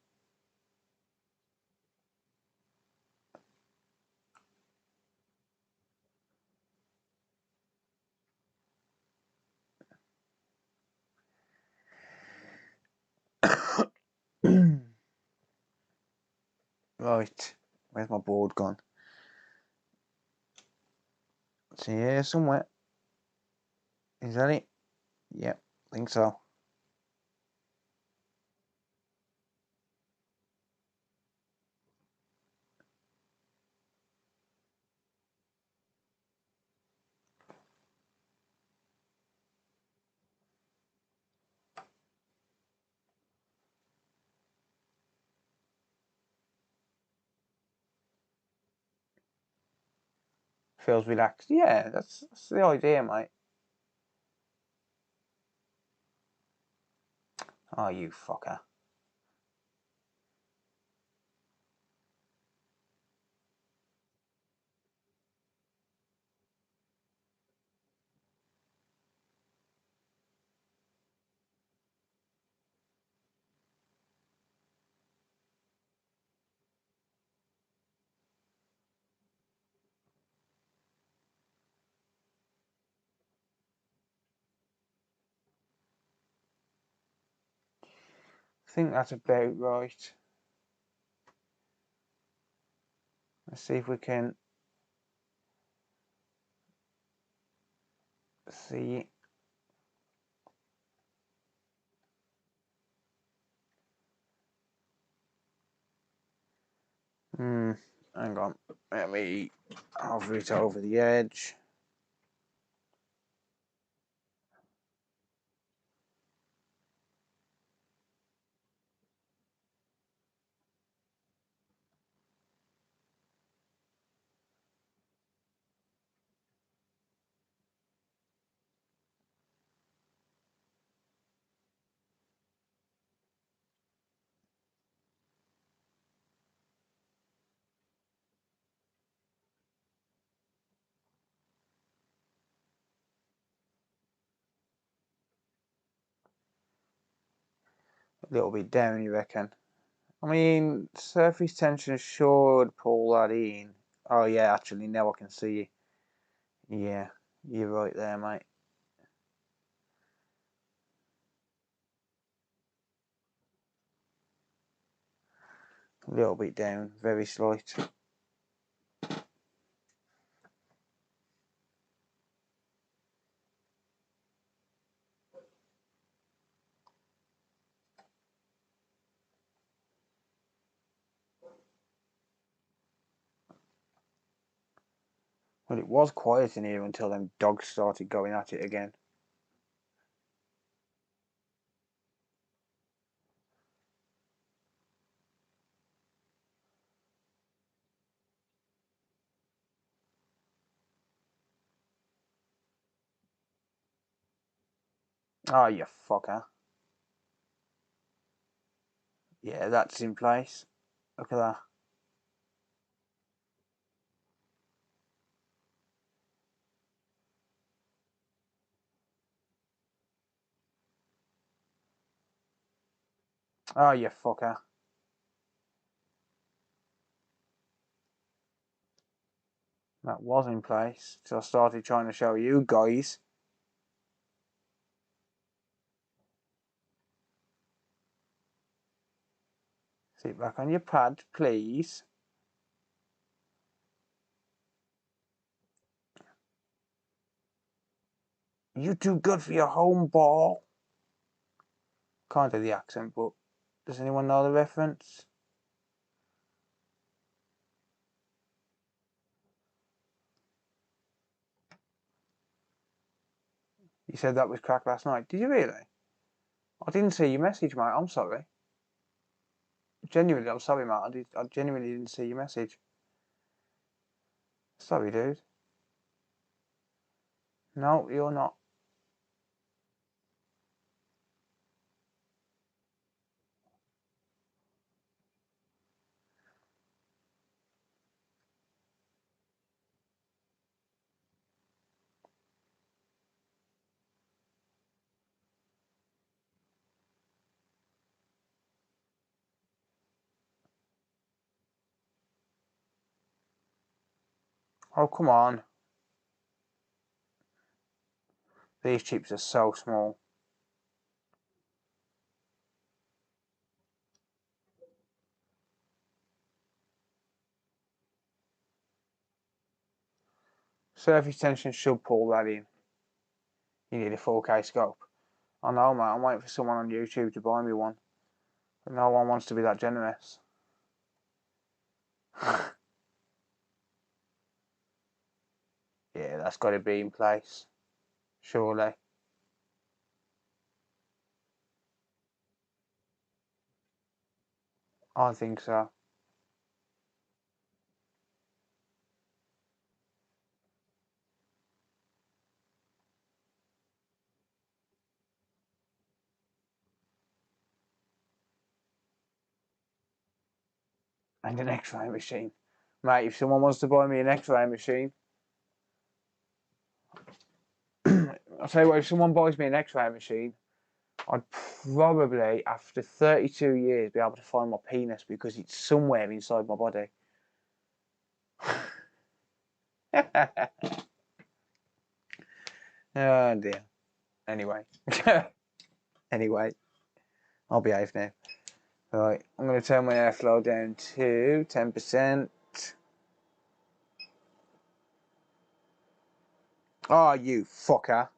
Right, where's my board gone? It's here somewhere. Is that it? Yep, think so. Feels relaxed. Yeah, that's the idea, mate. Oh, you fucker. I think that's about right. Let's see if we can see. Hang on. Let me hover it over the edge. A little bit down, you reckon? I mean, surface tension should pull that in. Oh yeah, actually now I can see. Yeah, you're right there, mate. A little bit down, very slight. Well, it was quiet in here until them dogs started going at it again. Oh, you fucker. Yeah, that's in place. Look at that. Oh, you fucker. That was in place. So I started trying to show you guys. Sit back on your pad, please. You too good for your home ball. Can't do the accent, but does anyone know the reference? You said that was crack last night. Did you really? I didn't see your message, mate. I'm sorry. Genuinely, I'm sorry, mate. I genuinely didn't see your message. Sorry, dude. No, you're not. Oh, come on. These chips are so small. Surface tension should pull that in. You need a 4K scope. I know, mate. I'm waiting for someone on YouTube to buy me one. But no one wants to be that generous. Yeah, that's got to be in place. Surely. I think so. And an X-ray machine. Mate, if someone wants to buy me an X-ray machine, I'll tell you what, if someone buys me an X-ray machine, I'd probably, after 32 years, be able to find my penis because it's somewhere inside my body. Oh dear. Anyway. Anyway, I'll behave now. Right, I'm going to turn my airflow down to 10%. Oh, you fucker.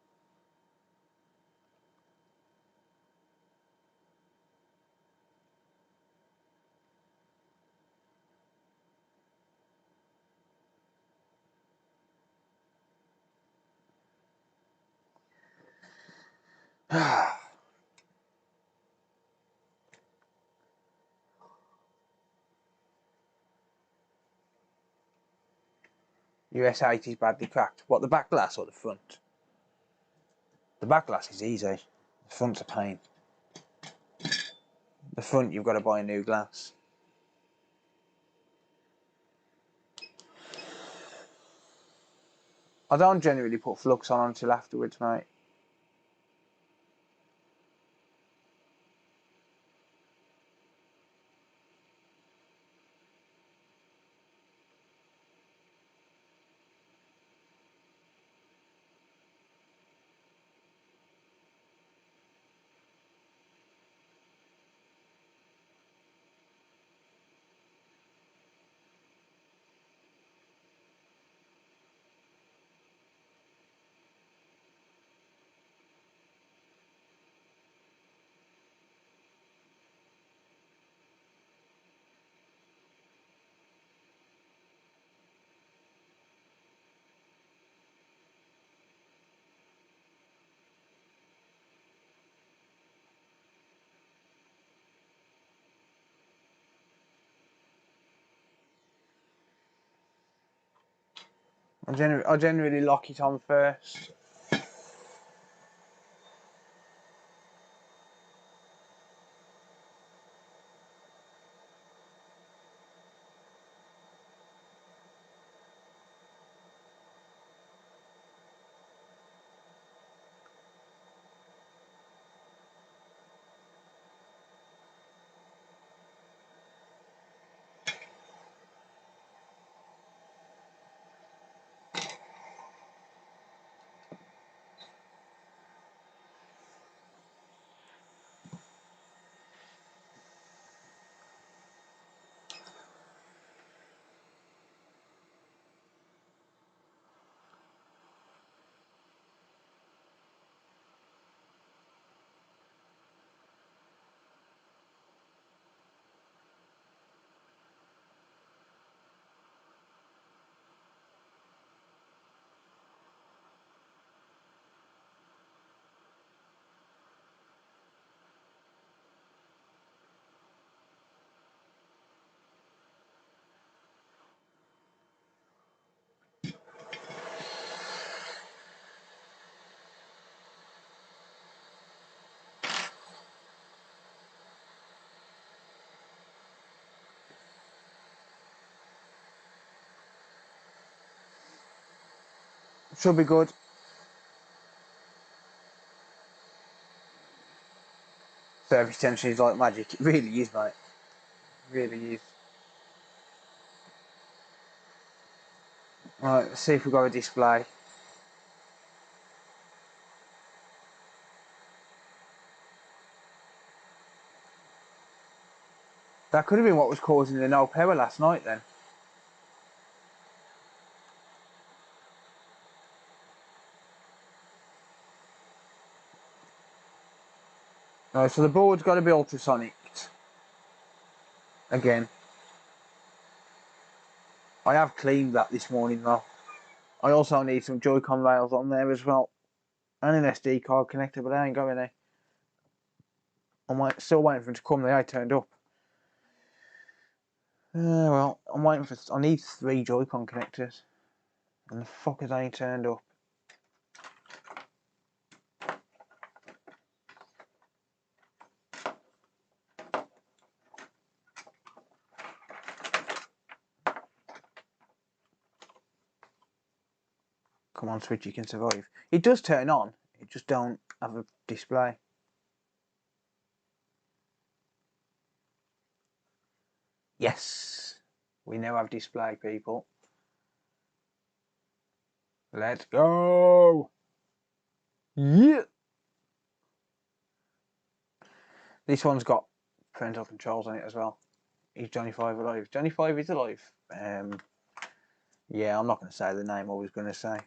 US-8 is badly cracked. What, the back glass or the front? The back glass is easy. The front's a pain. The front, you've got to buy a new glass. I don't generally put flux on until afterwards, mate. I generally lock it on first. Should be good. Surface tension is like magic. It really is, mate. It really is. Right, let's see if we've got a display. That could have been what was causing the no power last night then. Right, so the board's got to be ultrasonic. Again. I have cleaned that this morning though. I also need some Joy-Con rails on there as well. And an SD card connector, but I ain't got any. I'm still waiting for them to come. They ain't turned up. Well, I'm waiting for. I need 3 Joy-Con connectors. And the fuckers ain't turned up. Come on, Switch, you can survive. It does turn on. It just don't have a display. Yes, we now have display, people. Let's go. Yeah. This one's got parental controls on it as well. Is Johnny 5 alive? Johnny 5 is alive. Yeah, I'm not going to say the name I was going to say.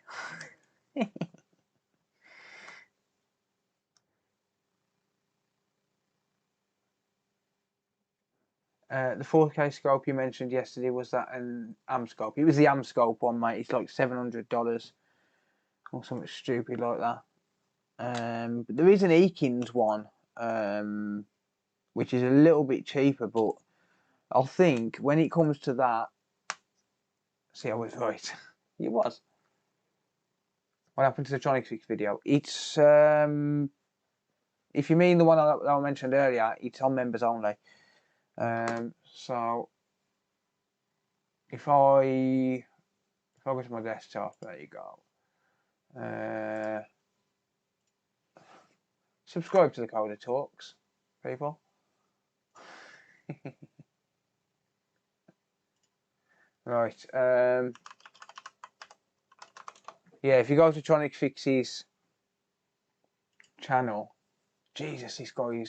The 4K scope you mentioned yesterday, was that an AM scope? It was the AM scope one, mate. It's like $700 or something stupid like that. But there is an Eakins one, which is a little bit cheaper, but I think when it comes to that, see, I was right. It was. What happened to the Tronic Fix video? It's if you mean the one that I mentioned earlier, it's on members only. So if I go to my desktop, there you go. Subscribe to the Coder Talks, people. Right. Yeah, if you go to Tronic Fix's channel, Jesus, this guy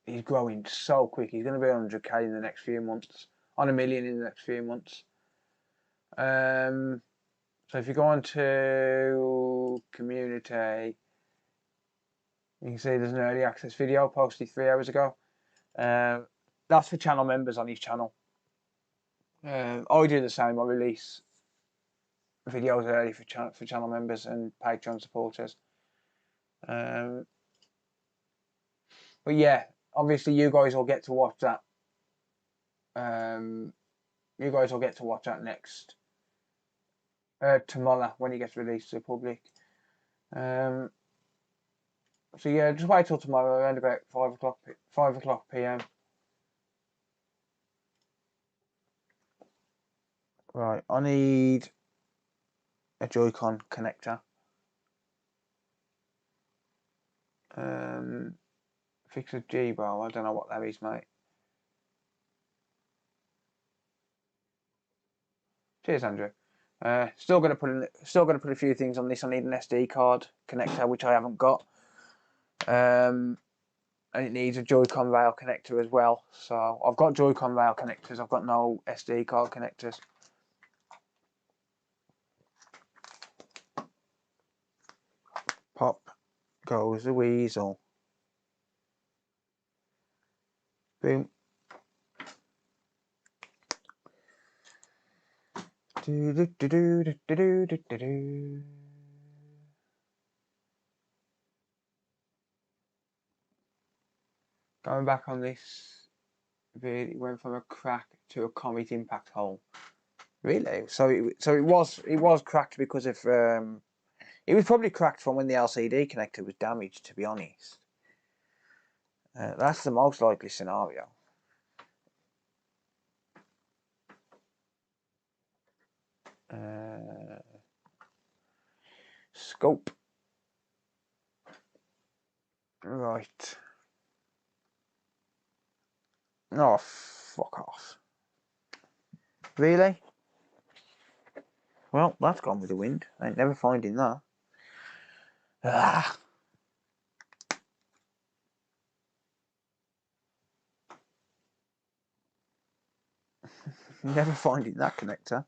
he's growing so quick. He's going to be on 100k in the next few months, on 1 million in the next few months. So if you go on to community, you can see there's an early access video posted 3 hours ago. That's for channel members on his channel. I do the same. I release videos early for channel members and Patreon supporters. But yeah, obviously you guys will get to watch that. You guys will get to watch that next tomorrow when it gets released to the public. So yeah, just wait till tomorrow around about 5 o'clock PM. Right, I need a Joy-Con connector. Fix a G-bar. I don't know what that is, mate. Cheers, Andrew. Still gonna put a few things on this. I need an SD card connector, which I haven't got. And it needs a Joy-Con rail connector as well. So I've got Joy-Con rail connectors. I've got no SD card connectors. Pop goes the weasel. Boom. Do do do do do do do do do. Going back on this video, it went from a crack to a comet impact hole. Really? So it was cracked because of it was probably cracked from when the LCD connector was damaged, to be honest. That's the most likely scenario. Scope. Right. Oh, fuck off. Really? Well, that's gone with the wind. I ain't never finding that. Ah. Never finding that connector.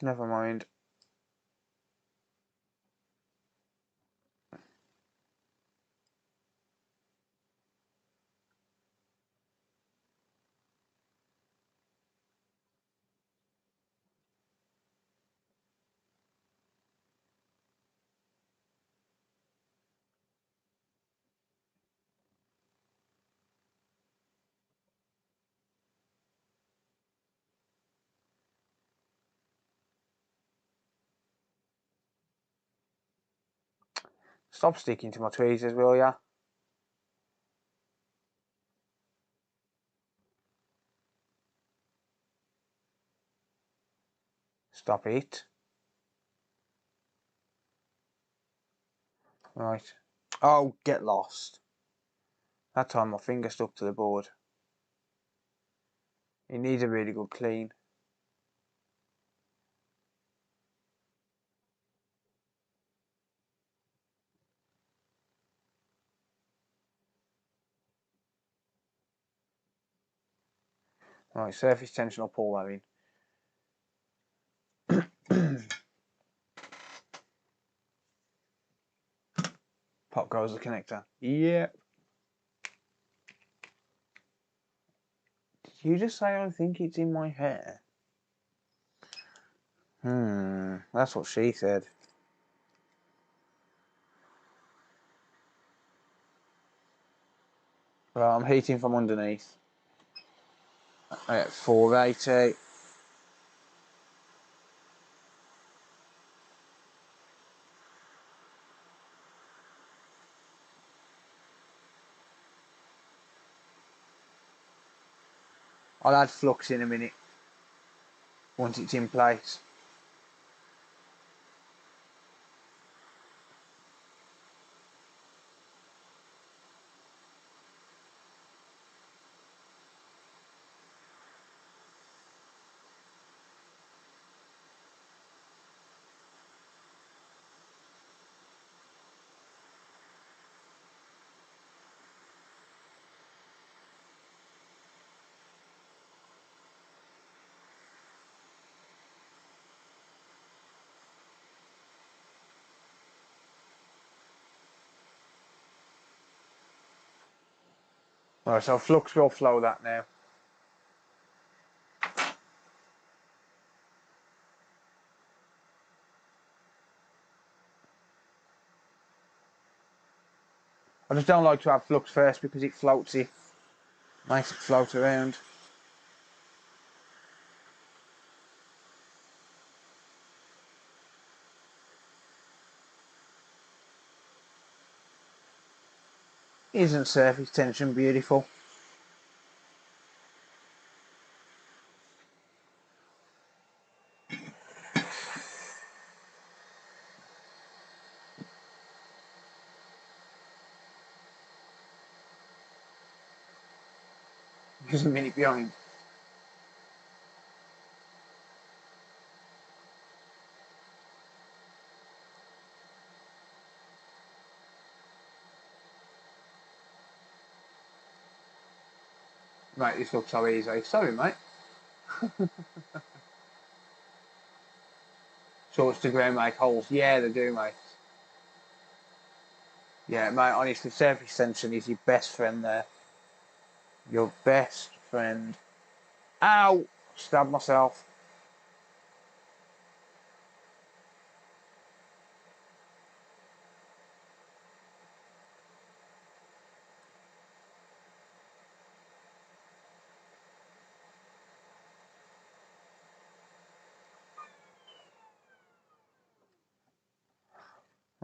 Never mind. Stop sticking to my tweezers, will ya? Stop it. Right. Oh, get lost. That time my finger stuck to the board. It needs a really good clean. Right, surface tension, I'll pull that in. Pop goes the connector. Yep. Did you just say I think it's in my hair? That's what she said. Well, I'm heating from underneath. At 480. I'll add flux in a minute once it's in place. Right, so flux will flow that now. I just don't like to have flux first because it floats it. Makes it float around. Isn't surface tension beautiful? Just a minute behind. Mate, this looks so easy. Sorry, mate. Shorts to ground make holes. Yeah, they do, mate. Yeah, mate, honestly, surface tension is your best friend there. Your best friend. Ow! Stabbed myself.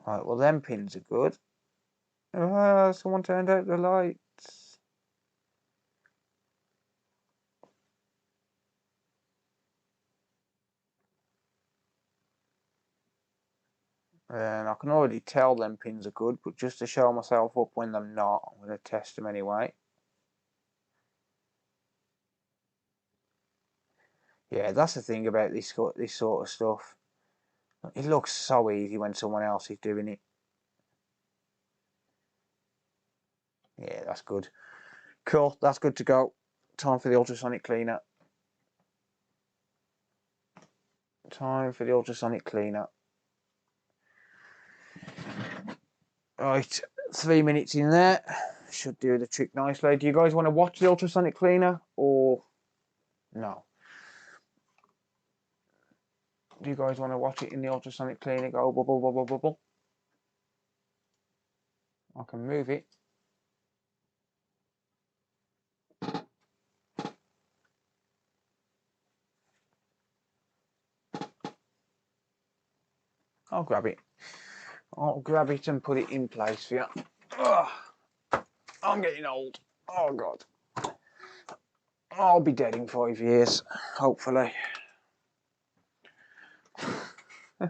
Right, well, them pins are good. Someone turned out the lights. And I can already tell them pins are good, but just to show myself up when they're not, I'm going to test them anyway. Yeah, that's the thing about this sort of stuff. It looks so easy when someone else is doing it. Yeah, that's good. Cool, that's good to go. Time for the ultrasonic cleaner. Time for the ultrasonic cleaner. Right, 3 minutes in there. Should do the trick nicely. Do you guys want to watch the ultrasonic cleaner or no? Do you guys want to watch it in the ultrasonic cleaner go bubble, bubble, bubble? I can move it. I'll grab it. I'll grab it and put it in place for you. Ugh. I'm getting old. Oh God. I'll be dead in 5 years, hopefully. Is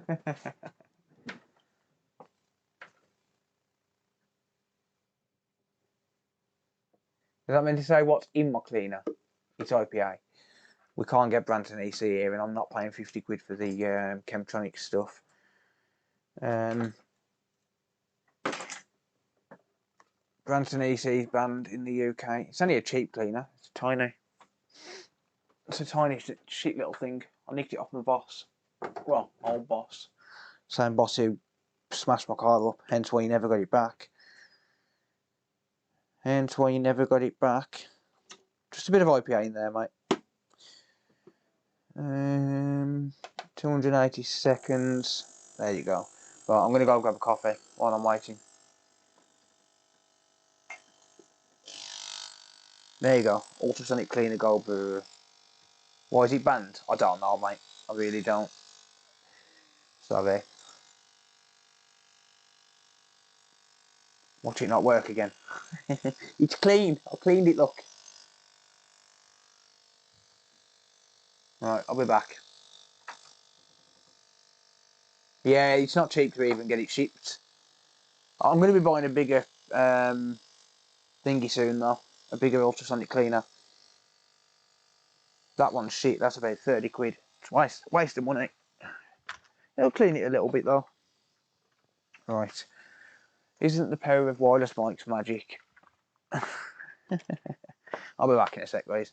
that meant to say what's in my cleaner? It's IPA. We can't get Branton EC here, and I'm not paying 50 quid for the Chemtronic stuff. Branton EC is banned in the UK. It's only a cheap cleaner. It's tiny. It's a tiny, cheap little thing. I nicked it off my boss. Well, old boss. Same boss who smashed my car up, hence why he never got it back. Hence why he never got it back. Just a bit of IPA in there, mate. 280 seconds. There you go. Right, I'm going to go grab a coffee while I'm waiting. There you go. Ultrasonic cleaner gold brewer. Why is it banned? I don't know, mate. I really don't. Sorry. Watch it not work again. It's clean. I cleaned it, look. Right, I'll be back. Yeah, it's not cheap to even get it shipped. I'm going to be buying a bigger thingy soon, though. A bigger ultrasonic cleaner. That one's shit. That's about 30 quid. It's waste of money. It'll clean it a little bit, though. Right. Isn't the power of wireless mics magic? I'll be back in a sec, guys.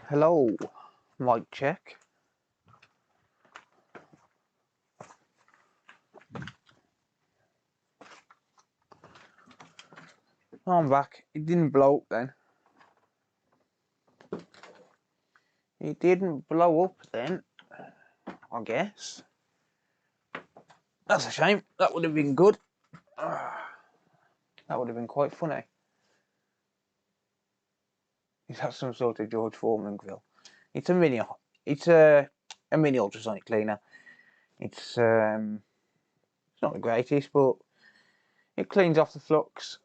Hello, mic check. I'm back. It didn't blow up then. It didn't blow up then, I guess. That's a shame. That would have been good. That would have been quite funny. Is that some sort of George Foreman grill? It's a mini. It's a mini ultrasonic cleaner. It's not the greatest, but it cleans off the flux.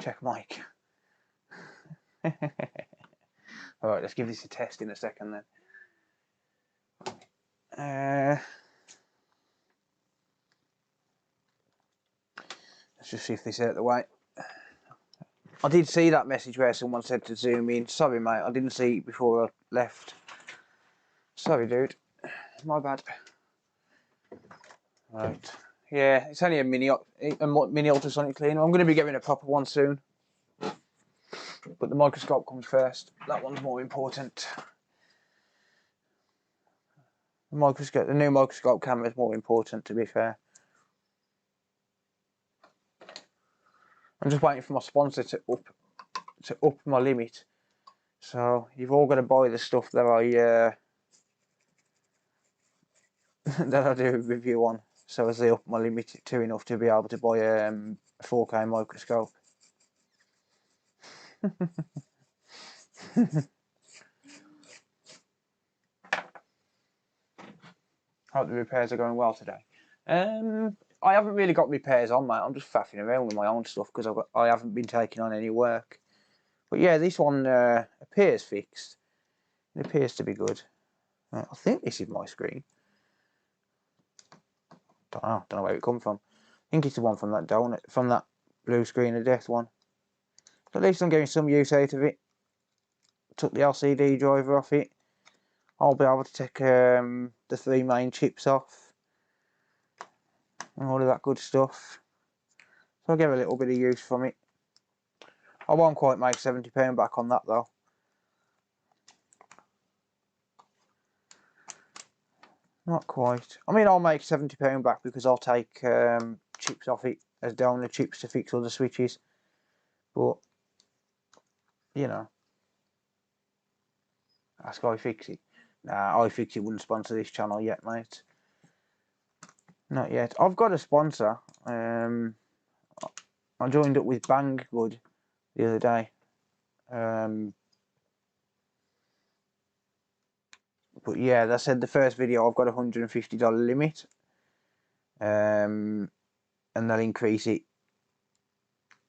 Check mic. Alright, let's give this a test in a second then. Let's just see if this is out of the way. I did see that message where someone said to zoom in. Sorry mate, I didn't see it before I left. Sorry dude, my bad. Right, yeah, it's only a mini ultrasonic cleaner. I'm going to be getting a proper one soon. But the microscope comes first. That one's more important. The new microscope camera is more important, to be fair. I'm just waiting for my sponsor to up my limit. So you've all got to buy the stuff that I that I do a review on. So as they up my limit to enough to be able to buy a 4K microscope. Hope the repairs are going well today. I haven't really got repairs on, mate. I'm just faffing around with my own stuff because I haven't been taking on any work. But yeah, this one appears fixed. It appears to be good. I think this is my screen. Don't know where it come from. I think it's the one from that donut, from that blue screen of death one. But at least I'm getting some use out of it. Took the LCD driver off it. I'll be able to take the 3 main chips off and all of that good stuff. So I'll get a little bit of use from it. I won't quite make £70 back on that though. Not quite. I mean, I'll make £70 back because I'll take chips off it as donor chips to fix other switches. But, you know, ask iFixit. Nah, iFixit wouldn't sponsor this channel yet, mate. Not yet. I've got a sponsor. I joined up with Banggood the other day. But yeah, they said the first video I've got a $150 limit. And they'll increase it.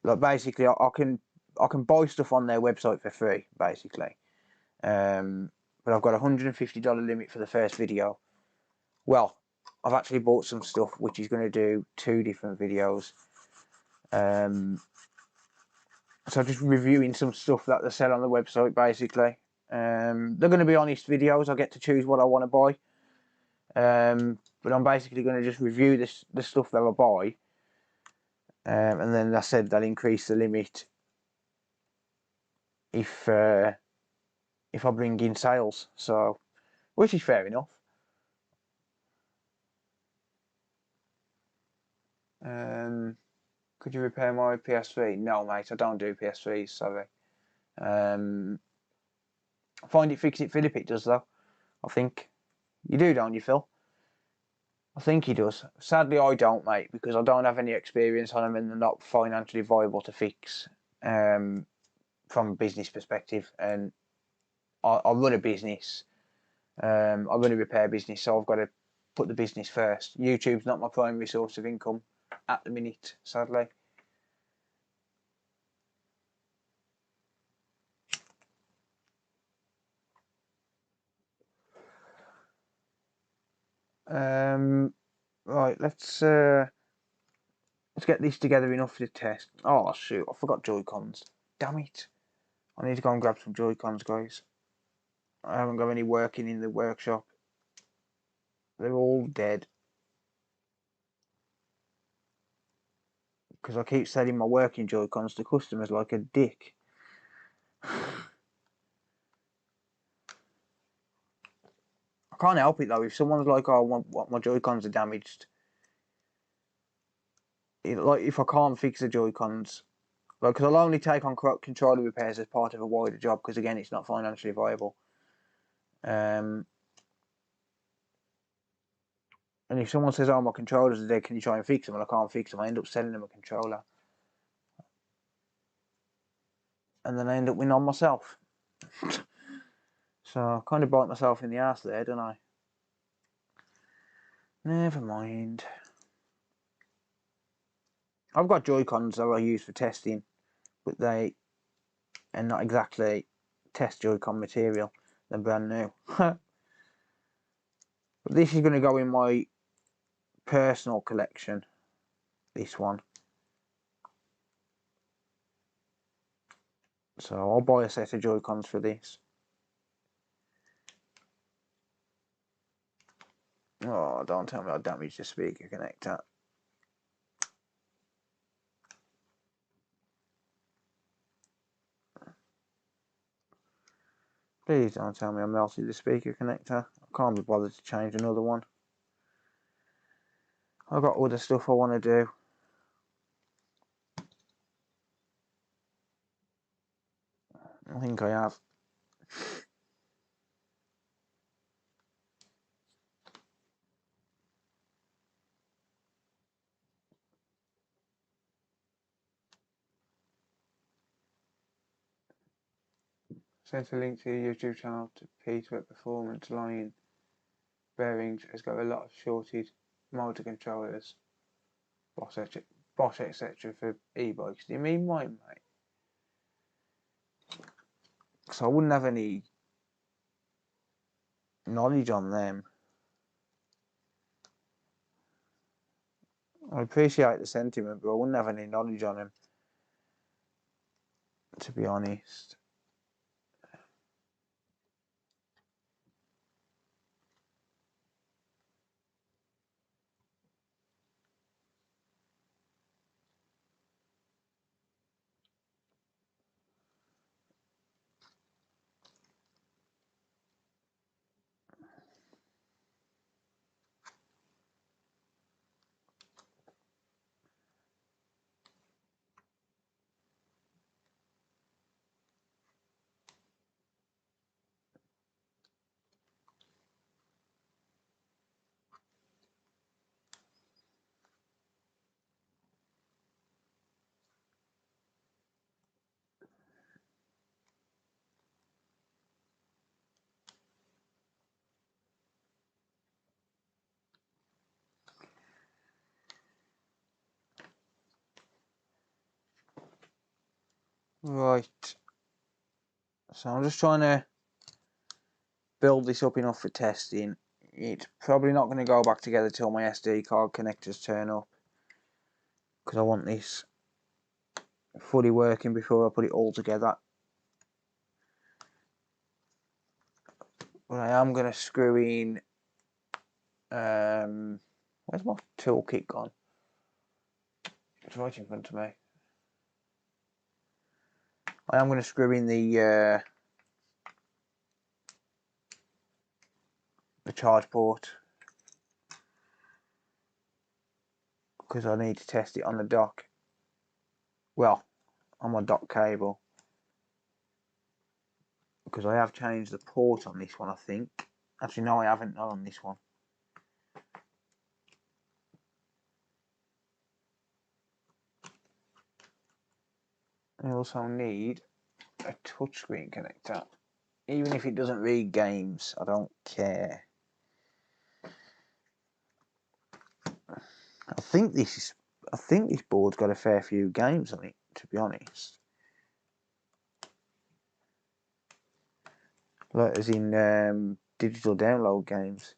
Like basically, I can buy stuff on their website for free, basically. But I've got a $150 limit for the first video. Well, I've actually bought some stuff which is going to do 2 different videos. So just reviewing some stuff that they sell on the website, basically. They're going to be honest videos. I get to choose what I want to buy. But I'm basically going to just review the stuff that I buy. And then I said they'll increase the limit if I bring in sales. So, which is fair enough. Could you repair my PS3? No, mate, I don't do PS3s, sorry. Find It, Fix It Philip it does, though. I think. You do, don't you, Phil? I think he does. Sadly, I don't, mate, because I don't have any experience on them and they're not financially viable to fix from a business perspective. And I run a business. I run a repair business, so I've got to put the business first. YouTube's not my primary source of income at the minute, sadly. Right, let's get this together enough to test. Oh shoot, I forgot Joy-Cons. Damn it. I need to go and grab some Joy-Cons, guys. I haven't got any working in the workshop. They're all dead. Because I keep selling my working Joy-Cons to customers like a dick. I can't help it though. If someone's like, "Oh, what my Joy-Cons are damaged," like if I can't fix the Joy-Cons, like, because I'll only take on controller repairs as part of a wider job, because again, it's not financially viable. And if someone says, "Oh, my controllers are dead, can you try and fix them?" and I can't fix them, I end up selling them a controller, and then I end up winning on myself. So I kind of bite myself in the ass there, don't I? Never mind. I've got Joy-Cons that I use for testing, but they are not exactly test Joy-Con material. They're brand new. But this is going to go in my personal collection. This one. So I'll buy a set of Joy-Cons for this. Oh, don't tell me I damaged the speaker connector. Please don't tell me I melted the speaker connector. I can't be bothered to change another one. I've got other stuff I want to do. I think I have. Sent a link to your YouTube channel to P2 Performance Line Bearings. Has got a lot of shorted motor controllers, Bosch etc. for e-bikes. Do you mean mine, mate? So I wouldn't have any knowledge on them. I appreciate the sentiment, but I wouldn't have any knowledge on them, to be honest. Right. So I'm just trying to build this up enough for testing. It's probably not going to go back together till my SD card connectors turn up, because I want this fully working before I put it all together. But I am going to screw in, where's my toolkit gone? It's right in front of me. I am going to screw in the charge port, because I need to test it on the dock. Well, on my dock cable, because I have changed the port on this one, I think. Actually, no, I haven't, not on this one. I also need a touchscreen connector. Even if it doesn't read games, I don't care. I think this board's got a fair few games on it, to be honest. Like, as in digital download games.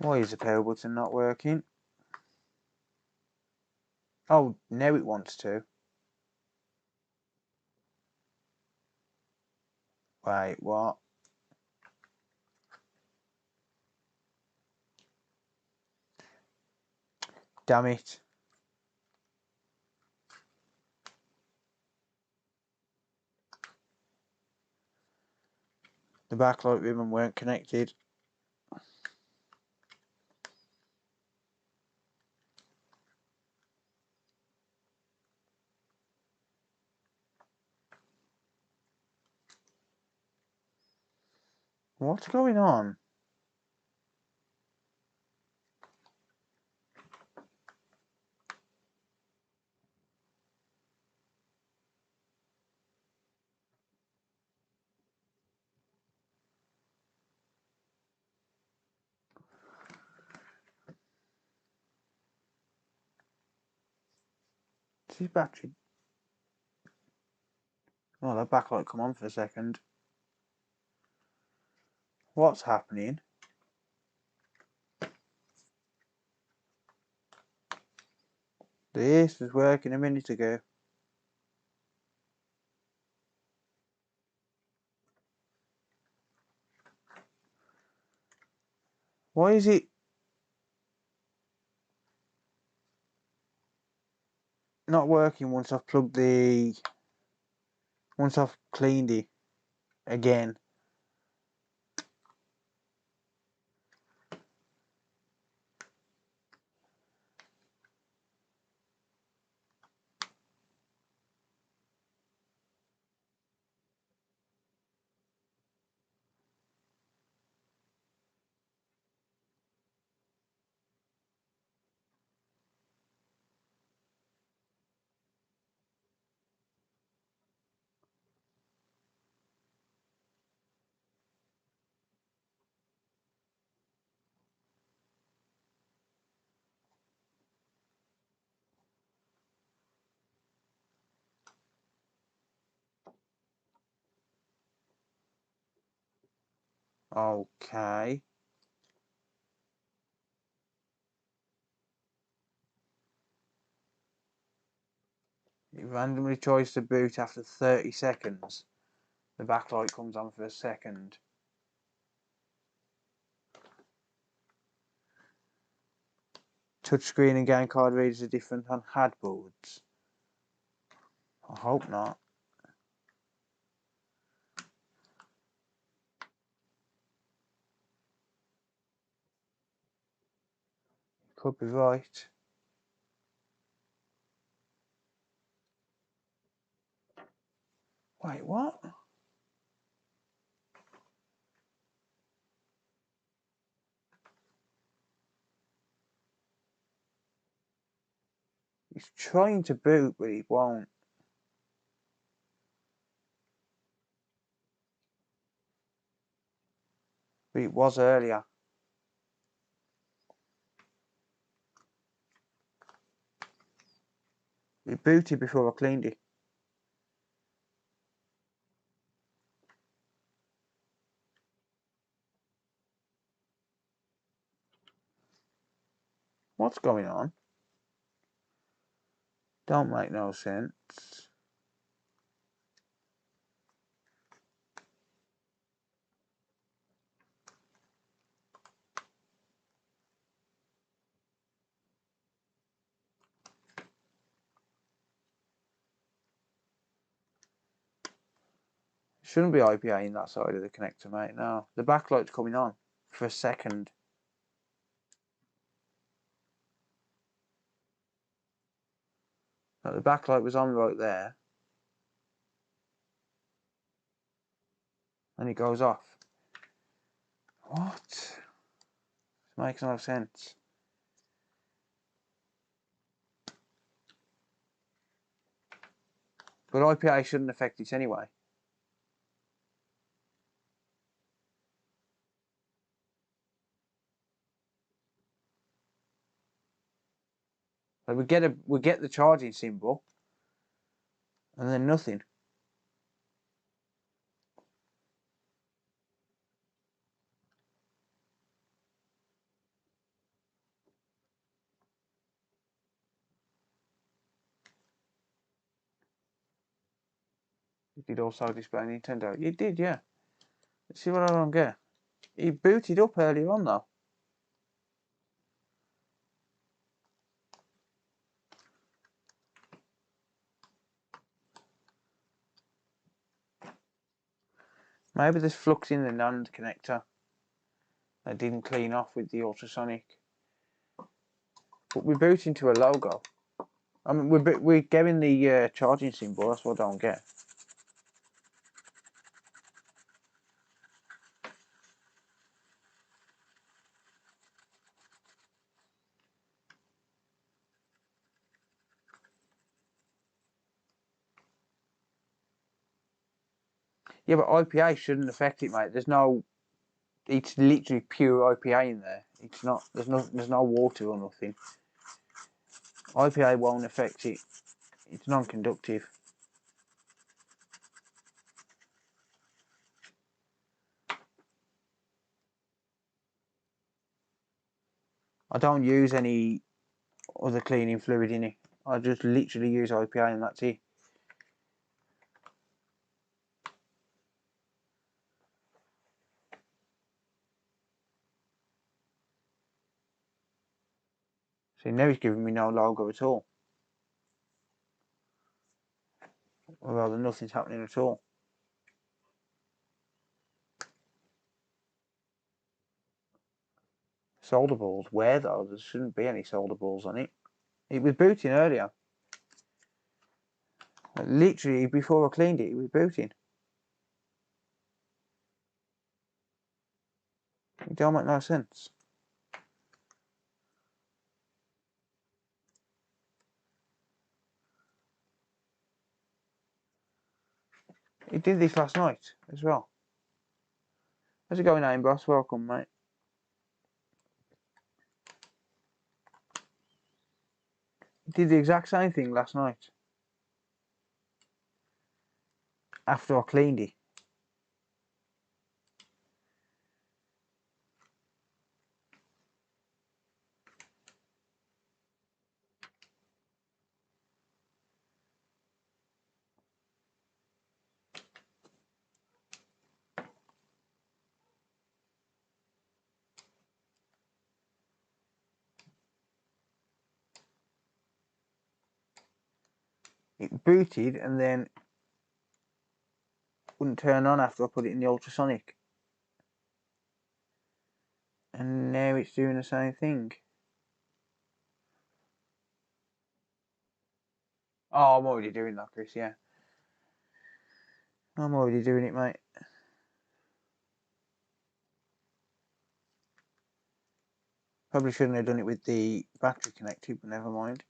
Why is the power button not working? Oh, now it wants to. Wait, what? Damn it. The backlight ribbon weren't connected. What's going on? Is his battery? Oh, that backlight come on for a second. What's happening? This was working a minute ago. Why is it not working once I've once I've cleaned it again? Okay. It randomly tries to boot after 30 seconds. The backlight comes on for a second. Touchscreen and game card readers are different on HUD boards. I hope not. Could be right. Wait, what? He's trying to boot, but he won't. But it was earlier. It booted before I cleaned it. What's going on? Don't make no sense. Shouldn't be IPA in that side of the connector, mate. No. The backlight's coming on for a second. Like, the backlight was on right there. And it goes off. What? This makes no sense. But IPA shouldn't affect it anyway. Like, we get the charging symbol, and then nothing. It did also display Nintendo. It did, yeah. Let's see what I don't get. It booted up earlier on though. Maybe there's flux in the NAND connector that didn't clean off with the ultrasonic. But we're booting to a logo. I mean, we're getting the charging symbol. That's what I don't get. Yeah, but IPA shouldn't affect it, mate. There's no. It's literally pure IPA in there. It's not. There's no water or nothing. IPA won't affect it. It's non-conductive. I don't use any other cleaning fluid in it. I just literally use IPA and that's it. See, now he's giving me no logo at all. Or rather, nothing's happening at all. Solder balls. Where though? There shouldn't be any solder balls on it. It was booting earlier. Literally, before I cleaned it, it was booting. It don't make no sense. It did this last night as well. How's it going, Aim Boss? Welcome, mate. It did the exact same thing last night. After I cleaned it. It booted and then wouldn't turn on after I put it in the ultrasonic. And now it's doing the same thing. Oh, I'm already doing that, Chris, yeah. I'm already doing it, mate. Probably shouldn't have done it with the battery connected, but never mind.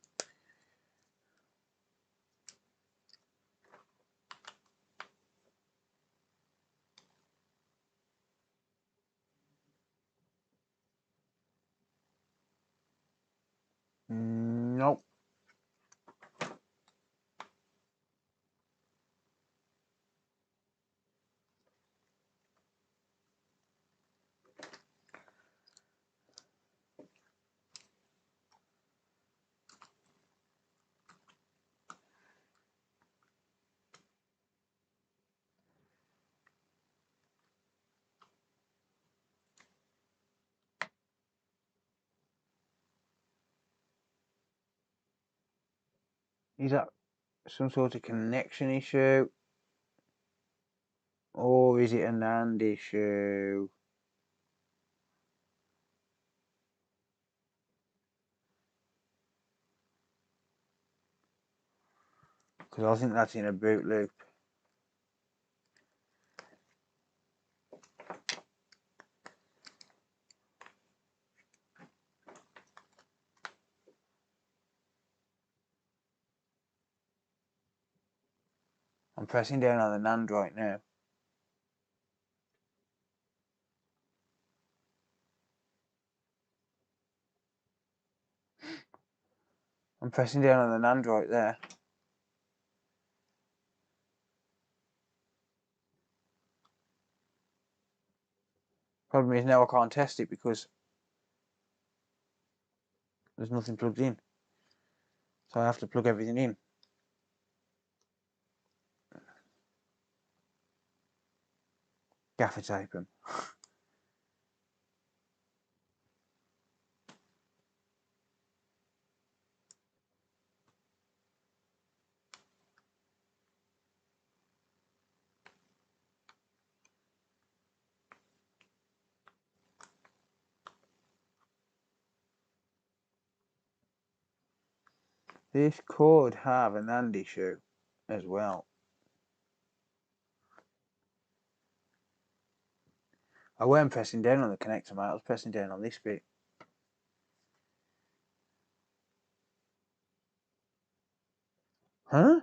Nope. Is that some sort of connection issue? Or is it a NAND issue? Because I think that's in a boot loop. I'm pressing down on the NAND right now. I'm pressing down on the NAND right there. Problem is now I can't test it because there's nothing plugged in. So I have to plug everything in. Gaffer tape them. This could have an hand issue as well. I weren't pressing down on the connector, mate. I was pressing down on this bit. Huh?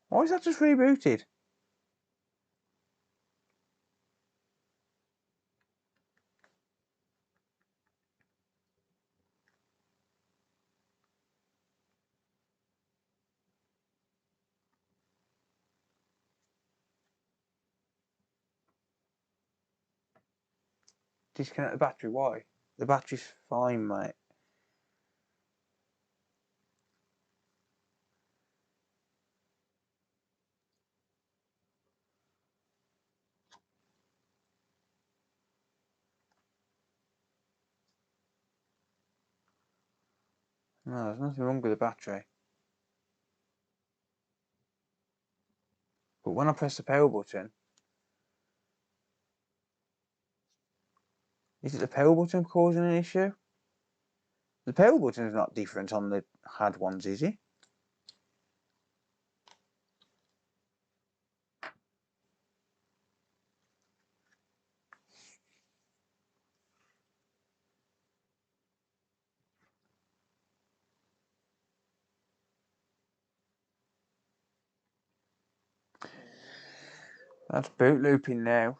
Why is that just rebooted? Disconnect the battery, why? The battery's fine, mate. No, there's nothing wrong with the battery. But when I press the power button, is it the power button causing an issue? The power button is not different on the HUD ones, is it? That's boot looping now.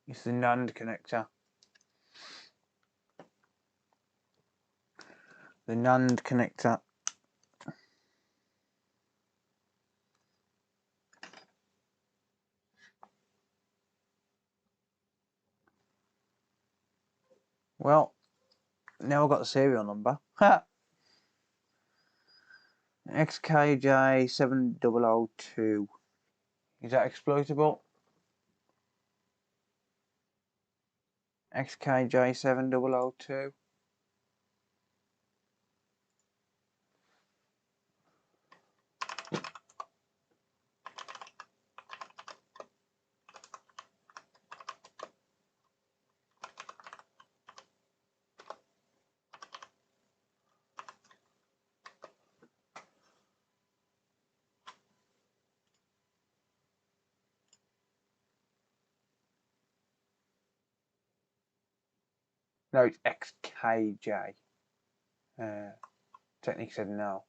It's the NAND connector. The NAND connector. Well, now I've got the serial number. Ha! XKJ7002. Is that exploitable? XKJ7002. No, it's XKJ. Technique said no.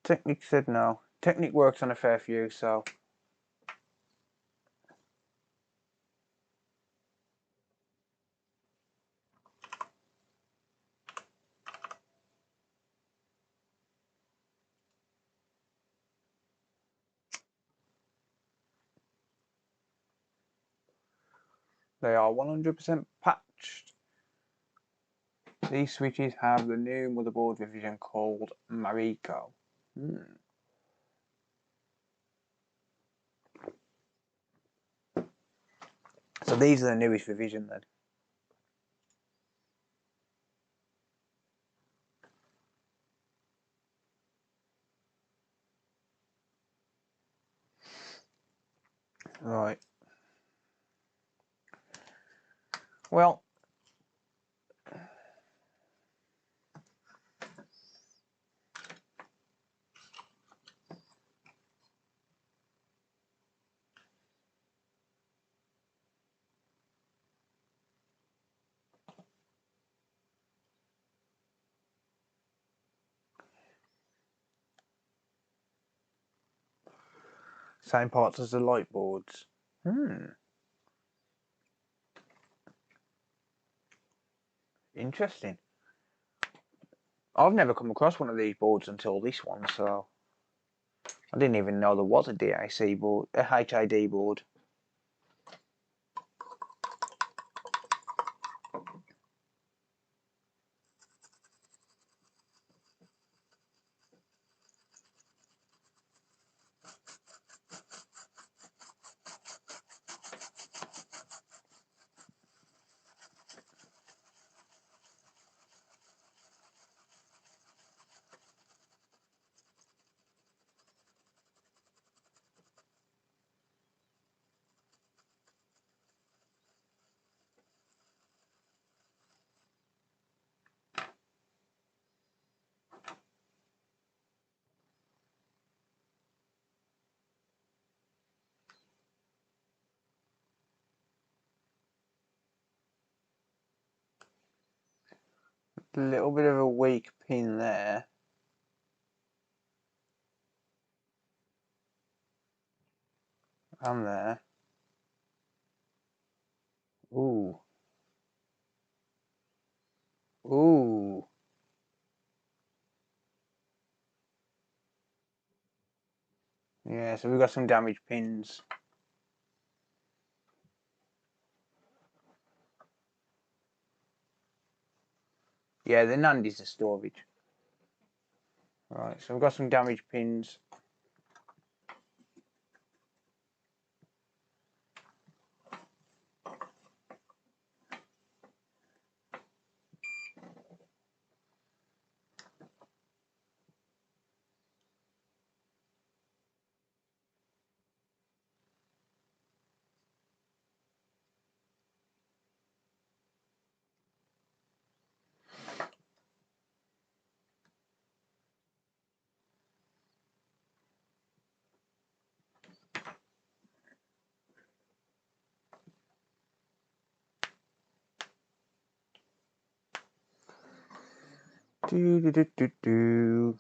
Technique said no. Technique works on a fair few, so. They are 100% patched. These switches have the new motherboard revision called Mariko. So these are the newest revision then. Right. Well, Same parts as the light boards. Interesting. I've never come across one of these boards until this one, so I didn't even know there was a DAC board, a HID board. A little bit of a weak pin there. And there. Ooh. Ooh. Yeah, so we've got some damaged pins. Yeah, the Nandy's the storage. Right, so we've got some damaged pins. Do do do do do.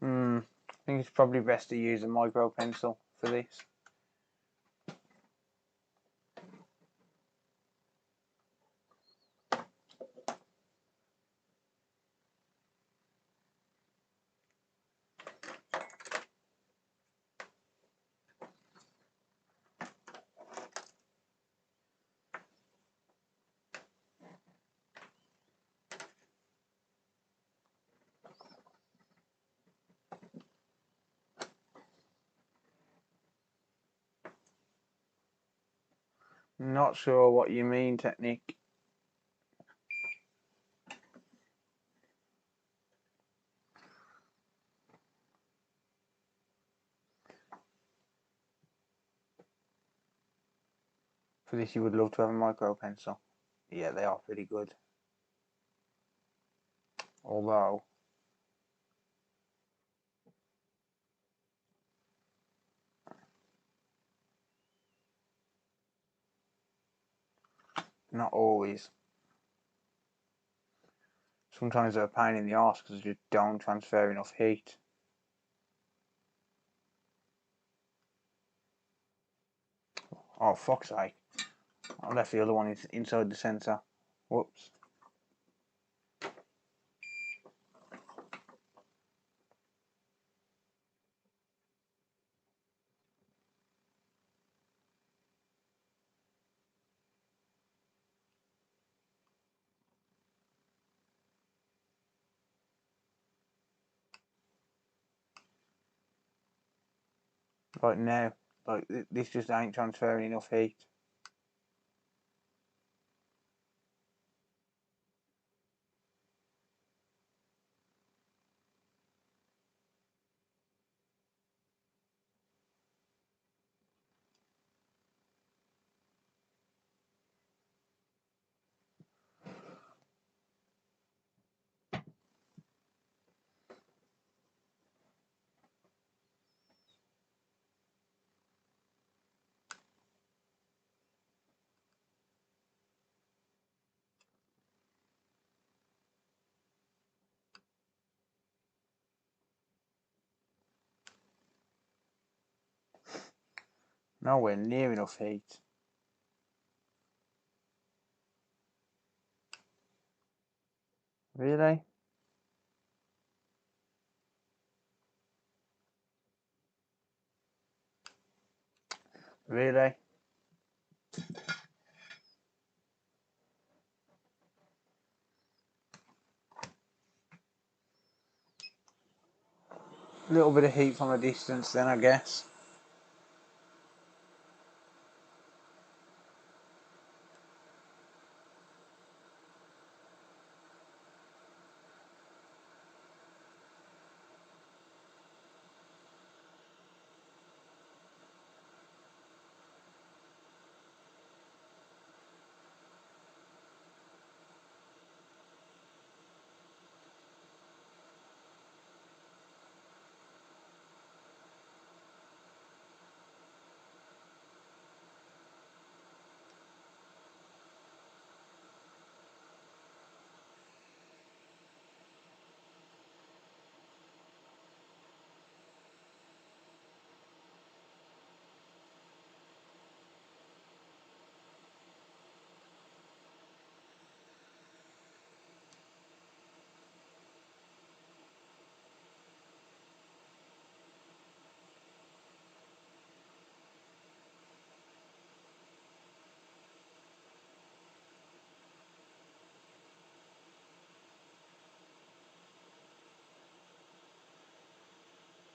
I think it's probably best to use a micro pencil for this. Not sure what you mean, Technique. For this, you would love to have a micro pencil. Yeah, they are pretty good. Although, not always. Sometimes they're a pain in the arse because they just don't transfer enough heat. Oh, fuck's sake. I left the other one inside the sensor. Whoops. Right now, like this just ain't transferring enough heat. Nowhere near enough heat. Really? Really? A little bit of heat from a distance then, I guess.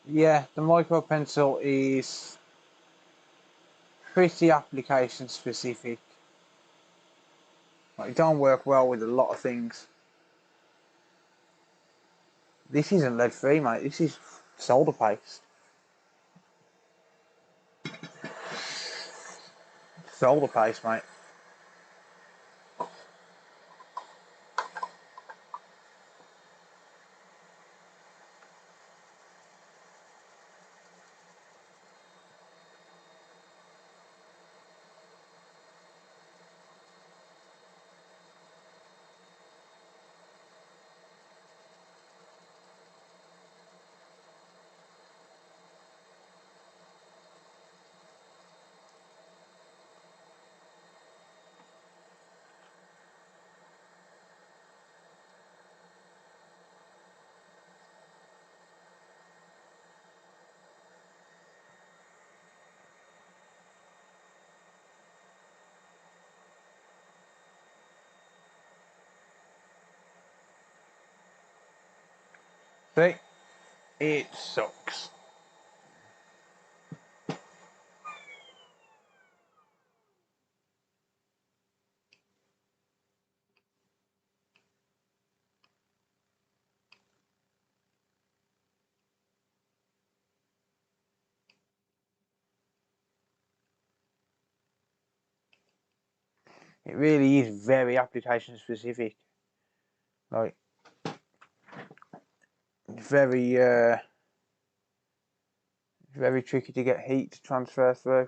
Yeah, the micro pencil is pretty application specific. Like, it don't work well with a lot of things. This isn't lead free, mate. This is solder paste. Solder paste, mate. See? It sucks. It really is very application specific. Like, very very tricky to get heat to transfer through.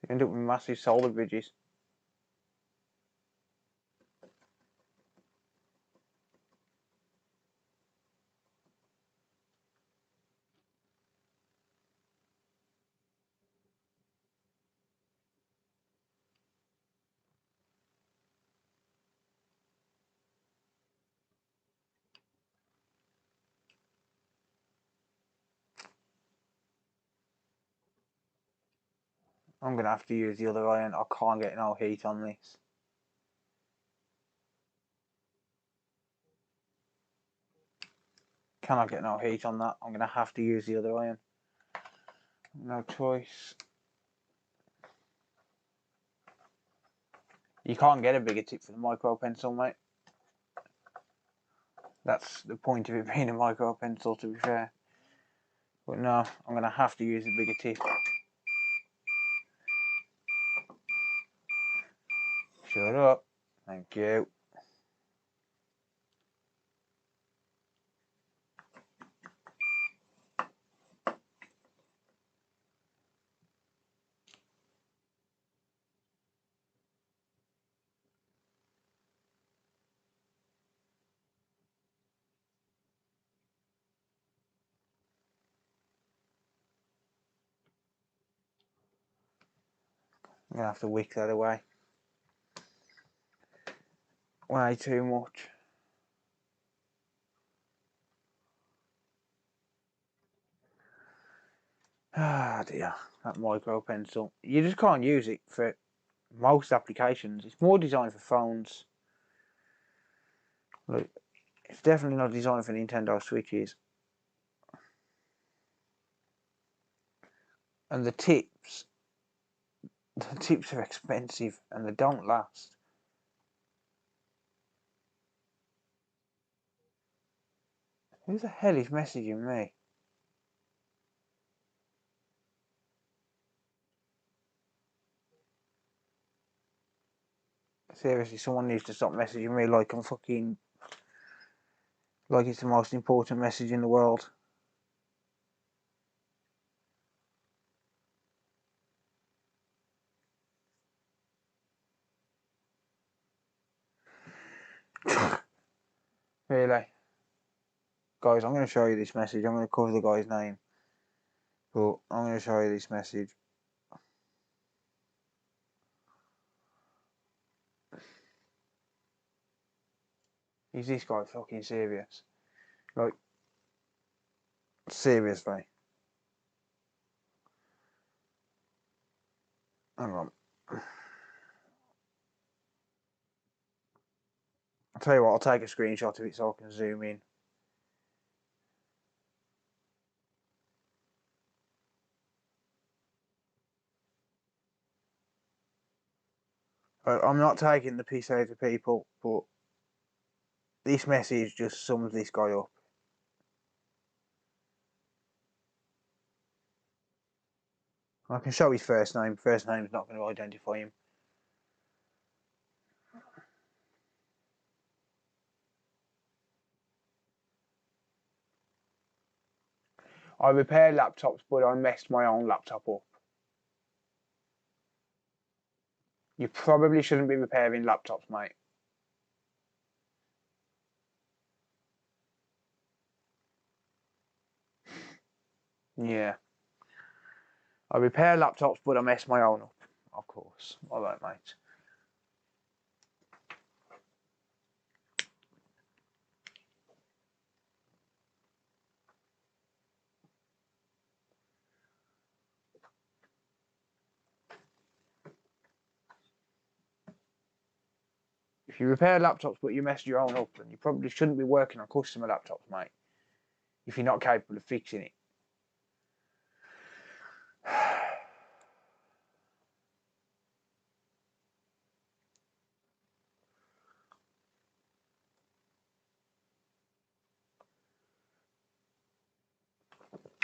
You end up with massive solder bridges. I'm gonna have to use the other iron. I can't get no heat on this. Cannot get no heat on that. I'm gonna have to use the other iron. No choice. You can't get a bigger tip for the micro pencil, mate. That's the point of it being a micro pencil, to be fair. But no, I'm gonna have to use a bigger tip. Shut up. Thank you. I'm gonna have to wick that away. Way too much. Ah dear, that micro pencil. You just can't use it for most applications. It's more designed for phones. Look, it's definitely not designed for Nintendo Switches. And the tips are expensive and they don't last. Who the hell is messaging me? Seriously, someone needs to stop messaging me like I'm fucking... like it's the most important message in the world. Really? Guys, I'm going to show you this message. I'm going to cover the guy's name. But I'm going to show you this message. Is this guy fucking serious? Like, seriously. Hang on. I'll tell you what, I'll take a screenshot of it so I can zoom in. I'm not taking the piss out of people, but this message just sums this guy up. I can show his first name. First name's not going to identify him. I repair laptops, but I messed my own laptop up. You probably shouldn't be repairing laptops, mate. Yeah. I repair laptops, but I mess my own up. Of course. Alright, mate. If you repair laptops, but you messed your own up, then you probably shouldn't be working on customer laptops, mate. If you're not capable of fixing it.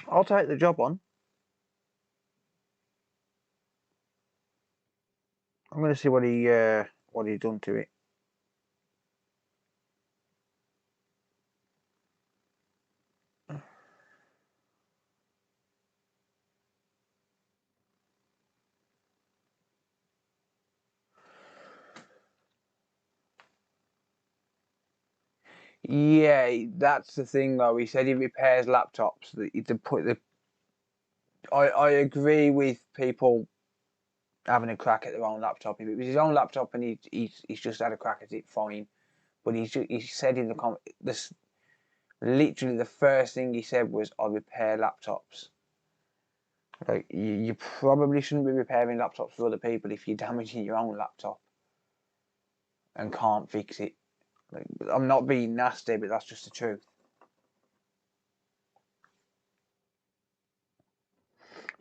I'll take the job on. I'm going to see what he's done to it. Yeah, that's the thing though. He said he repairs laptops. I agree with people having a crack at their own laptop. If it was his own laptop and he's just had a crack at it, fine. But he said in this literally the first thing he said was, "I repair laptops." Like you probably shouldn't be repairing laptops for other people if you're damaging your own laptop and can't fix it. Like, I'm not being nasty, but that's just the truth.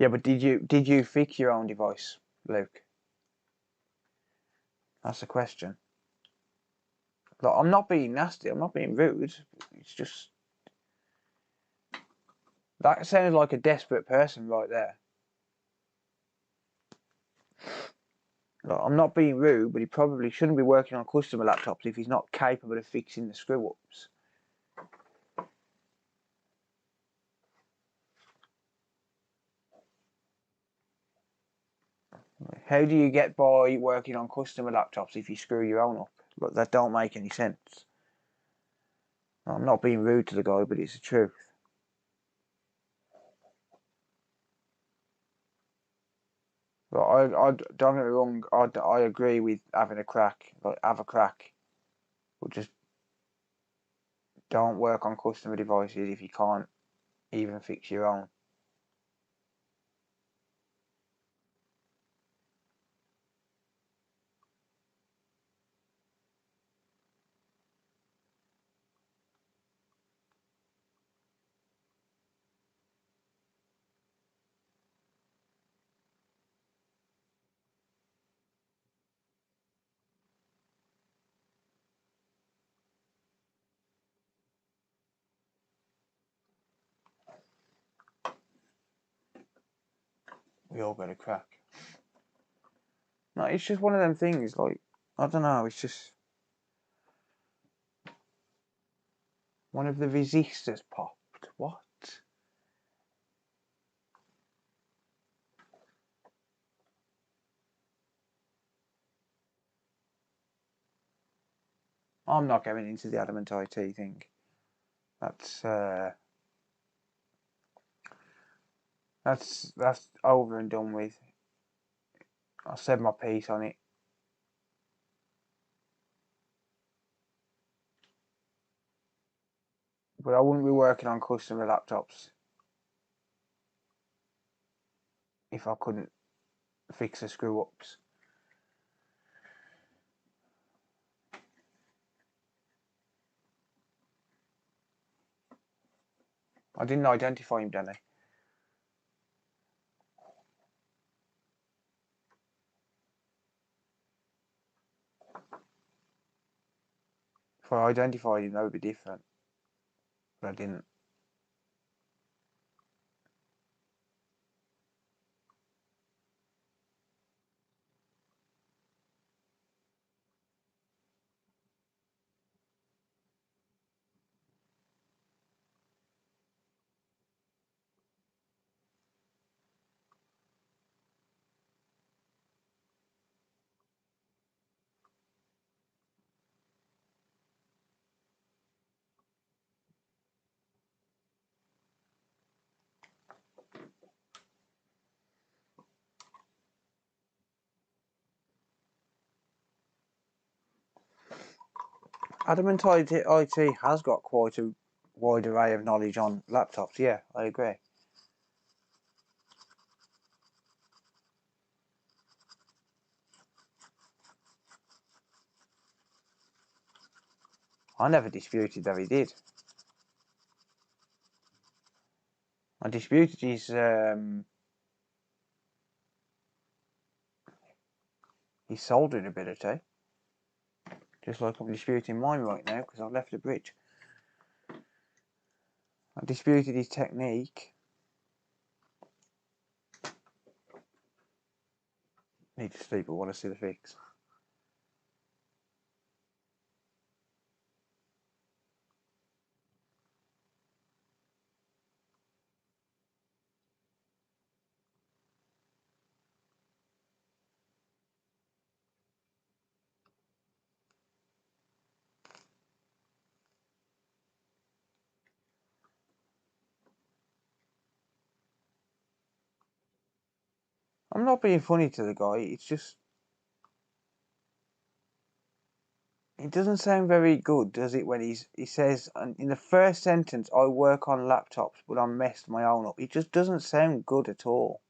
Yeah, but did you fix your own device, Luke? That's the question. Like, I'm not being nasty. I'm not being rude. It's just that sounds like a desperate person right there. Like, I'm not being rude, but he probably shouldn't be working on customer laptops if he's not capable of fixing the screw ups. How do you get by working on customer laptops if you screw your own up? Look, that don't make any sense. I'm not being rude to the guy, but it's the truth. But I don't get me wrong. I agree with having a crack. Like, have a crack, but just don't work on customer devices if you can't even fix your own. We all got a crack. No, it's just one of them things. Like, I don't know. It's just one of the resistors popped. What? I'm not going into the adamant IT thing. That's over and done with. I said my piece on it. But I wouldn't be working on customer laptops if I couldn't fix the screw ups. I didn't identify him, Danny. If I identified him, that would be different. But I didn't. Adamant IT has got quite a wide array of knowledge on laptops. Yeah, I agree. I never disputed that he did. I disputed his soldering ability. Just like I'm disputing mine right now because I've left the bridge. I disputed his technique. Need to sleep, but want to see the fix. I'm not being funny to the guy. It's just it doesn't sound very good, does it? When he says in the first sentence, "I work on laptops, but I messed my own up." It just doesn't sound good at all.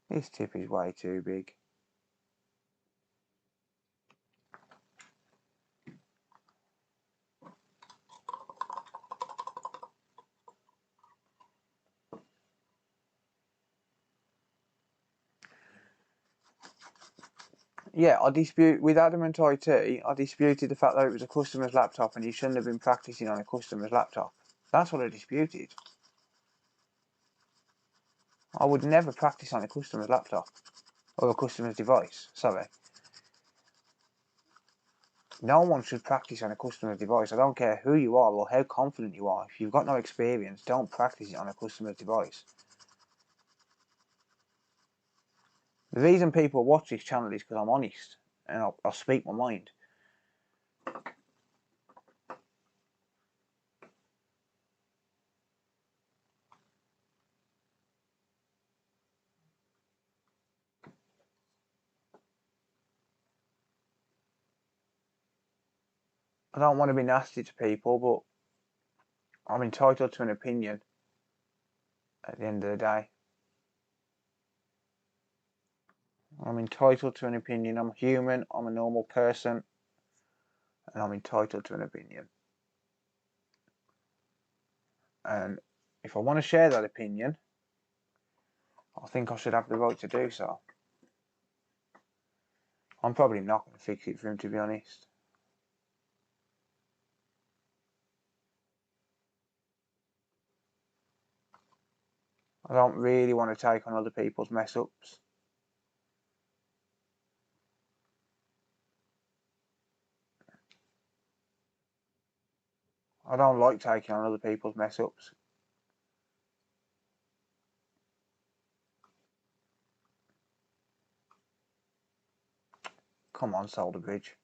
This tip is way too big. Yeah, I dispute with Adamant IT. I disputed the fact that it was a customer's laptop and he shouldn't have been practicing on a customer's laptop. That's what I disputed. I would never practice on a customer's laptop or a customer's device. Sorry. No one should practice on a customer's device. I don't care who you are or how confident you are. If you've got no experience, don't practice it on a customer's device. The reason people watch this channel is because I'm honest. and I'll speak my mind. I don't want to be nasty to people, but I'm entitled to an opinion at the end of the day. I'm entitled to an opinion. I'm human, I'm a normal person, and I'm entitled to an opinion. And if I want to share that opinion, I think I should have the right to do so. I'm probably not going to fix it for him, to be honest. I don't really want to take on other people's mess ups. I don't like taking on other people's mess ups. Come on, Solder Bridge.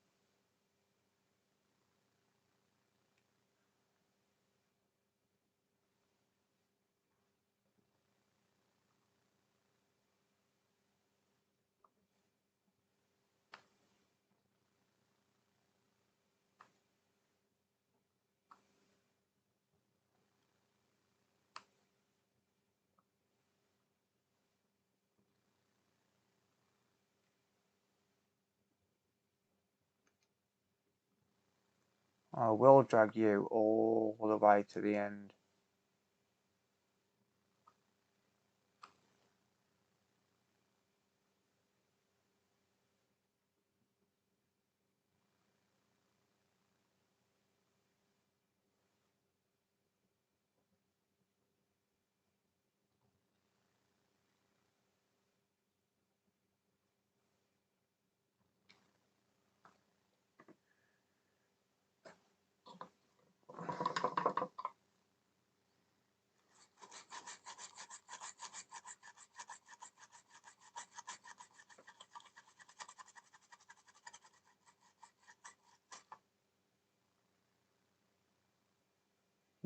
I will drag you all the way to the end.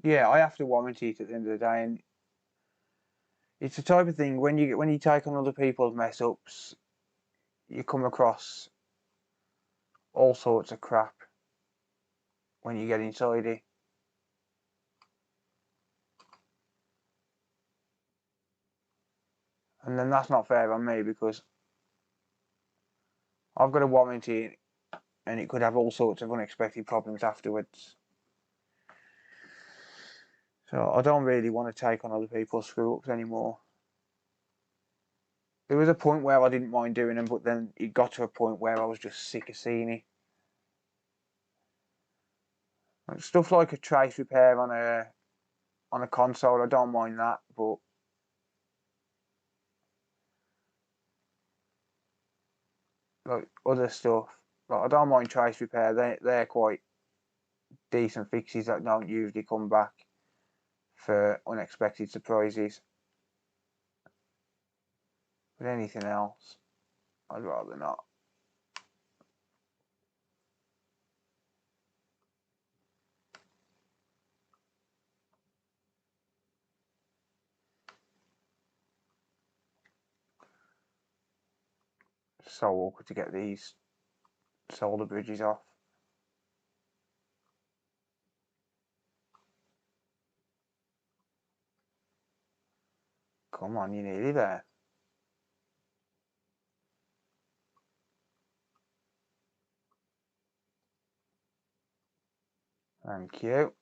Yeah, I have to warranty it at the end of the day, and it's the type of thing when you take on other people's mess ups, you come across all sorts of crap when you get inside it. And then that's not fair on me because I've got a warranty and it could have all sorts of unexpected problems afterwards. So I don't really want to take on other people's screw ups anymore. There was a point where I didn't mind doing them, but then it got to a point where I was just sick of seeing it. Like stuff like a trace repair on a console, I don't mind that, but like other stuff, like I don't mind trace repair. They're quite decent fixes that don't usually come back for unexpected surprises. But anything else, I'd rather not. So awkward to get these solder bridges off. Come on, you're nearly there. Thank you.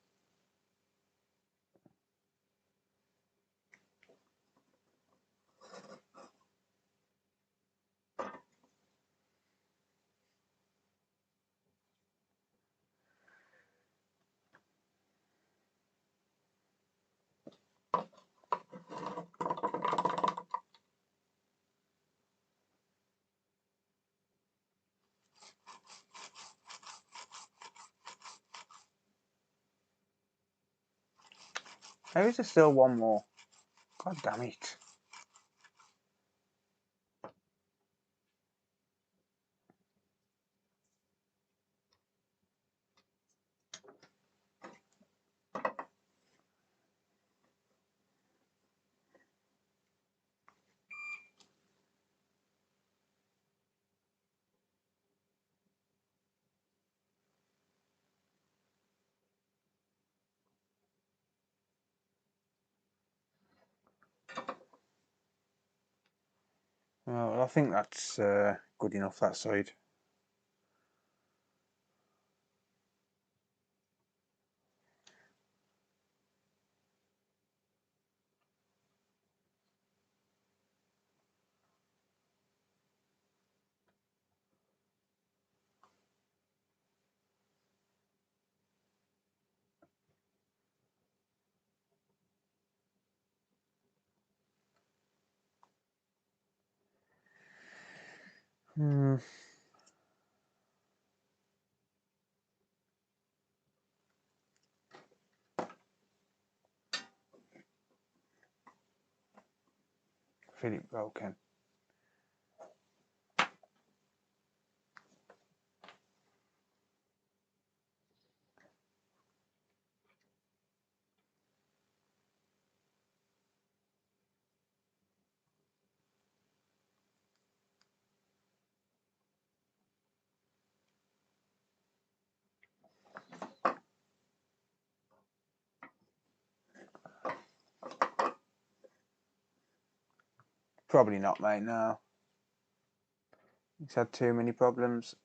How is there still one more? God damn it. Well, I think that's good enough, that side. Hmm. Feel it broken. Probably not, mate, no. He's had too many problems.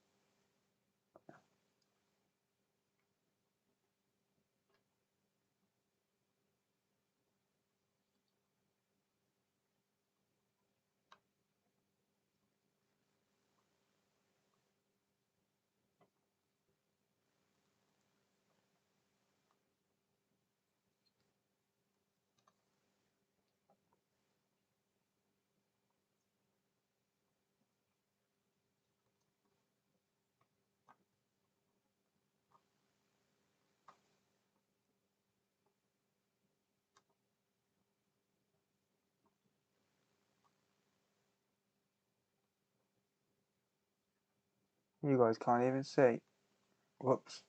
You guys can't even see. Whoops.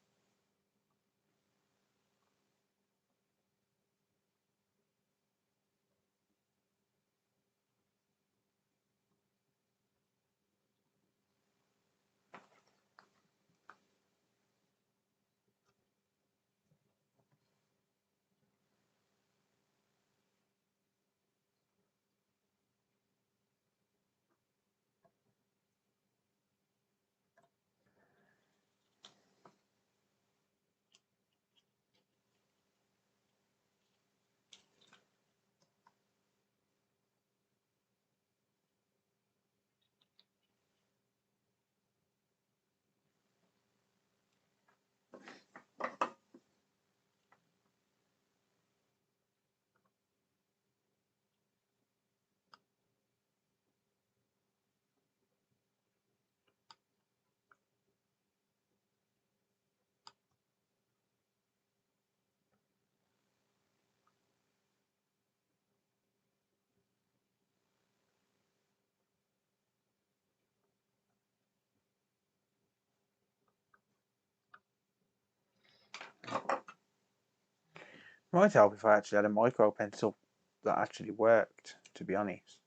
Might help if I actually had a micro pencil that actually worked, to be honest.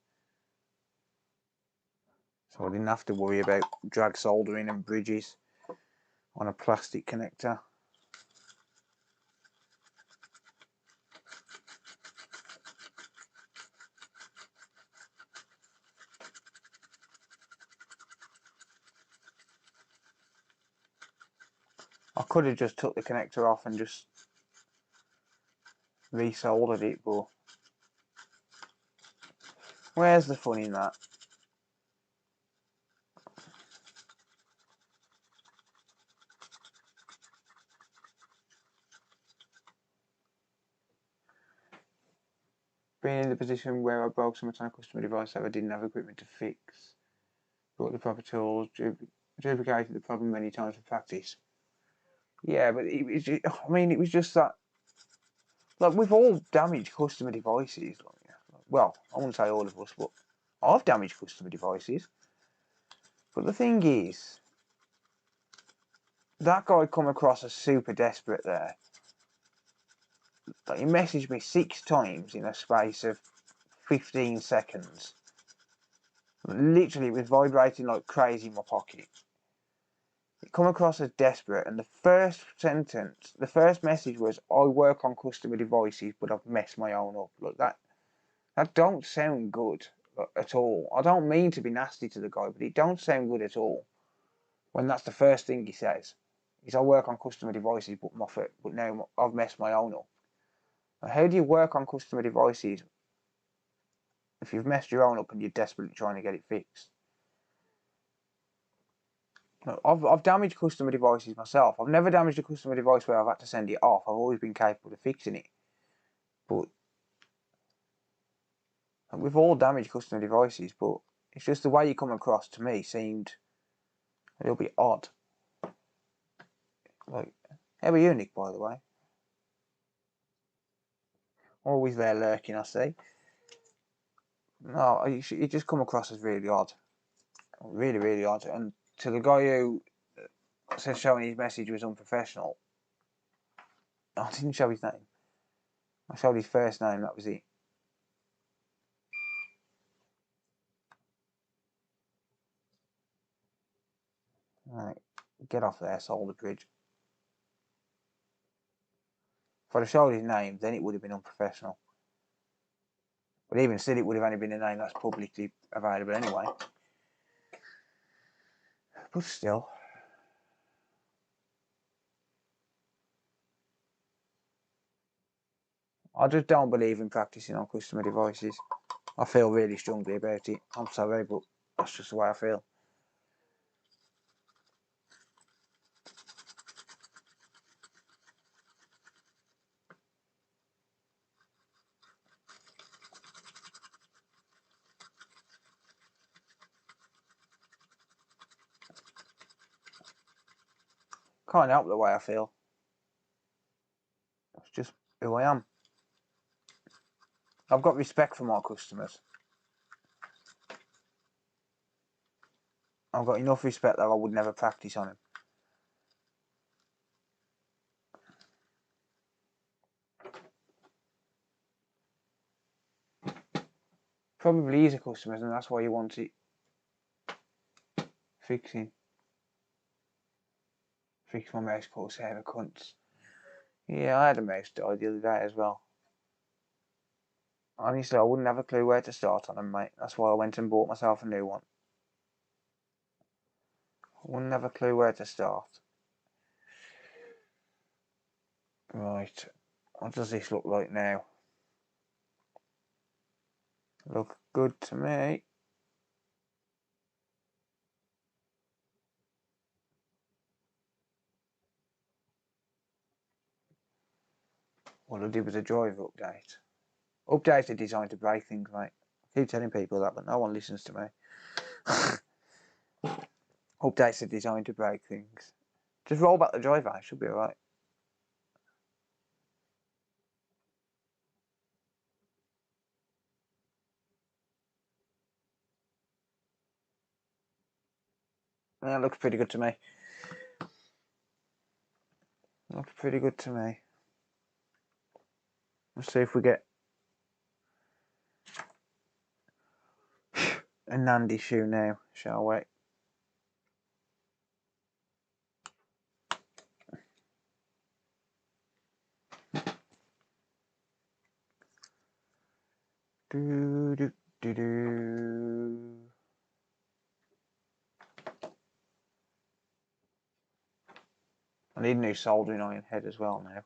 So I didn't have to worry about drag soldering and bridges on a plastic connector. I could have just took the connector off and just resoldered it, but where's the fun in that? Being in the position where I broke something on a customer device that I didn't have equipment to fix, brought the proper tools, duplicated the problem many times for practice. Yeah, but it was just that, like, we've all damaged customer devices. Well, I wouldn't say all of us, but I've damaged customer devices. But the thing is, that guy come across as super desperate there. Like, he messaged me 6 times in a space of 15 seconds. Literally, it was vibrating like crazy in my pocket. He come across as desperate, and the first message was, "I work on customer devices, but I've messed my own up." Like that don't sound good. at all. I don't mean to be nasty to the guy, but it don't sound good at all when that's the first thing he says. Is I work on customer devices, but now I've messed my own up. Now, how do you work on customer devices if you've messed your own up and you're desperately trying to get it fixed? I've damaged customer devices myself. I've never damaged a customer device where I've had to send it off. I've always been capable of fixing it. But we've all damaged customer devices, but it's just the way you come across to me seemed a little bit odd. Like, how are you, Nick, by the way? Always there lurking, I see. No, you just come across as really odd. Really, really odd. And to the guy who says showing his message was unprofessional, I didn't show his name. I showed his first name, that was it. Right, get off there, Solder Bridge. If I'd have showed his name, then it would have been unprofessional. But even still, it would have only been a name that's publicly available anyway. But still. I just don't believe in practicing on customer devices. I feel really strongly about it. I'm sorry, but that's just the way I feel. Can't help the way I feel. It's just who I am. I've got respect for my customers. I've got enough respect that I would never practice on him. Probably is a customer, and that's why you want it fixing. Fix my mouse called Sarah Cunts. Yeah, I had a mouse die the other day as well. Honestly, I wouldn't have a clue where to start on them, mate. That's why I went and bought myself a new one. I wouldn't have a clue where to start. Right, what does this look like now? Look good to me. What I did was a driver update. Updates are designed to break things, mate. I keep telling people that, but no one listens to me. Updates are designed to break things. Just roll back the driver, it should be alright. That looks pretty good to me. Looks pretty good to me. Let's see if we get a Nandi shoe now, shall we? Do do do do. I need a new soldering iron head as well now.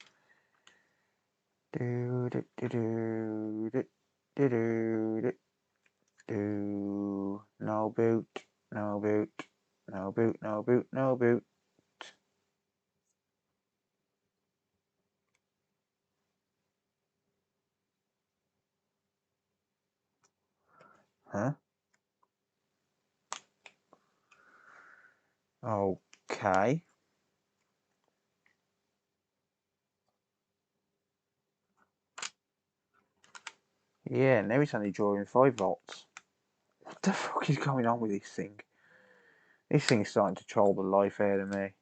Do do do do do do do do. No boot, no boot, no boot, no boot, no boot. Huh? Okay. Yeah, now it's only drawing 5 volts. What the fuck is going on with this thing? This thing's starting to troll the life out of me.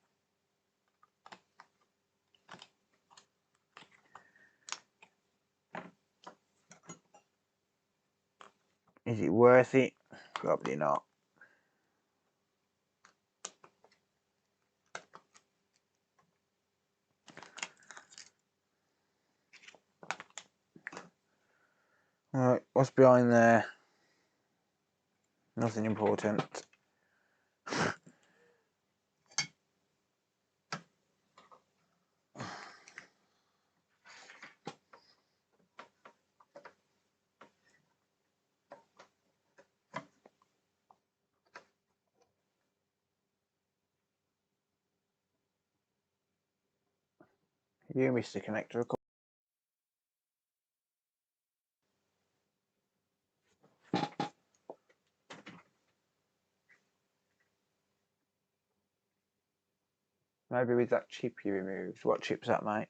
Is it worth it? Probably not. Alright, what's behind there? Nothing important. You missed the connector. Maybe with that chip you removed. What chip's that, mate?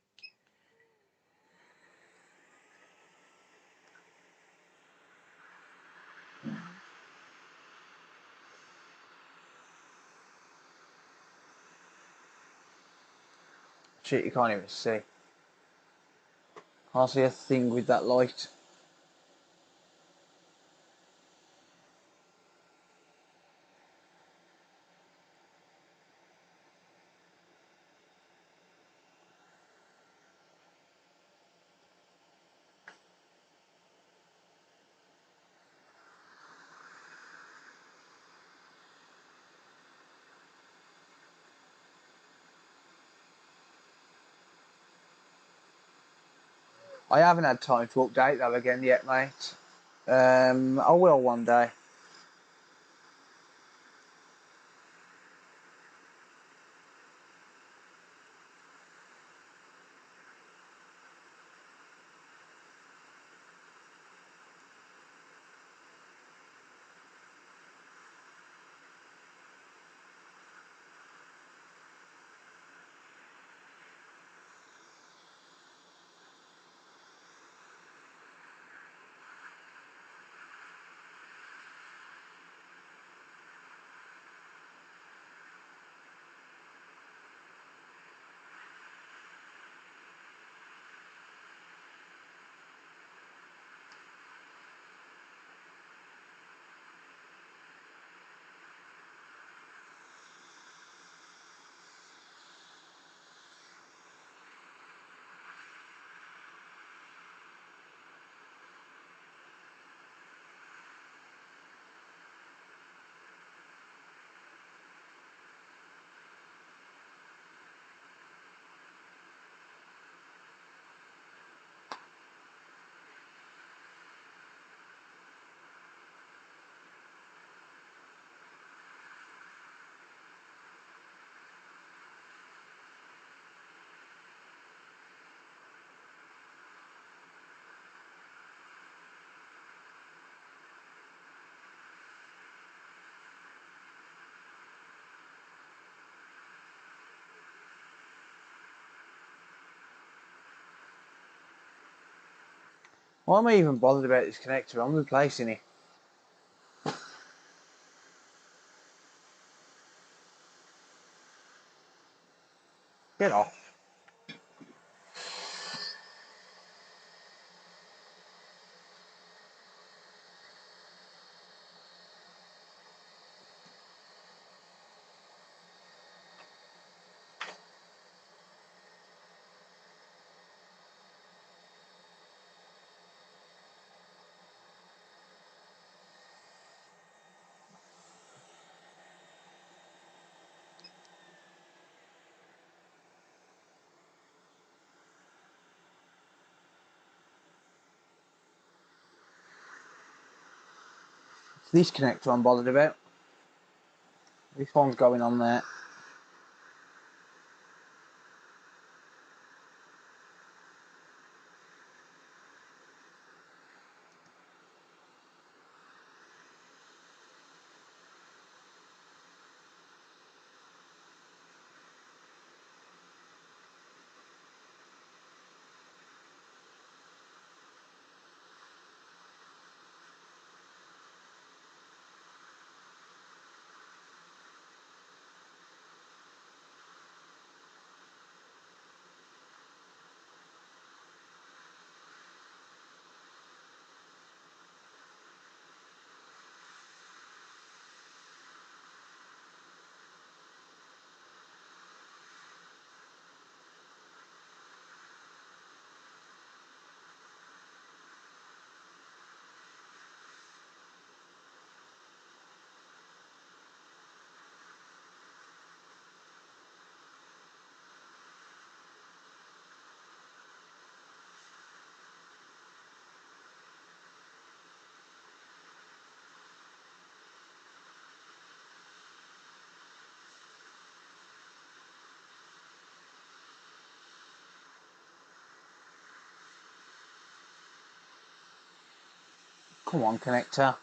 Shit, you can't even see. Can't see a thing with that light. I haven't had time to update that again yet, mate. I will one day. Why am I even bothered about this connector? I'm replacing it. Get off. It's this connector I'm bothered about. This one's going on there. Come on, connector.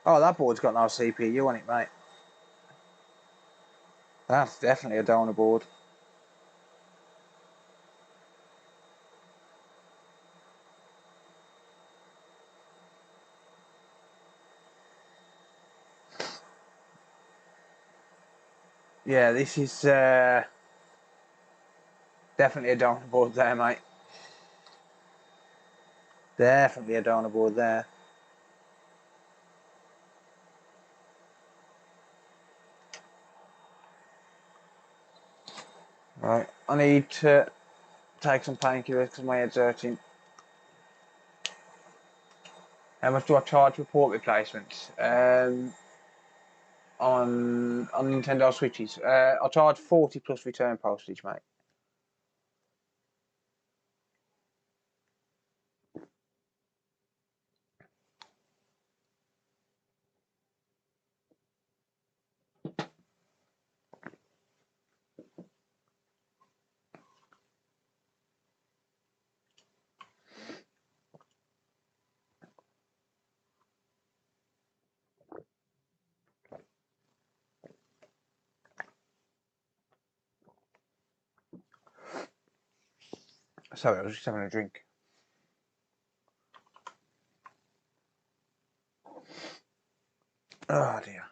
Oh, that board's got no CPU on it, mate. That's definitely a donor board. Yeah, this is definitely a donor board there, mate. Definitely a donor board there. Right, I need to take some painkillers because my head's hurting. How much do I charge for port replacements? On Nintendo Switches, I'll charge 40 plus return postage, mate. Sorry, I was just having a drink. Oh dear.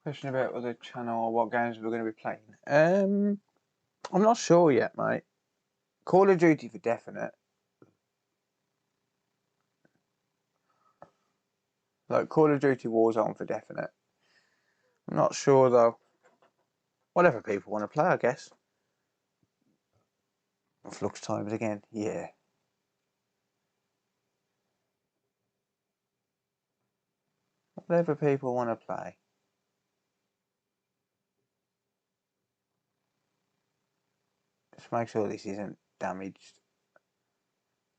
Question about other channel or what games we're going to be playing. I'm not sure yet, mate. Call of Duty for definite. Like Call of Duty Warzone for definite. I'm not sure though. Whatever people want to play, I guess. Flux times again, yeah. Whatever people want to play. Just make sure this isn't damaged.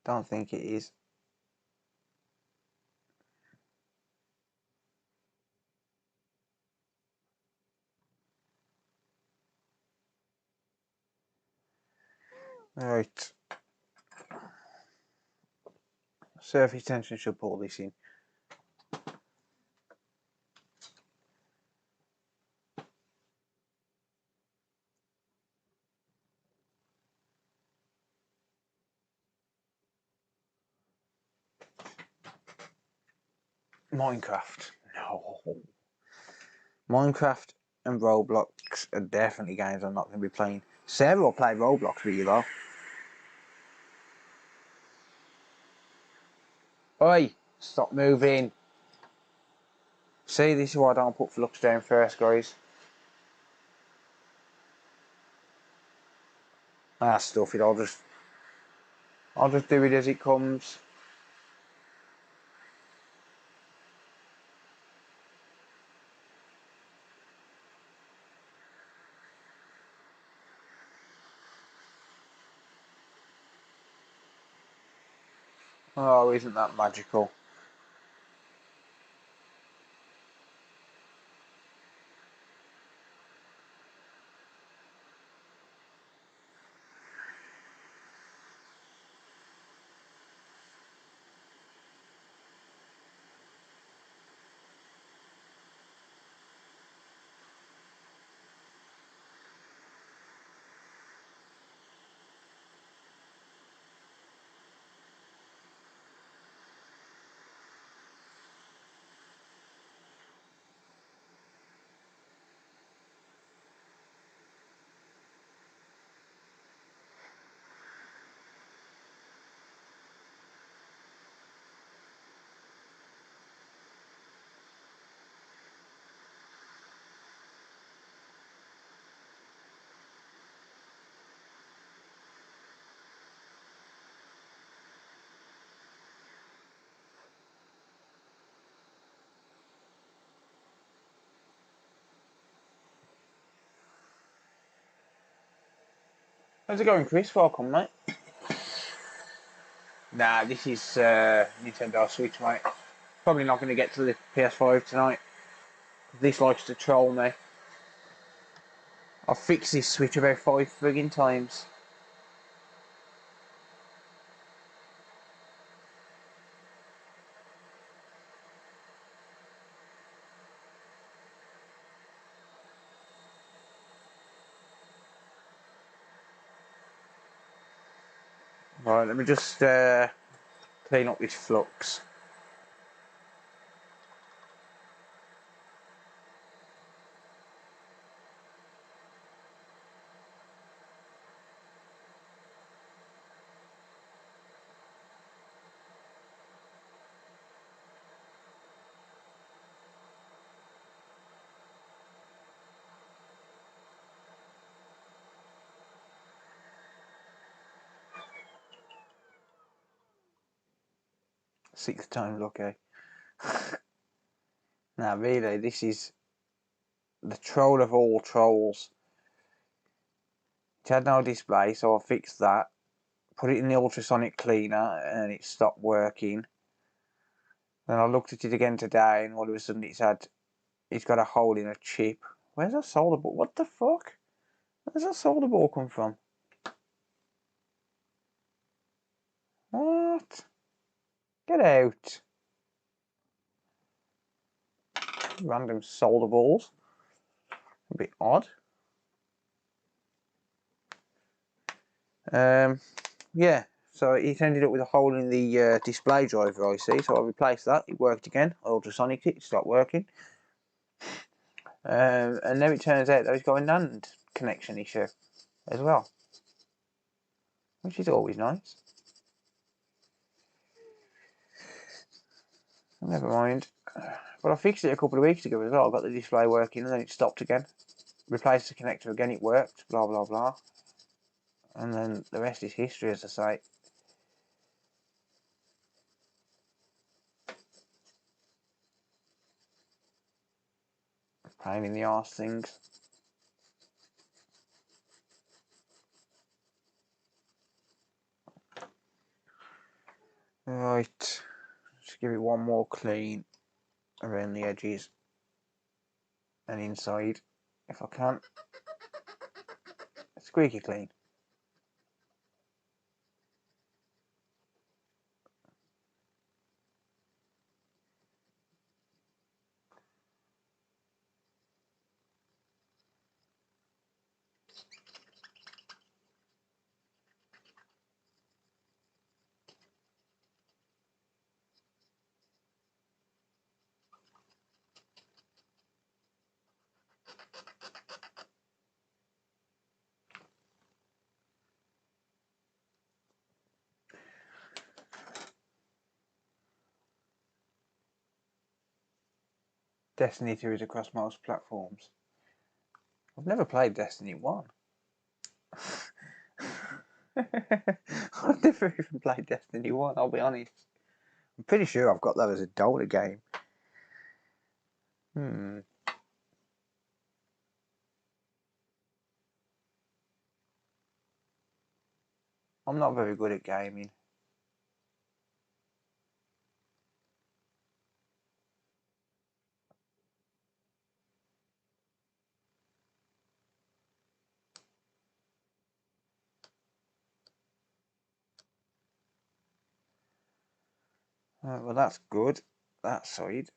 Don't think it is. Right. Surface tension should pull this in. Minecraft. No. Minecraft and Roblox are definitely games I'm not going to be playing. Sarah will play Roblox with you though. Oi! Stop moving. See, this is why I don't put Flux down first, guys. Ah, stuff it. I'll just do it as it comes. Oh, isn't that magical? How's it going, Chris? Welcome, mate. Nah, this is Nintendo Switch, mate. Probably not going to get to the PS5 tonight. This likes to troll me. I've fixed this Switch about 5 friggin' times. Right, let me just clean up this flux. Sixth time lucky. Now, really, this is the troll of all trolls. It had no display, so I fixed that. Put it in the ultrasonic cleaner, and it stopped working. Then I looked at it again today, and all of a sudden it's got a hole in a chip. Where's that solder ball? What the fuck? Where's that solder ball come from? What? Get out. Random solder balls. A bit odd. Yeah, so it ended up with a hole in the display driver IC, so I replaced that. It worked again. I ultrasonicked it, it stopped working. And now it turns out that it's got a NAND connection issue as well, which is always nice. Never mind. But I fixed it a couple of weeks ago as well. I got the display working and then it stopped again. Replaced the connector again, it worked, blah blah blah. And then the rest is history, as I say. Pain in the arse things. Right, just give it one more clean around the edges and inside, if I can. Squeaky clean. Destiny 2 is across most platforms. I've never played Destiny 1. I've never even played Destiny 1, I'll be honest. I'm pretty sure I've got that as a Dota game. I'm not very good at gaming. Well, that's good. That side.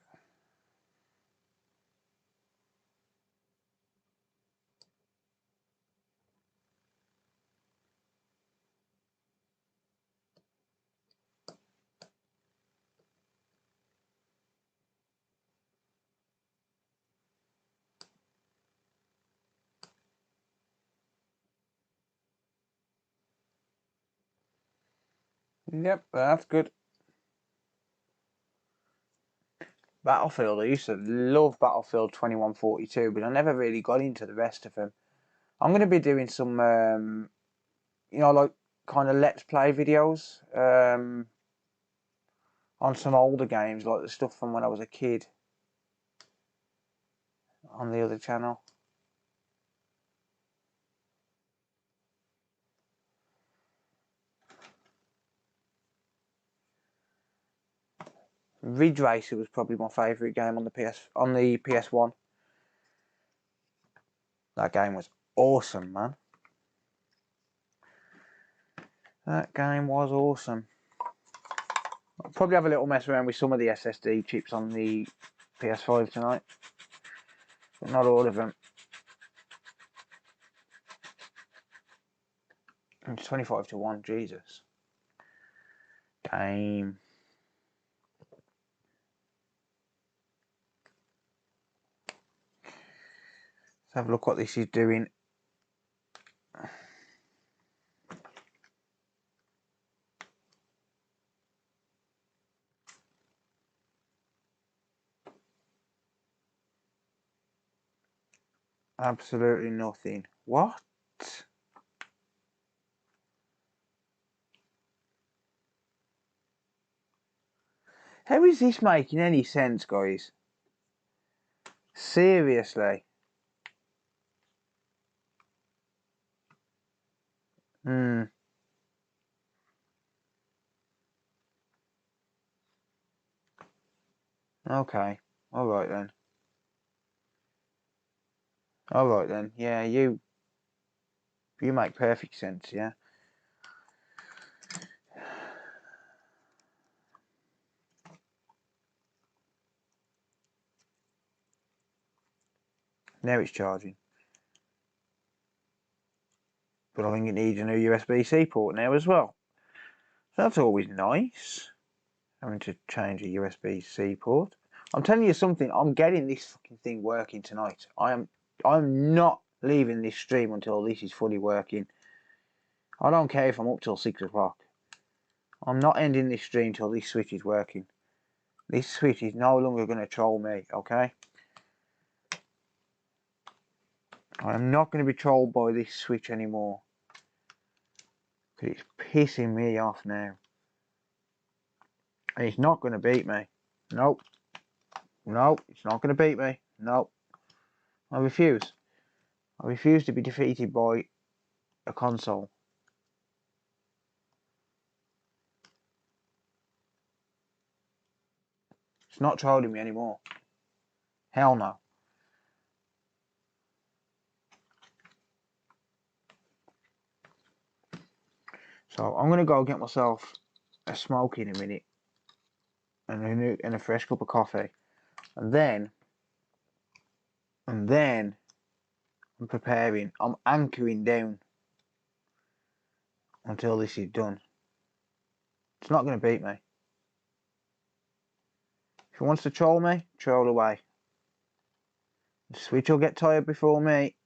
Yep, that's good. Battlefield, I used to love Battlefield 2142, but I never really got into the rest of them. I'm going to be doing some, like kind of let's play videos on some older games, like the stuff from when I was a kid on the other channel. Ridge Racer was probably my favourite game on the PS1. That game was awesome, man. That game was awesome. I'll probably have a little mess around with some of the SSD chips on the PS5 tonight, but not all of them. It's 25-1, Jesus. Game. Let's have a look what this is doing. Absolutely nothing. What? How is this making any sense, guys? Seriously? Okay. Alright then. Alright then. Yeah, you make perfect sense, yeah? Now it's charging. But I think it needs a new USB-C port now as well. So that's always nice. Having to change a USB-C port. I'm telling you something, I'm getting this fucking thing working tonight. I'm not leaving this stream until this is fully working. I don't care if I'm up till 6 o'clock. I'm not ending this stream till this switch is working. This switch is no longer going to troll me, okay? I am not going to be trolled by this switch anymore. Because it's pissing me off now. And it's not going to beat me. Nope. Nope, it's not going to beat me. Nope. I refuse. I refuse to be defeated by a console. It's not trolling me anymore. Hell no. So I'm going to go get myself a smoke in a minute. And a fresh cup of coffee. And then I'm preparing. I'm anchoring down until this is done. It's not going to beat me. If he wants to troll me, troll away. The switch will get tired before me.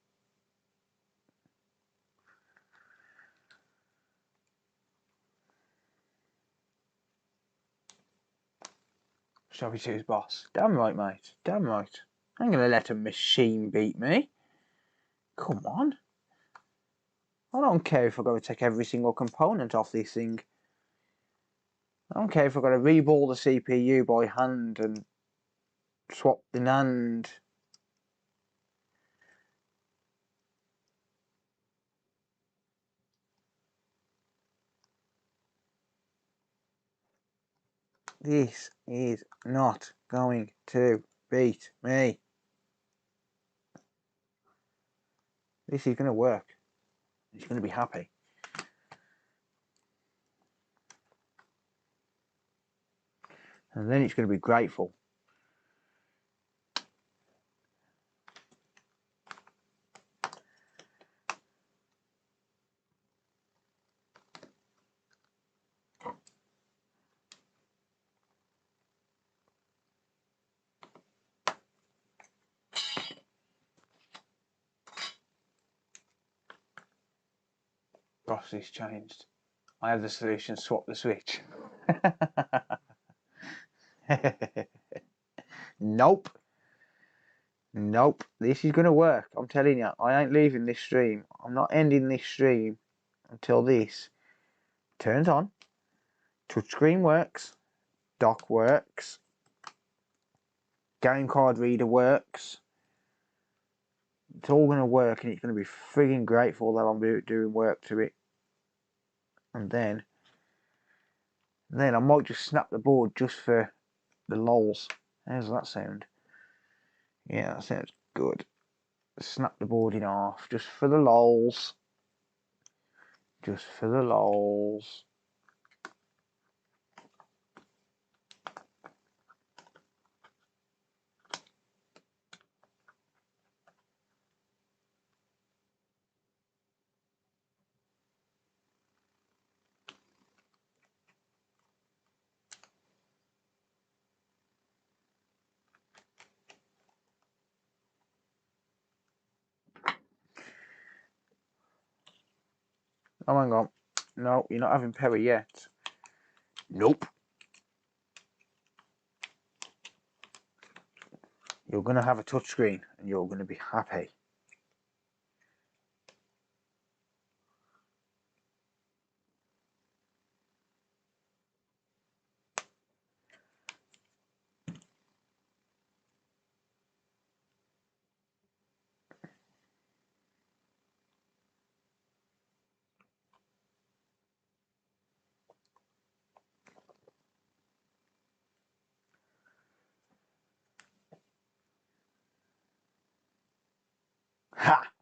Shall we choose boss? Damn right, mate. Damn right. I ain't going to let a machine beat me. Come on. I don't care if I've got to take every single component off this thing. I don't care if I've got to reball the CPU by hand and swap the NAND. This is not going to beat me. This is going to work. He's going to be happy. And then it's going to be grateful. Boss, this changed. I have the solution, swap the switch. Nope. Nope. This is going to work. I'm telling you, I ain't leaving this stream. I'm not ending this stream until this turns on. Touchscreen works. Dock works. Game card reader works. It's all going to work, and it's going to be frigging grateful that I'm doing work to it. And then I might just snap the board just for The lols. How's that sound? Yeah, that sounds good. Snap the board in half, just for the lols. Just for the lols. Oh, hang on. No, you're not having Perry yet. Nope. You're going to have a touchscreen and you're going to be happy. Ha!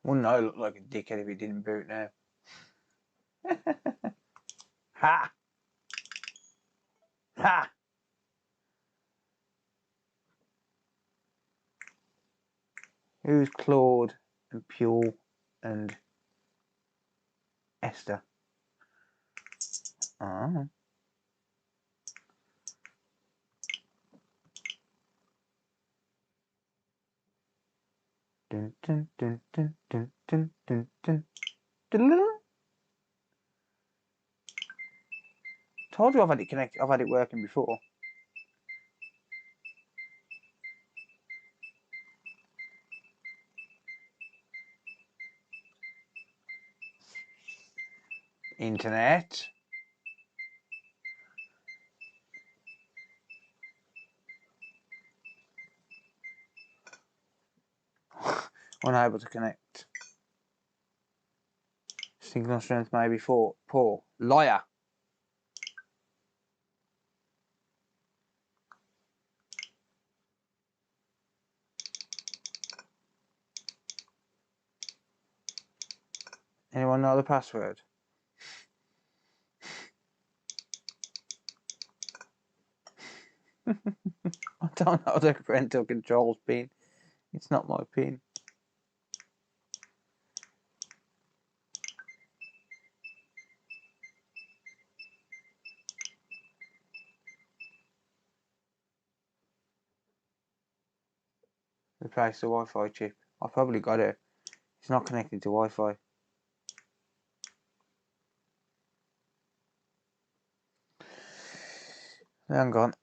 Wouldn't I look like a dickhead if he didn't boot now? Ha! Ha! Who's Claude and Pule and Esther? Oh. Dun, dun, dun, dun, dun, dun, dun, dun. Told you I've had it connected. I've had it working before. Internet. Unable to connect. Signal strength may be poor. Liar. Anyone know the password? I don't know the parental controls pin. It's not my pin. Replace the Wi-Fi chip. I probably got it. It's not connected to Wi-Fi. Hang on.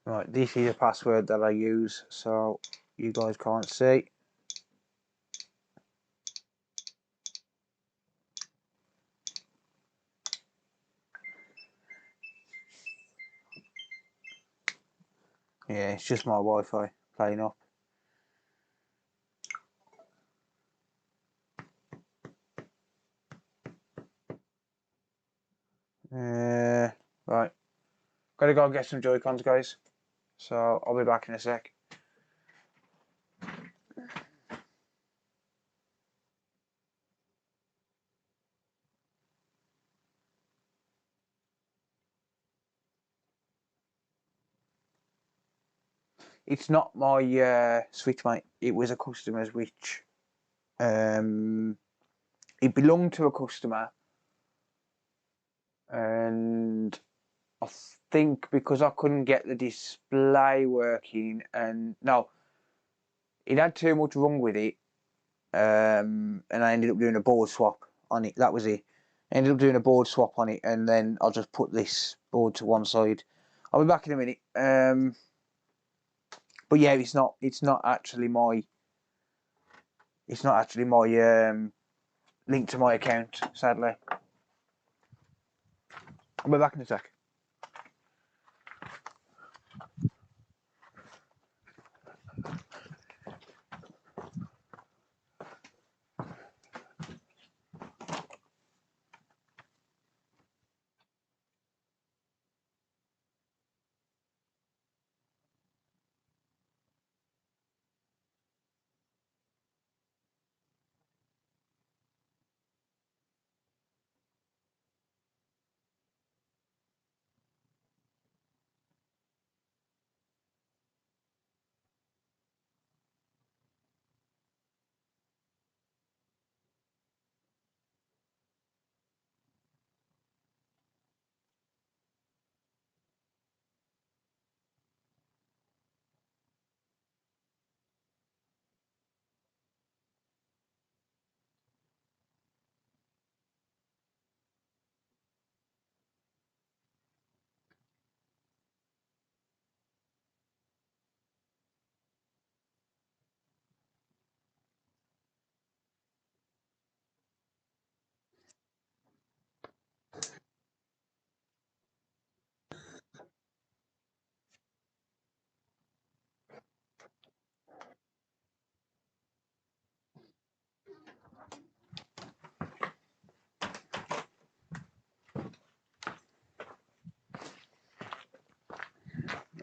Right, this is a password that I use, so you guys can't see. Yeah, it's just my Wi-Fi playing up. Right, gotta go get some Joy-Cons, guys. So I'll be back in a sec. It's not my Switch, mate. It was a customer's, which it belonged to a customer, and think because I couldn't get the display working, and no, it had too much wrong with it, and I ended up doing a board swap on it. That was it. I ended up doing a board swap on it, and then I'll just put this board to one side. I'll be back in a minute. But yeah, it's not actually my link to my account, sadly. I'll be back in a sec.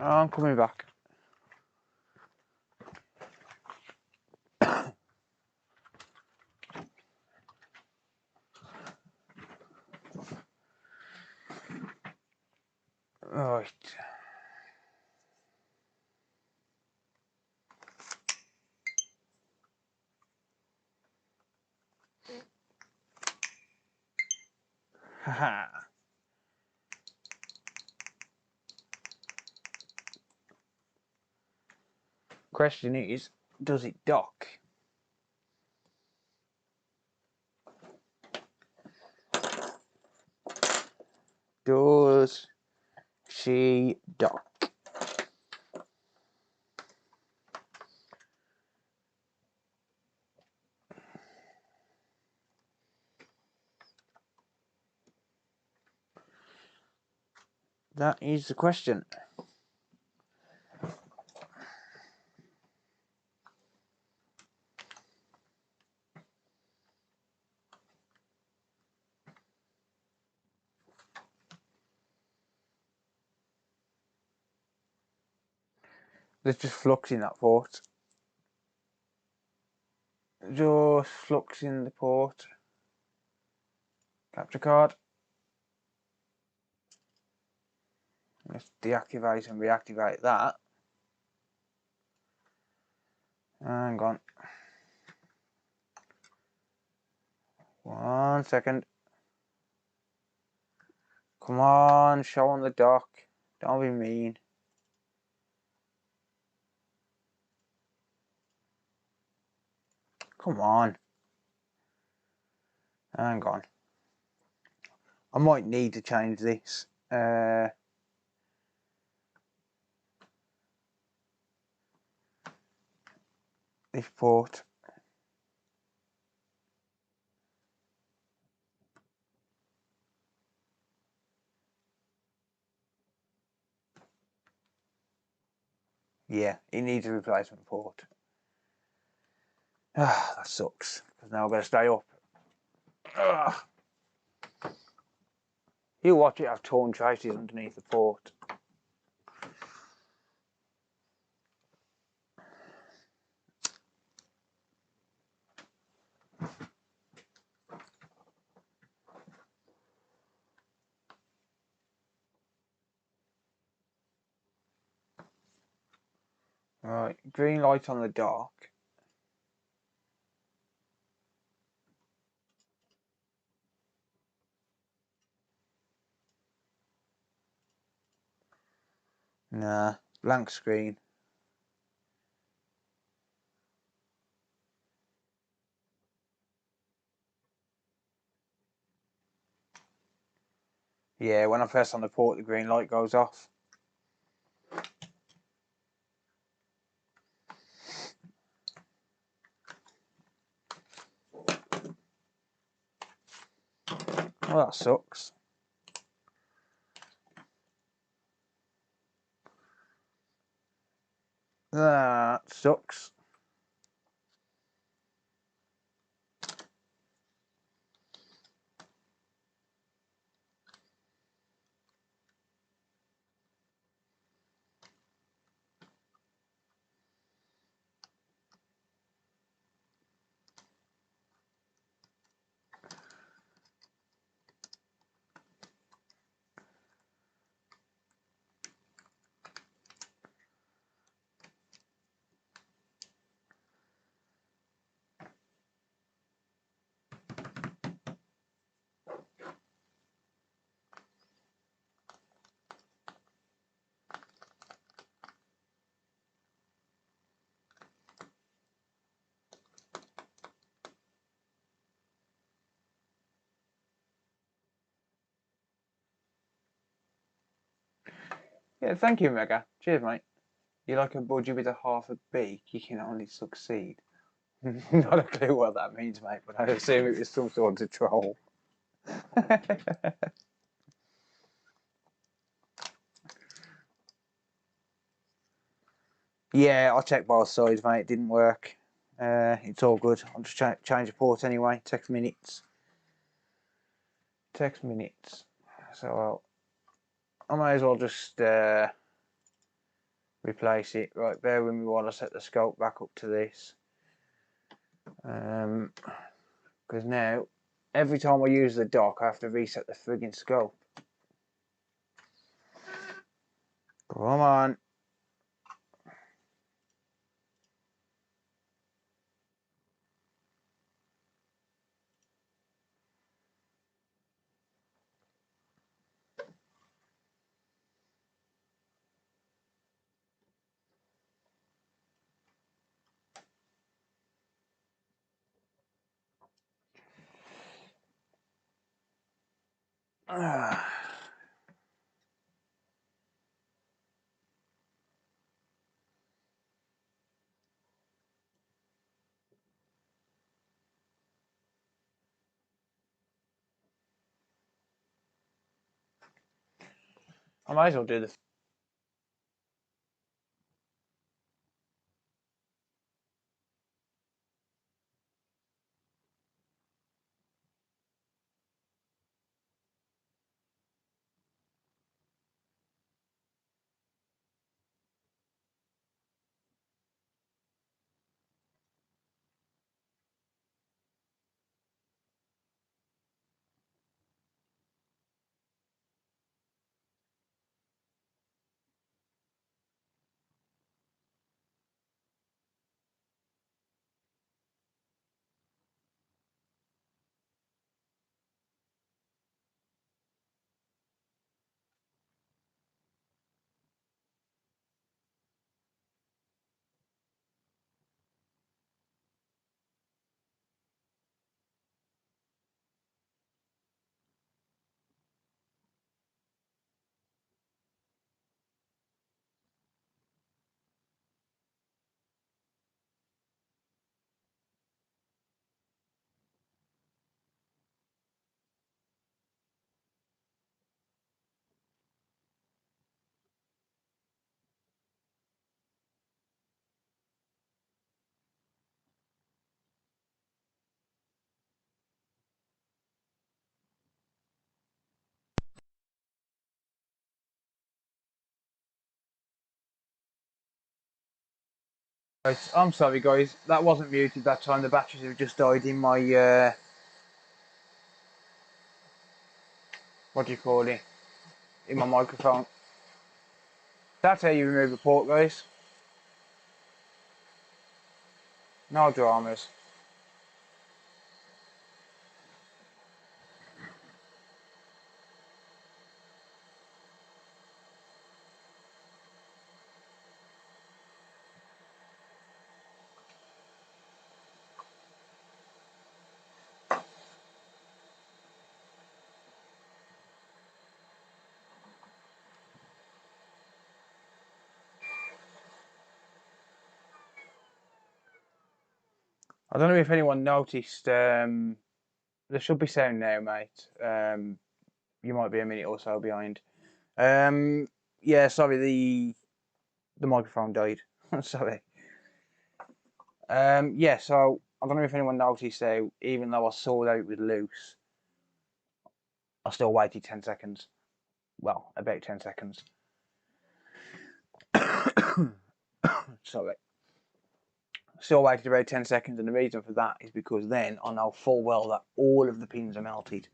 Oh, I'm coming back. Right. Haha. Question is, does it dock? Does she dock? That is the question. There's just flux in that port. Just flux in the port. Capture card. Let's deactivate and reactivate that. Hang on. 1 second. Come on, show on the dock. Don't be mean. Come on. Hang on. I might need to change this. This port. Yeah, it needs a replacement port. Ah, that sucks. Because now I've got to stay up. Ugh. You watch it have torn traces underneath the port. Right, green light on the dock. Nah, blank screen. Yeah, when I press on the port, the green light goes off. Well, that sucks. That sucks. Yeah, thank you, Mega. Cheers, mate. You're like a budgie with a half a beak. You can only succeed. Not a clue what that means, mate, but I assume it was some sort of troll. Yeah, I checked both sides, mate. It didn't work. It's all good. I'll just change the port anyway. Text minutes. Text minutes. So I might as well just replace it. Right, bear with me while I set the scope back up to this. Because now, every time I use the dock, I have to reset the frigging scope. Come on. I might as well do the. I'm sorry, guys. That wasn't muted that time. The batteries have just died in my. What do you call it? In my microphone. That's how you remove a port, guys. No dramas. I don't know if anyone noticed. There should be sound now, mate. You might be a minute or so behind. Yeah, sorry, the microphone died. Sorry. Yeah, so I don't know if anyone noticed though, even though I saw that it was loose, I still waited 10 seconds. Well, about 10 seconds. Sorry. Still waited about 10 seconds, and the reason for that is because then I know full well that all of the pins are melted.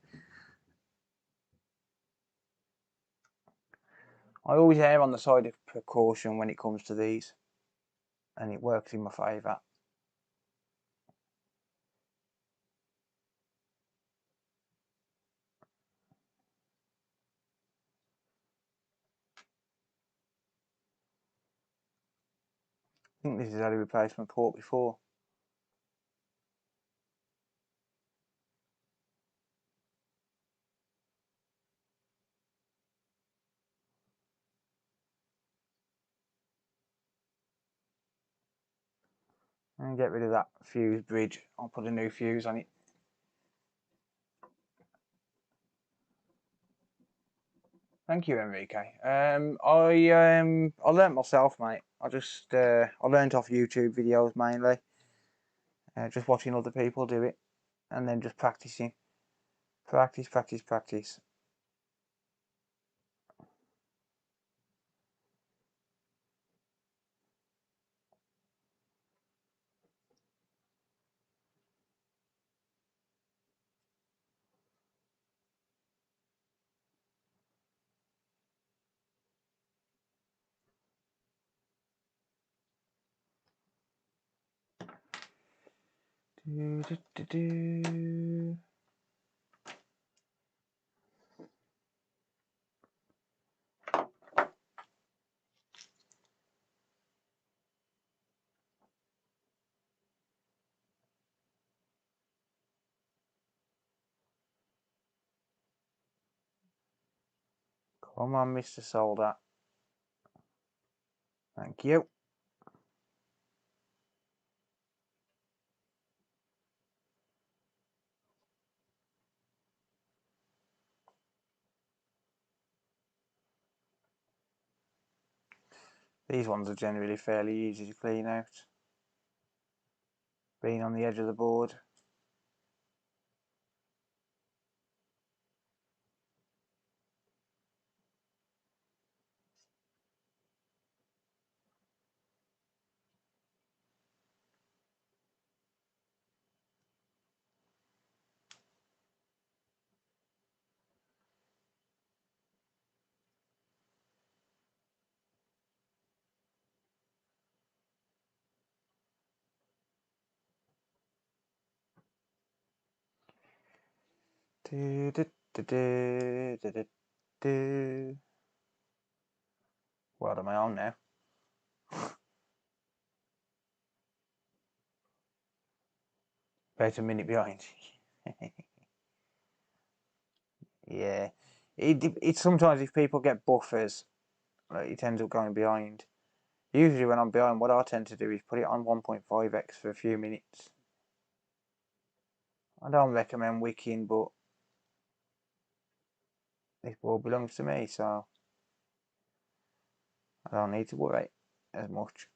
I always err on the side of precaution when it comes to these, and it works in my favour. I think this is how the replacement port before. And get rid of that fuse bridge. I'll put a new fuse on it. Thank you, Enrique. I learnt myself, mate. I learnt off YouTube videos mainly. Just watching other people do it, and then just practicing. Practice, practice, practice. Do, do, do, do. Come on, Mr. Solder. Thank you. These ones are generally fairly easy to clean out. Being on the edge of the board. Do, do, do, do, do, do, do. What am I on now? About a minute behind. Yeah. It's sometimes if people get buffers, like, it ends up going behind. Usually when I'm behind, what I tend to do is put it on 1.5x for a few minutes. I don't recommend wicking, but this board belongs to me, so I don't need to worry as much.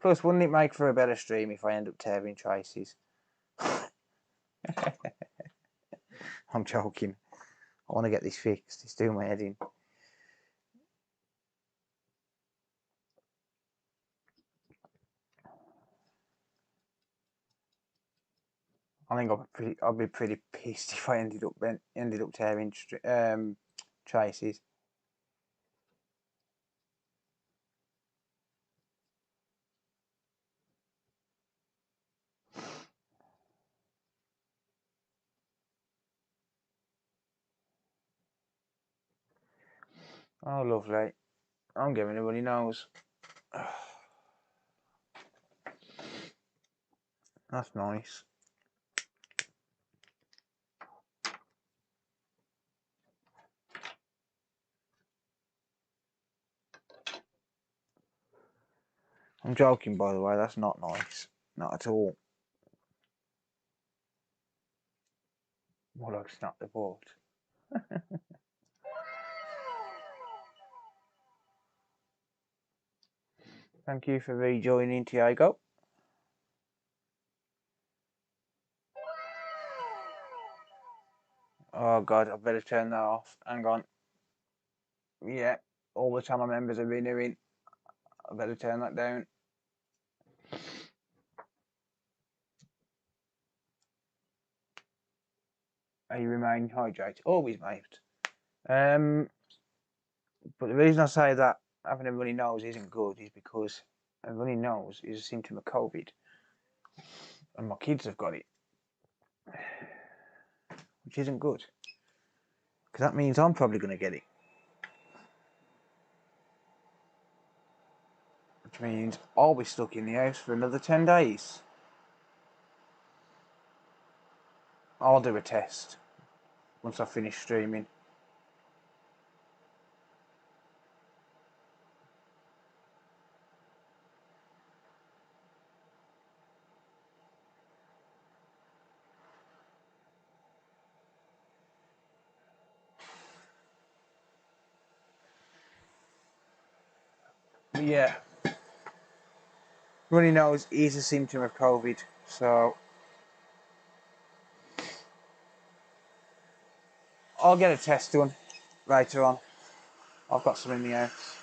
Plus, wouldn't it make for a better stream if I end up tearing traces? I'm joking. I want to get this fixed. It's doing my head in. I think I'll be pretty pissed if I ended up tearing traces. Oh, lovely. I'm giving it a runny nose. That's nice. I'm joking, by the way. That's not nice. Not at all. More like snap the board. Thank you for rejoining, Tiago. Oh god, I better turn that off. Hang on. Yeah, all the channel members are renewing. I better turn that down. You remain hydrated. Always, mate. But the reason I say that having a runny nose isn't good is because a runny nose is a symptom of COVID. And my kids have got it. Which isn't good. Because that means I'm probably going to get it. Which means I'll be stuck in the house for another 10 days. I'll do a test once I finish streaming. But yeah, runny nose is a symptom of COVID, so I'll get a test done later on. I've got some in the house.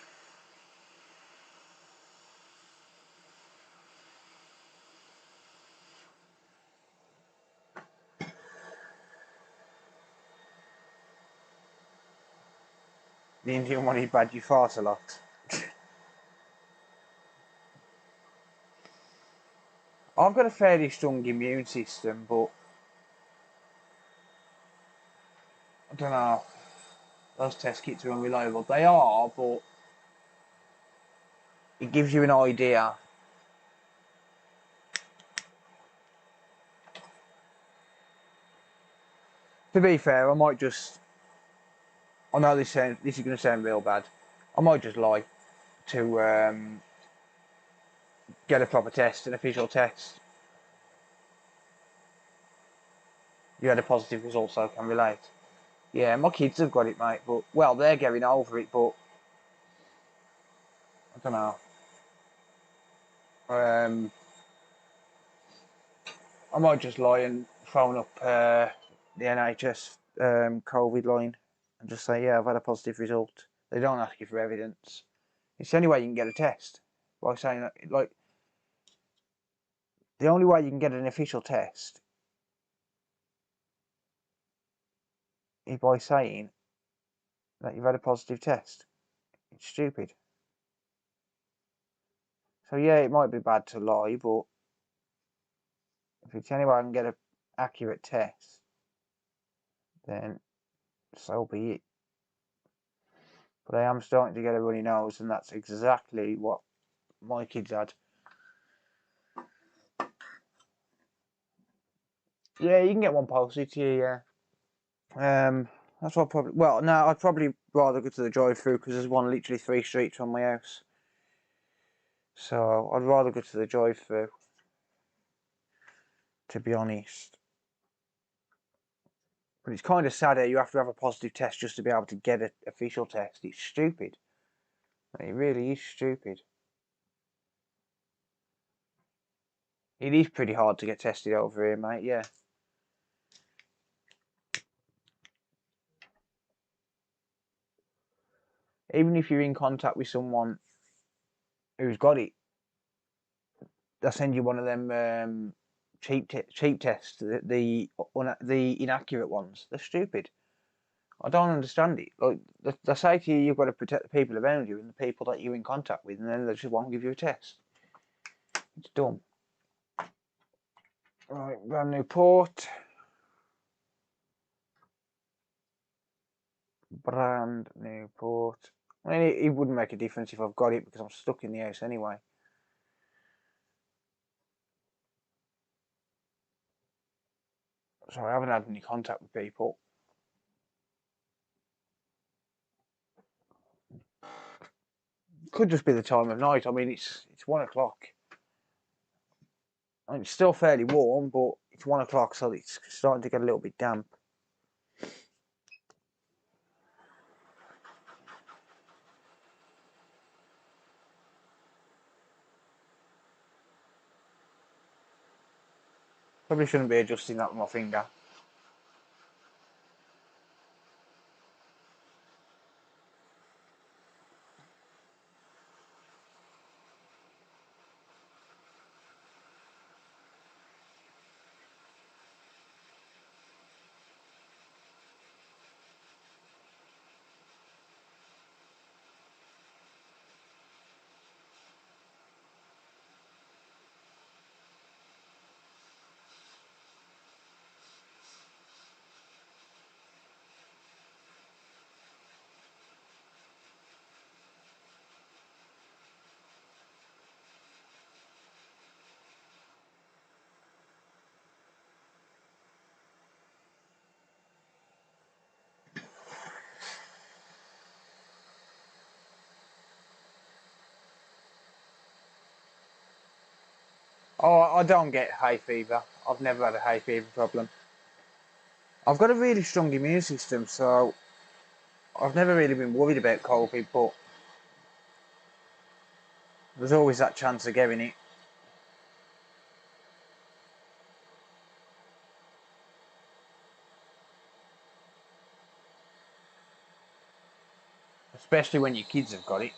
The Indian one is bad, you fart a lot. I've got a fairly strong immune system, but I don't know. Those test kits are unreliable. They are, but it gives you an idea. To be fair, I might just... I know this is going to sound real bad. I might just lie to get a proper test, an official test. You had a positive result, so I can relate. Yeah, my kids have got it, mate, but, well, they're getting over it, but I don't know. I might just lie and phone up the NHS COVID line and just say, yeah, I've had a positive result. They don't ask you for evidence. It's the only way you can get a test. By saying that, like, the only way you can get an official test is by saying that you've had a positive test. It's stupid. So yeah, it might be bad to lie, but if it's the only way I can get an accurate test, then so be it. But I am starting to get a runny nose, and that's exactly what my kids had. Yeah, you can get one posted to you, yeah. That's what I'd probably... Well, no, I'd probably rather go to the drive-through because there's one literally 3 streets from my house. So, I'd rather go to the drive-through, to be honest. But it's kind of sad that you have to have a positive test just to be able to get an official test. It's stupid. It really is stupid. It is pretty hard to get tested over here, mate, yeah. Even if you're in contact with someone who's got it, they'll send you one of them cheap tests, the inaccurate ones. They're stupid. I don't understand it. Like, they say to you, you've got to protect the people around you and the people that you're in contact with, and then they just won't give you a test. It's dumb. Right, brand new port. Brand new port. I mean, it wouldn't make a difference if I've got it because I'm stuck in the house anyway. So I haven't had any contact with people. Could just be the time of night. I mean, it's 1 o'clock. I mean, it's still fairly warm, but it's 1 o'clock, so it's starting to get a little bit damp. Probably shouldn't be adjusting that with my finger. Oh, I don't get hay fever. I've never had a hay fever problem. I've got a really strong immune system, so I've never really been worried about COVID, but there's always that chance of getting it. Especially when your kids have got it.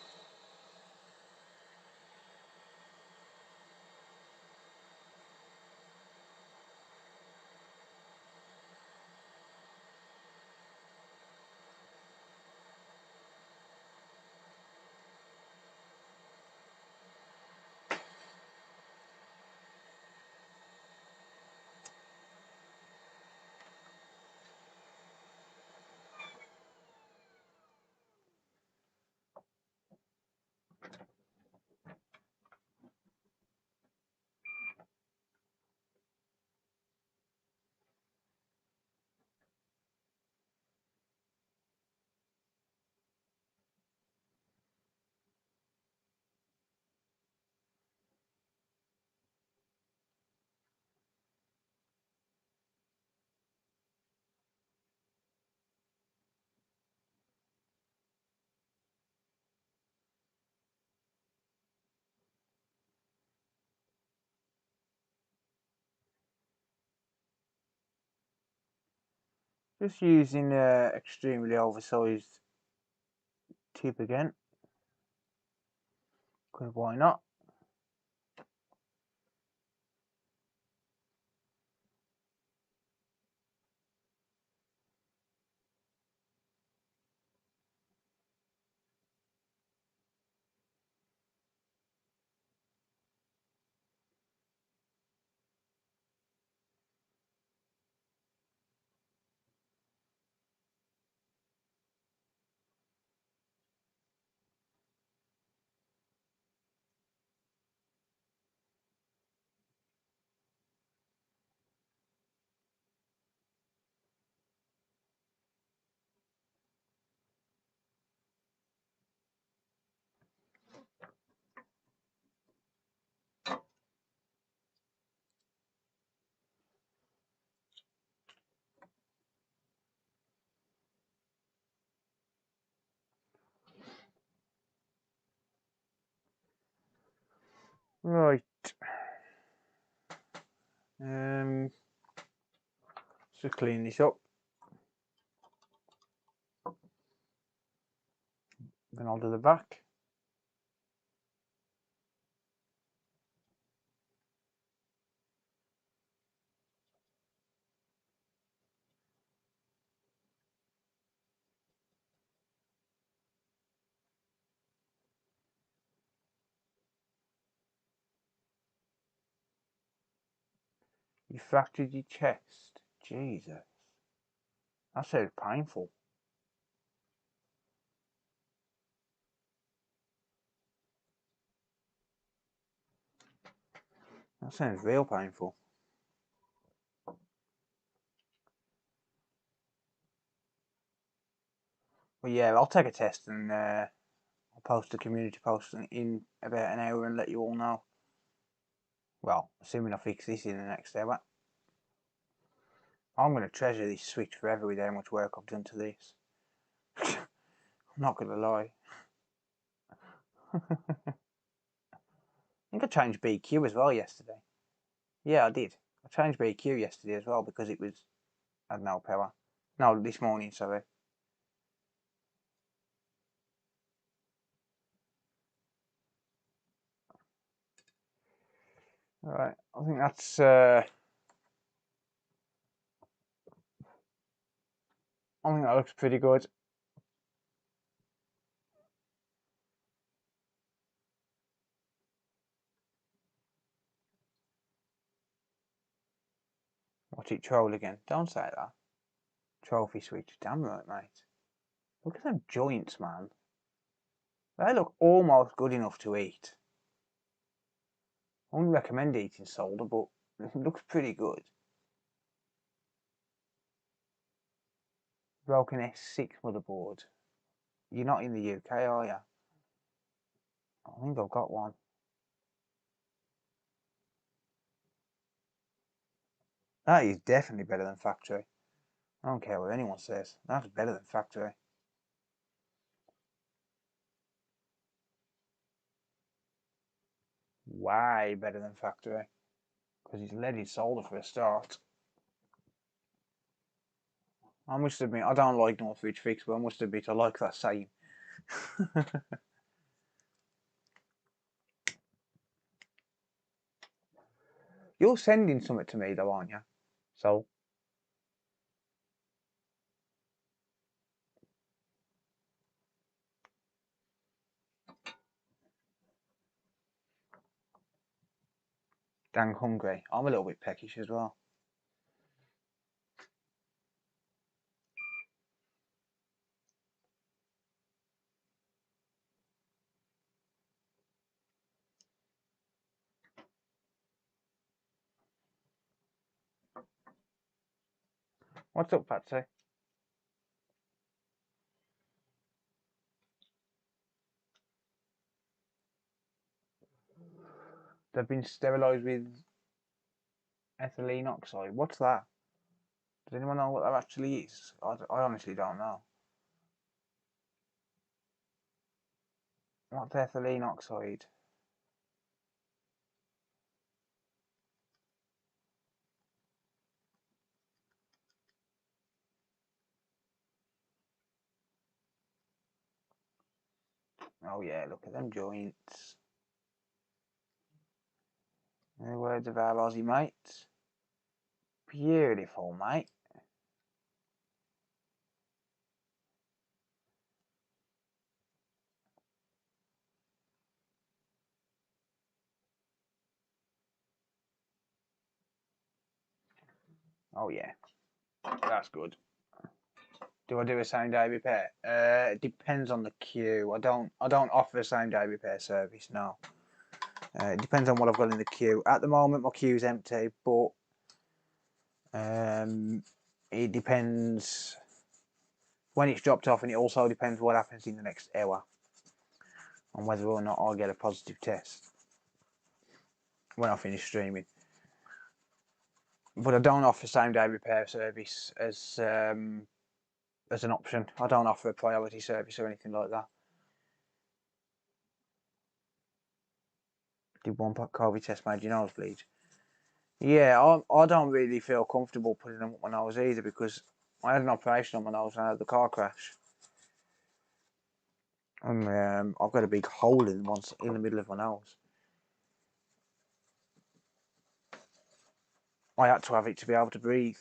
Just using extremely oversized tip again. Because why not? Right. So clean this up. Then I'll do the back. You fractured your chest. Jesus. That sounds painful. That sounds real painful. Well, yeah, I'll take a test and I'll post a community post in about an hour and let you all know. Well, assuming I fix this in the next hour. I'm going to treasure this Switch forever with how much work I've done to this. I'm not going to lie. I think I changed BQ as well yesterday. Yeah, I did. I changed BQ yesterday as well because it had no power. No, this morning, sorry. Alright, I think that's I think that looks pretty good. Watch it troll again. Don't say that. Trophy switch. Damn right, mate. Look at them joints, man. They look almost good enough to eat. I wouldn't recommend eating solder, but it looks pretty good. Broken S6 motherboard. You're not in the UK, are you? I think I've got one. That is definitely better than factory. I don't care what anyone says. That's better than factory. Way better than factory. Because it's leaded solder for a start. I must admit, I don't like Northridge Fix, but I must admit I like that saying. You're sending something to me though, aren't you? So, dang hungry. I'm a little bit peckish as well. What's up, Patsy? They've been sterilised with ethylene oxide. What's that? Does anyone know what that actually is? I honestly don't know. What's ethylene oxide? Oh yeah, look at them joints. In the words of our Aussie mates. Beautiful, mate. Oh yeah, that's good. Do I do a same day repair? It depends on the queue. I don't offer a same day repair service. No. It depends on what I've got in the queue. At the moment, my queue's empty, but it depends when it's dropped off, and it also depends what happens in the next hour on whether or not I get a positive test when I finish streaming. But I don't offer same day repair service as an option. I don't offer a priority service or anything like that. Did one COVID test made your nose bleed? Yeah, I don't really feel comfortable putting them up my nose either because I had an operation on my nose and I had the car crash. And I've got a big hole in the middle of my nose. I had to have it to be able to breathe.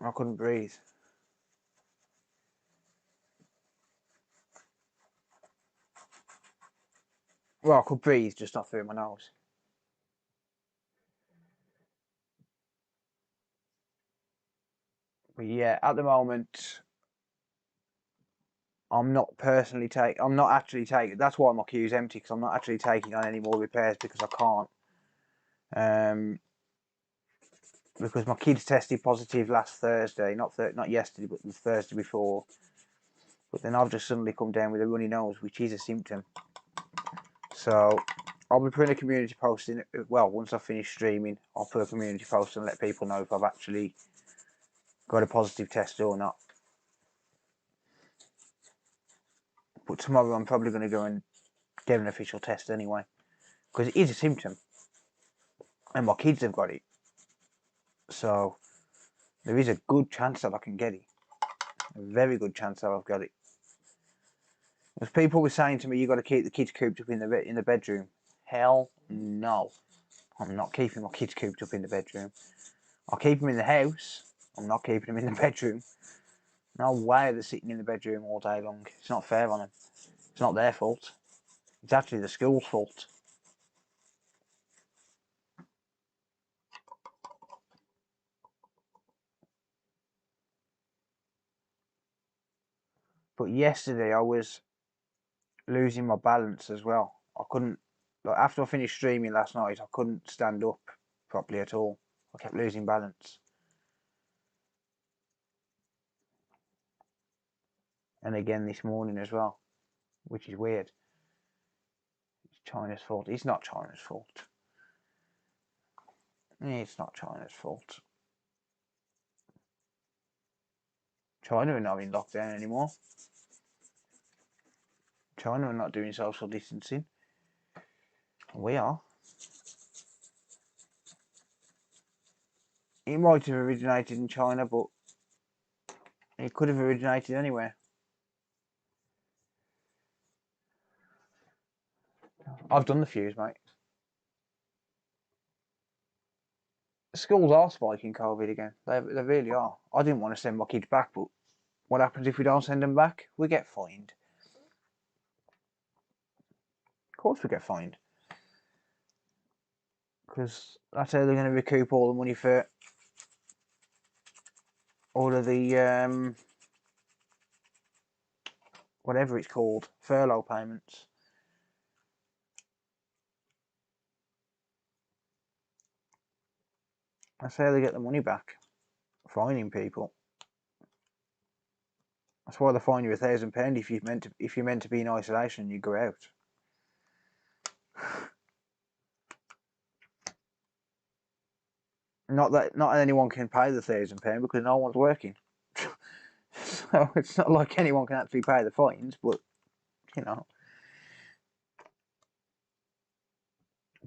I couldn't breathe. Well, I could breathe, just not through my nose. But yeah, at the moment, I'm not actually taking. That's why my queue's empty because I'm not actually taking on any more repairs because I can't. Because my kids tested positive last Thursday, not yesterday, but the Thursday before. But then I've just suddenly come down with a runny nose, which is a symptom. So I'll be putting a community post in. Well, once I finish streaming, I'll put a community post and let people know if I've actually got a positive test or not. But tomorrow I'm probably going to go and get an official test anyway, because it is a symptom, and my kids have got it. So there is a good chance that I can get it. A very good chance that I've got it. As people were saying to me, you got to keep the kids cooped up in the bedroom. Hell no, I'm not keeping my kids cooped up in the bedroom. I'll keep them in the house. I'm not keeping them in the bedroom. No way they're sitting in the bedroom all day long. It's not fair on them. It's not their fault. It's actually the school's fault. But yesterday I was losing my balance as well. I couldn't, like, after I finished streaming last night, I couldn't stand up properly at all. I kept losing balance. And again this morning as well, which is weird. It's China's fault. It's not China's fault. It's not China's fault. China are not in lockdown anymore. China are not doing social distancing. We are. It might have originated in China, but it could have originated anywhere. I've done the fuse, mate. Schools are spiking COVID again. They really are. I didn't want to send my kids back, but what happens if we don't send them back? We get fined. Of course we get fined. Because that's how they're going to recoup all the money for all of the, whatever it's called, furlough payments. That's how they get the money back. Fining people. That's why they fine you £1,000 if you're meant to be in isolation and you go out. Not that anyone can pay the £1,000 because no one's working. So it's not like anyone can actually pay the fines, but you know,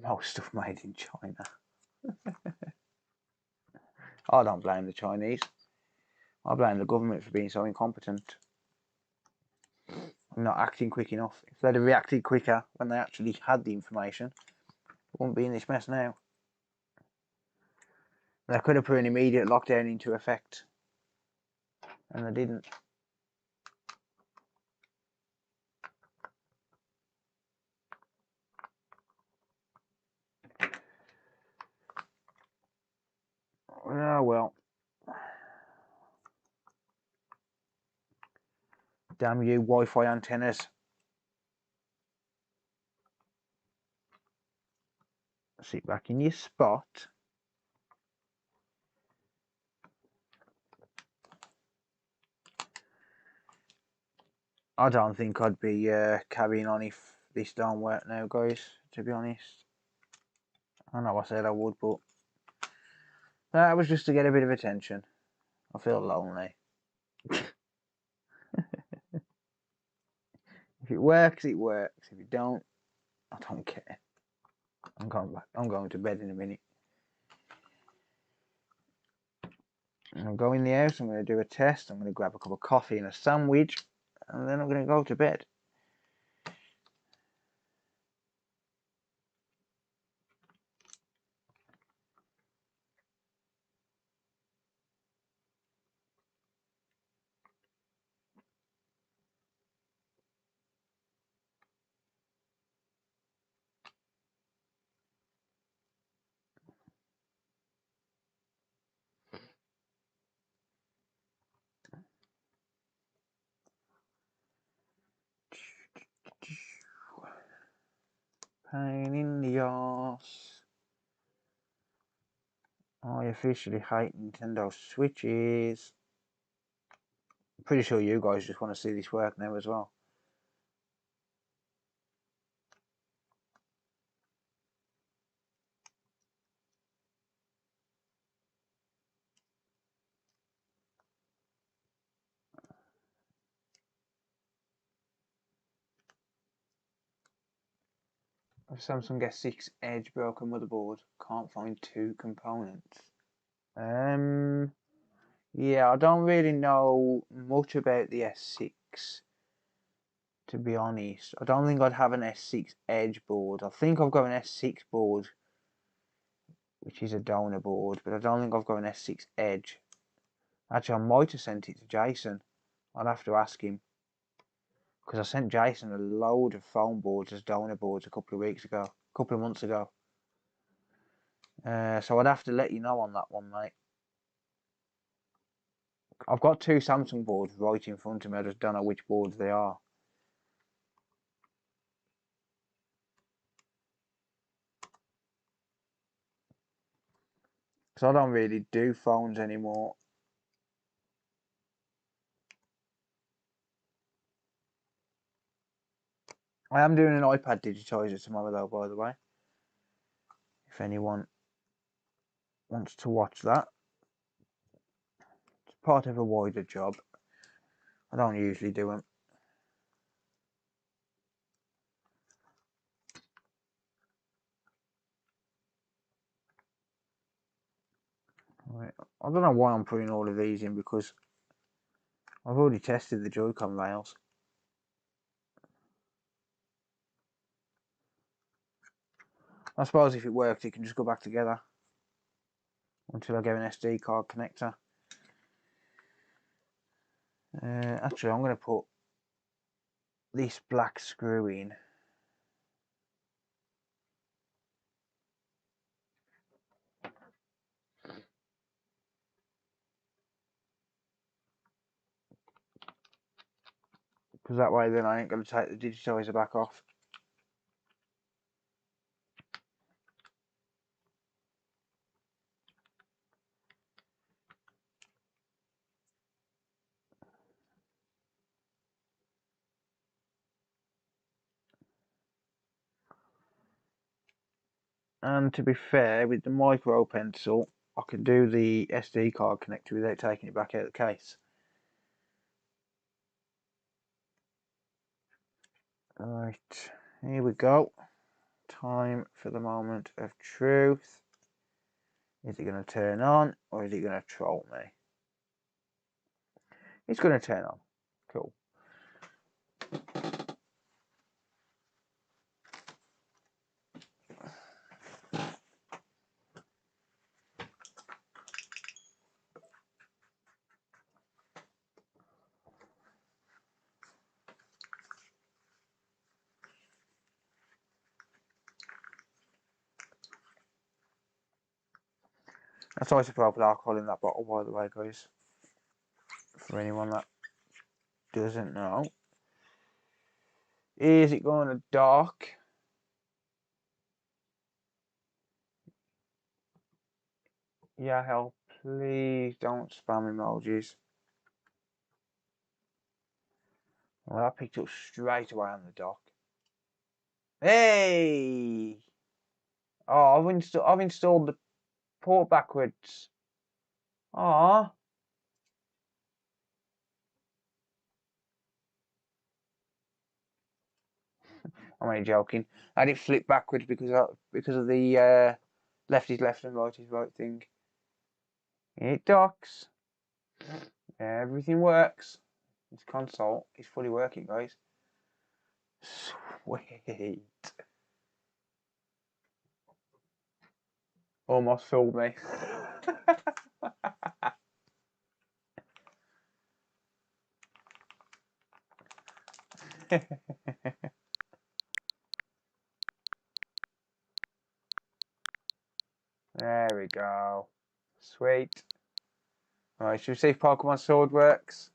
most stuff made in China. I don't blame the Chinese. I blame the government for being so incompetent and not acting quick enough. If they'd have reacted quicker when they actually had the information, we wouldn't be in this mess now. They could have put an immediate lockdown into effect, and they didn't. Oh well. Damn you, Wi-Fi antennas. Sit back in your spot. I don't think I'd be carrying on if this don't work now, guys, to be honest. I know I said I would, but that was just to get a bit of attention. I feel lonely. If it works, it works. If it don't, I don't care. I'm going back. I'm going to bed in a minute. I'll go in the house, I'm going to do a test, I'm going to grab a cup of coffee and a sandwich, and then I'm going to go to bed. Pain in the arse. I officially hate Nintendo Switches. I'm pretty sure you guys just want to see this work now as well. Samsung S6 Edge broken motherboard. Can't find two components. Yeah, I don't really know much about the S6, to be honest. I don't think I'd have an S6 Edge board. I think I've got an S6 board, which is a donor board, but I don't think I've got an S6 Edge. Actually, I might have sent it to Jason. I'll have to ask him. Because I sent Jason a load of phone boards as donor boards a couple of months ago. So I'd have to let you know on that one, mate. I've got two Samsung boards right in front of me. I just don't know which boards they are. Because I don't really do phones anymore. I am doing an iPad digitizer tomorrow though, by the way. If anyone wants to watch that. It's part of a wider job. I don't usually do them. Right. I don't know why I'm putting all of these in, because I've already tested the Joy-Con rails. I suppose if it works, it can just go back together until I get an SD card connector. Actually, I'm going to put this black screw in. Because that way then I ain't going to take the digitizer back off. And to be fair, with the micro pencil, I can do the SD card connector without taking it back out of the case. Right, here we go. Time for the moment of truth. Is it going to turn on, or is it going to troll me? It's going to turn on. Cool. That's isopropyl alcohol in that bottle, by the way, guys. For anyone that doesn't know. Is it going to dark? Yeah, hell, please don't spam emojis. Well, that picked up straight away on the dock. Hey! Oh, I've installed the port backwards. Ah. I'm only joking. I had it flip backwards because of the left is left and right is right thing. It docks. Everything works. This console is fully working, guys. Sweet. Almost fooled me. There we go. Sweet. Alright, should we see if Pokemon Sword works?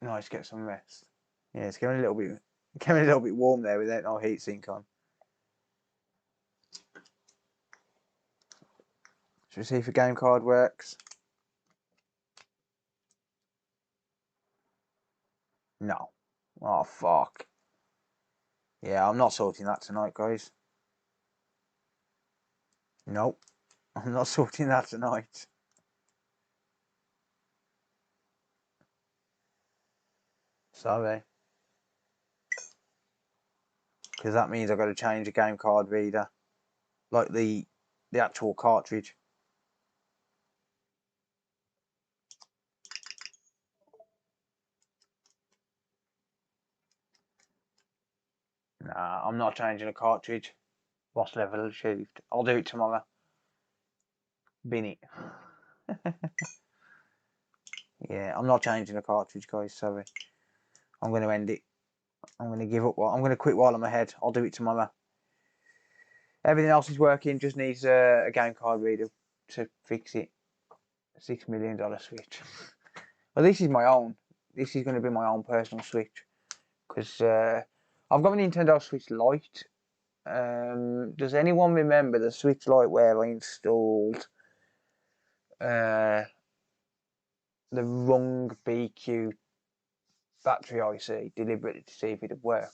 Nice, get some rest. Yeah, it's getting a little bit warm there without no heatsink on. Should we see if a game card works? No. Oh, fuck. Yeah, I'm not sorting that tonight, guys. Nope. I'm not sorting that tonight. Sorry. Because that means I've got to change the game card reader. Like the actual cartridge. Nah, I'm not changing a cartridge. Lost level achieved. I'll do it tomorrow. Bin it. Yeah, I'm not changing the cartridge, guys. Sorry. I'm going to end it. I'm going to give up. I'm going to quit while I'm ahead. I'll do it tomorrow. Everything else is working. Just needs a game card reader to fix it. $6 million Switch. Well, this is my own. This is going to be my own personal Switch. Because I've got a Nintendo Switch Lite. Does anyone remember the Switch Lite where I installed the wrong BQ battery IC deliberately to see if it would work?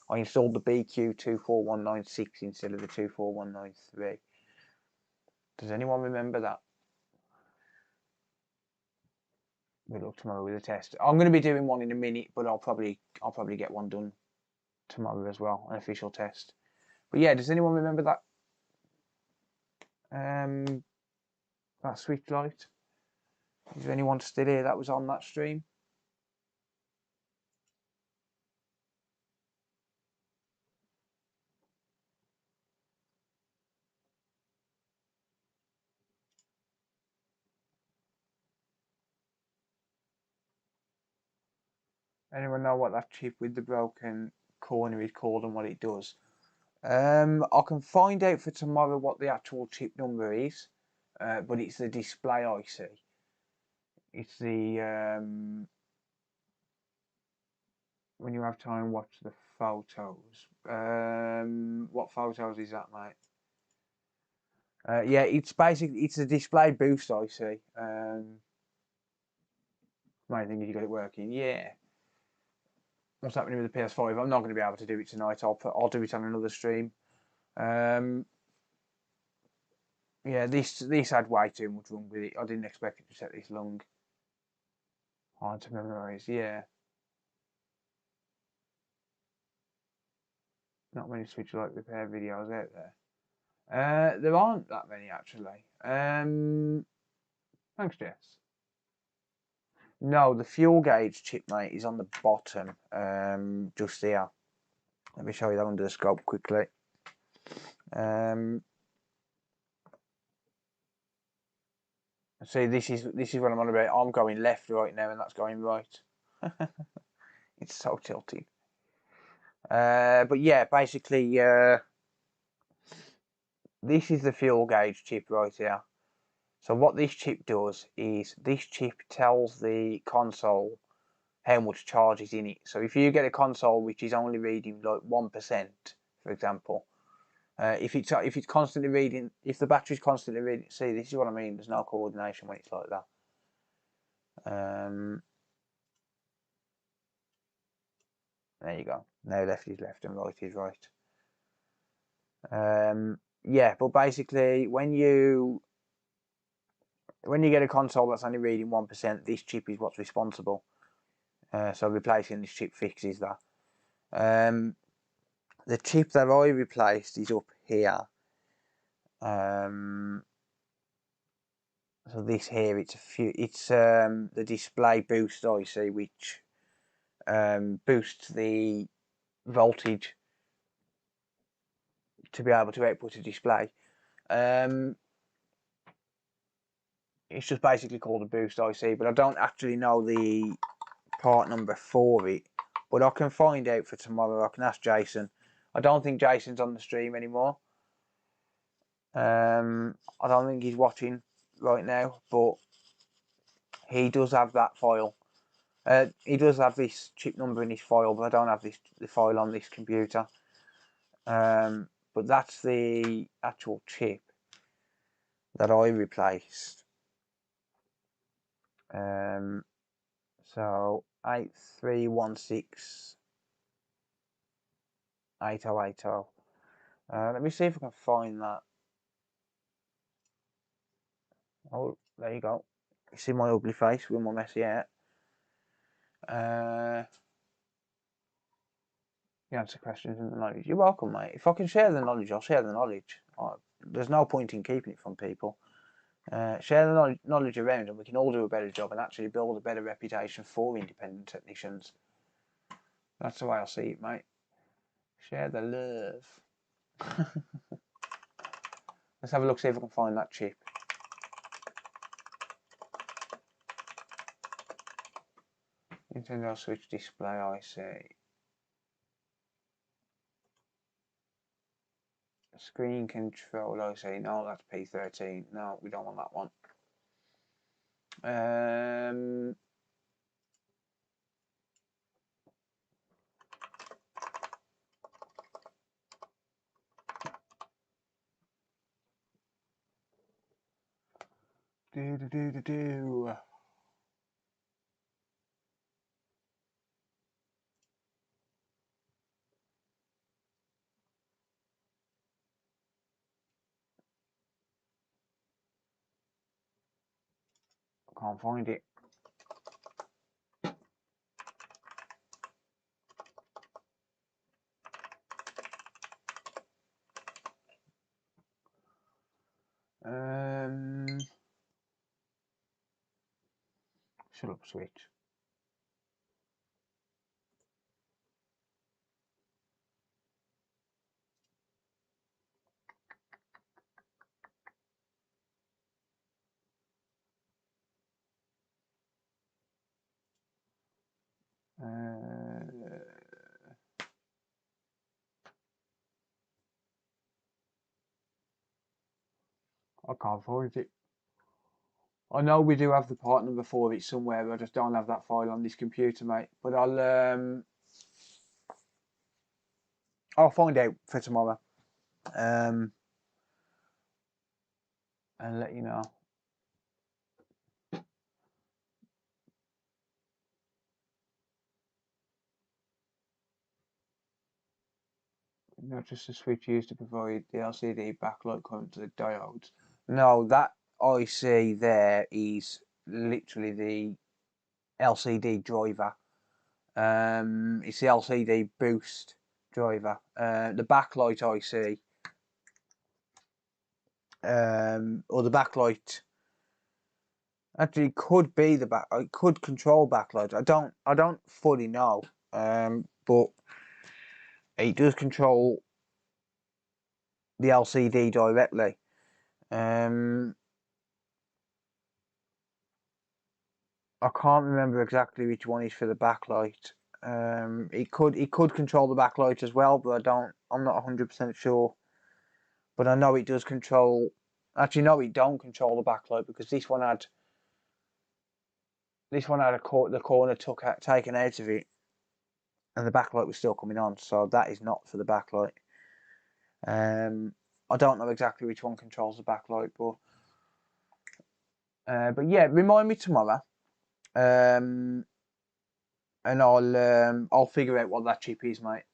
I installed the BQ24196 instead of the 24193. Does anyone remember that? We'll look tomorrow with a test. I'm going to be doing one in a minute, but I'll probably get one done tomorrow as well, an official test. But yeah, does anyone remember that? That Switch Lite? Is there anyone still here that was on that stream? Anyone know what that chip with the broken corner is called and what it does? I can find out for tomorrow what the actual chip number is, but it's the display IC. It's the when you have time, watch the photos. What photos is that, mate? Yeah, it's basically a display boost IC. Main thing is you got it working. Yeah. What's happening with the PS5? I'm not going to be able to do it tonight. I'll do it on another stream. Yeah, this had way too much wrong with it. I didn't expect it to take this long. Hard to memorise. Yeah. Not many Switch Lite repair videos out there. There aren't that many actually. Thanks, Jess. No, the fuel gauge chip, mate, is on the bottom. Just here. Let me show you that under the scope quickly. See, this is what I'm on about. I'm going left right now, and that's going right. It's so tilted. But yeah, basically, this is the fuel gauge chip right here. So what this chip does is this chip tells the console how much charge is in it. So if you get a console which is only reading like 1%, for example, if it's constantly reading, if the battery's constantly reading, see, this is what I mean. There's no coordination when it's like that. There you go. Now left is left and right is right. Yeah, but basically, when you get a console that's only reading 1%, this chip is what's responsible. So replacing this chip fixes that. The chip that I replaced is up here. So this here, it's the display boost IC, which boosts the voltage to be able to output a display. It's just basically called a boost IC, but I don't actually know the part number for it. But I can find out for tomorrow. I can ask Jason. I don't think Jason's on the stream anymore. I don't think he's watching right now, but he does have that file. He does have this chip number in his file, but I don't have the file on this computer. But that's the actual chip that I replaced. So 8316 8080. Let me see if I can find that. Oh, there you go. You see my ugly face with my messy hair. You answer questions and the knowledge. You're welcome, mate. If I can share the knowledge, I'll share the knowledge. There's no point in keeping it from people. Share the knowledge around, and we can all do a better job and actually build a better reputation for independent technicians. That's the way I see it, mate. Share the love. Let's have a look, see if I can find that chip. Nintendo Switch display IC. Screen control IC. No, that's P13. No, we don't want that one. Can't find it. Shut up, Switch. I can't find it. I know we do have the part number for it somewhere, I just don't have that file on this computer, mate. But I'll find out for tomorrow. And let you know. Not just a switch used to provide the LCD backlight current to the diodes. No, that IC there is literally the LCD driver. It's the LCD boost driver. The backlight IC, or the backlight, actually could be the back. It could control backlight. I don't fully know. But it does control the LCD directly. I can't remember exactly which one is for the backlight. It could control the backlight as well, but I'm not 100% sure. But I know it does control. Actually, no, it don't control the backlight because this one had the corner taken out of it, and the backlight was still coming on. So that is not for the backlight. I don't know exactly which one controls the backlight, but yeah, remind me tomorrow. And I'll figure out what that chip is, mate.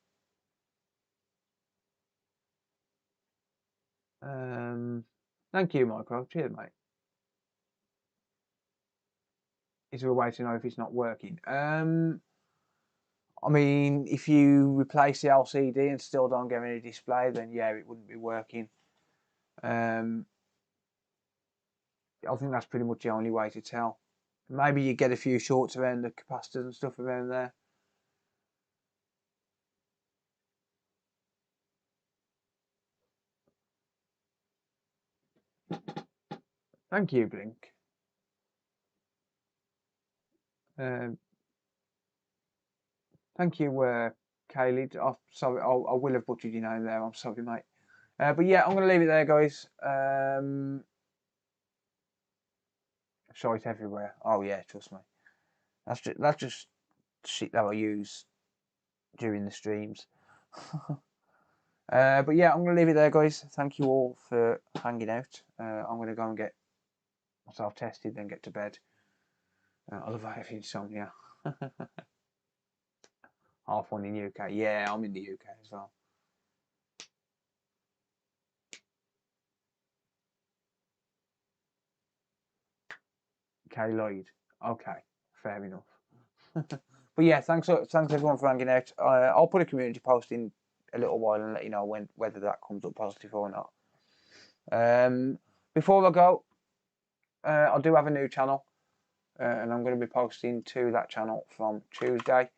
Thank you, Micro. Cheers, mate. Is there a way to know if it's not working? I mean, if you replace the LCD and still don't get any display, then yeah, it wouldn't be working. I think that's pretty much the only way to tell. Maybe you get a few shorts around the capacitors and stuff around there. Thank you, Blink. Thank you, Kaylee. Sorry, I will have butchered your name there. I'm sorry, mate. But yeah, I'm going to leave it there, guys. Shite everywhere. Oh yeah, trust me. That's just shit that I use during the streams. But yeah, I'm going to leave it there, guys. Thank you all for hanging out. I'm going to go and get myself tested, then get to bed. Otherwise, I have insomnia. Half one in the UK. Yeah, I'm in the UK as well. K Lloyd. Okay, fair enough. But yeah, thanks everyone for hanging out. I'll put a community post in a little while and let you know whether that comes up positive or not. Before I go, I do have a new channel, and I'm going to be posting to that channel from Tuesday.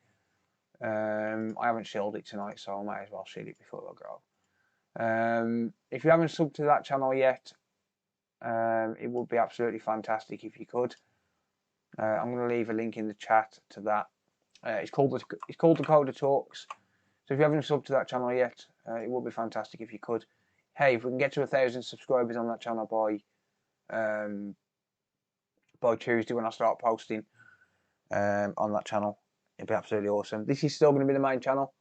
I haven't shielded it tonight, so I might as well shield it before I go. If you haven't subbed to that channel yet, it would be absolutely fantastic if you could. I'm going to leave a link in the chat to that. It's called the Coder Talks. So if you haven't subbed to that channel yet, it would be fantastic if you could. Hey, if we can get to 1,000 subscribers on that channel by Tuesday when I start posting on that channel, it'd be absolutely awesome. This is still going to be the main channel,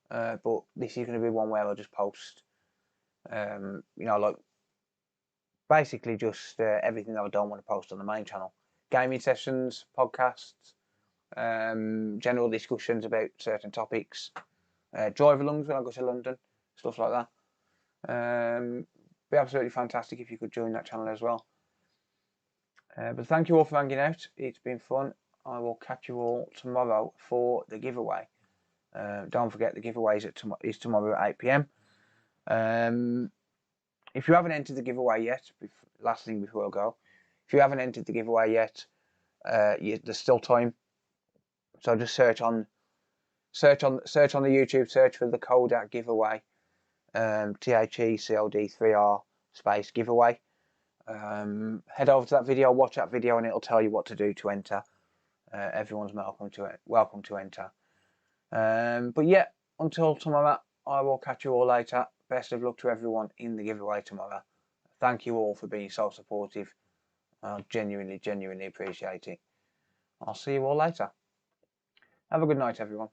but this is going to be one where I just post, you know, like basically just everything that I don't want to post on the main channel. Gaming sessions, podcasts, general discussions about certain topics, drive-alongs when I go to London, stuff like that. Be absolutely fantastic if you could join that channel as well. But thank you all for hanging out. It's been fun. I will catch you all tomorrow for the giveaway. Don't forget the giveaway is tomorrow at 8 PM. If you haven't entered the giveaway yet, last thing before I go, if you haven't entered the giveaway yet, there's still time. So just search on the YouTube, search for the Coder giveaway, THECOD3R space giveaway. Head over to that video, watch that video, and it'll tell you what to do to enter. Everyone's welcome to enter. But yeah, until tomorrow, I will catch you all later. Best of luck to everyone in the giveaway tomorrow. Thank you all for being so supportive. I genuinely appreciate it. I'll see you all later. Have a good night, everyone.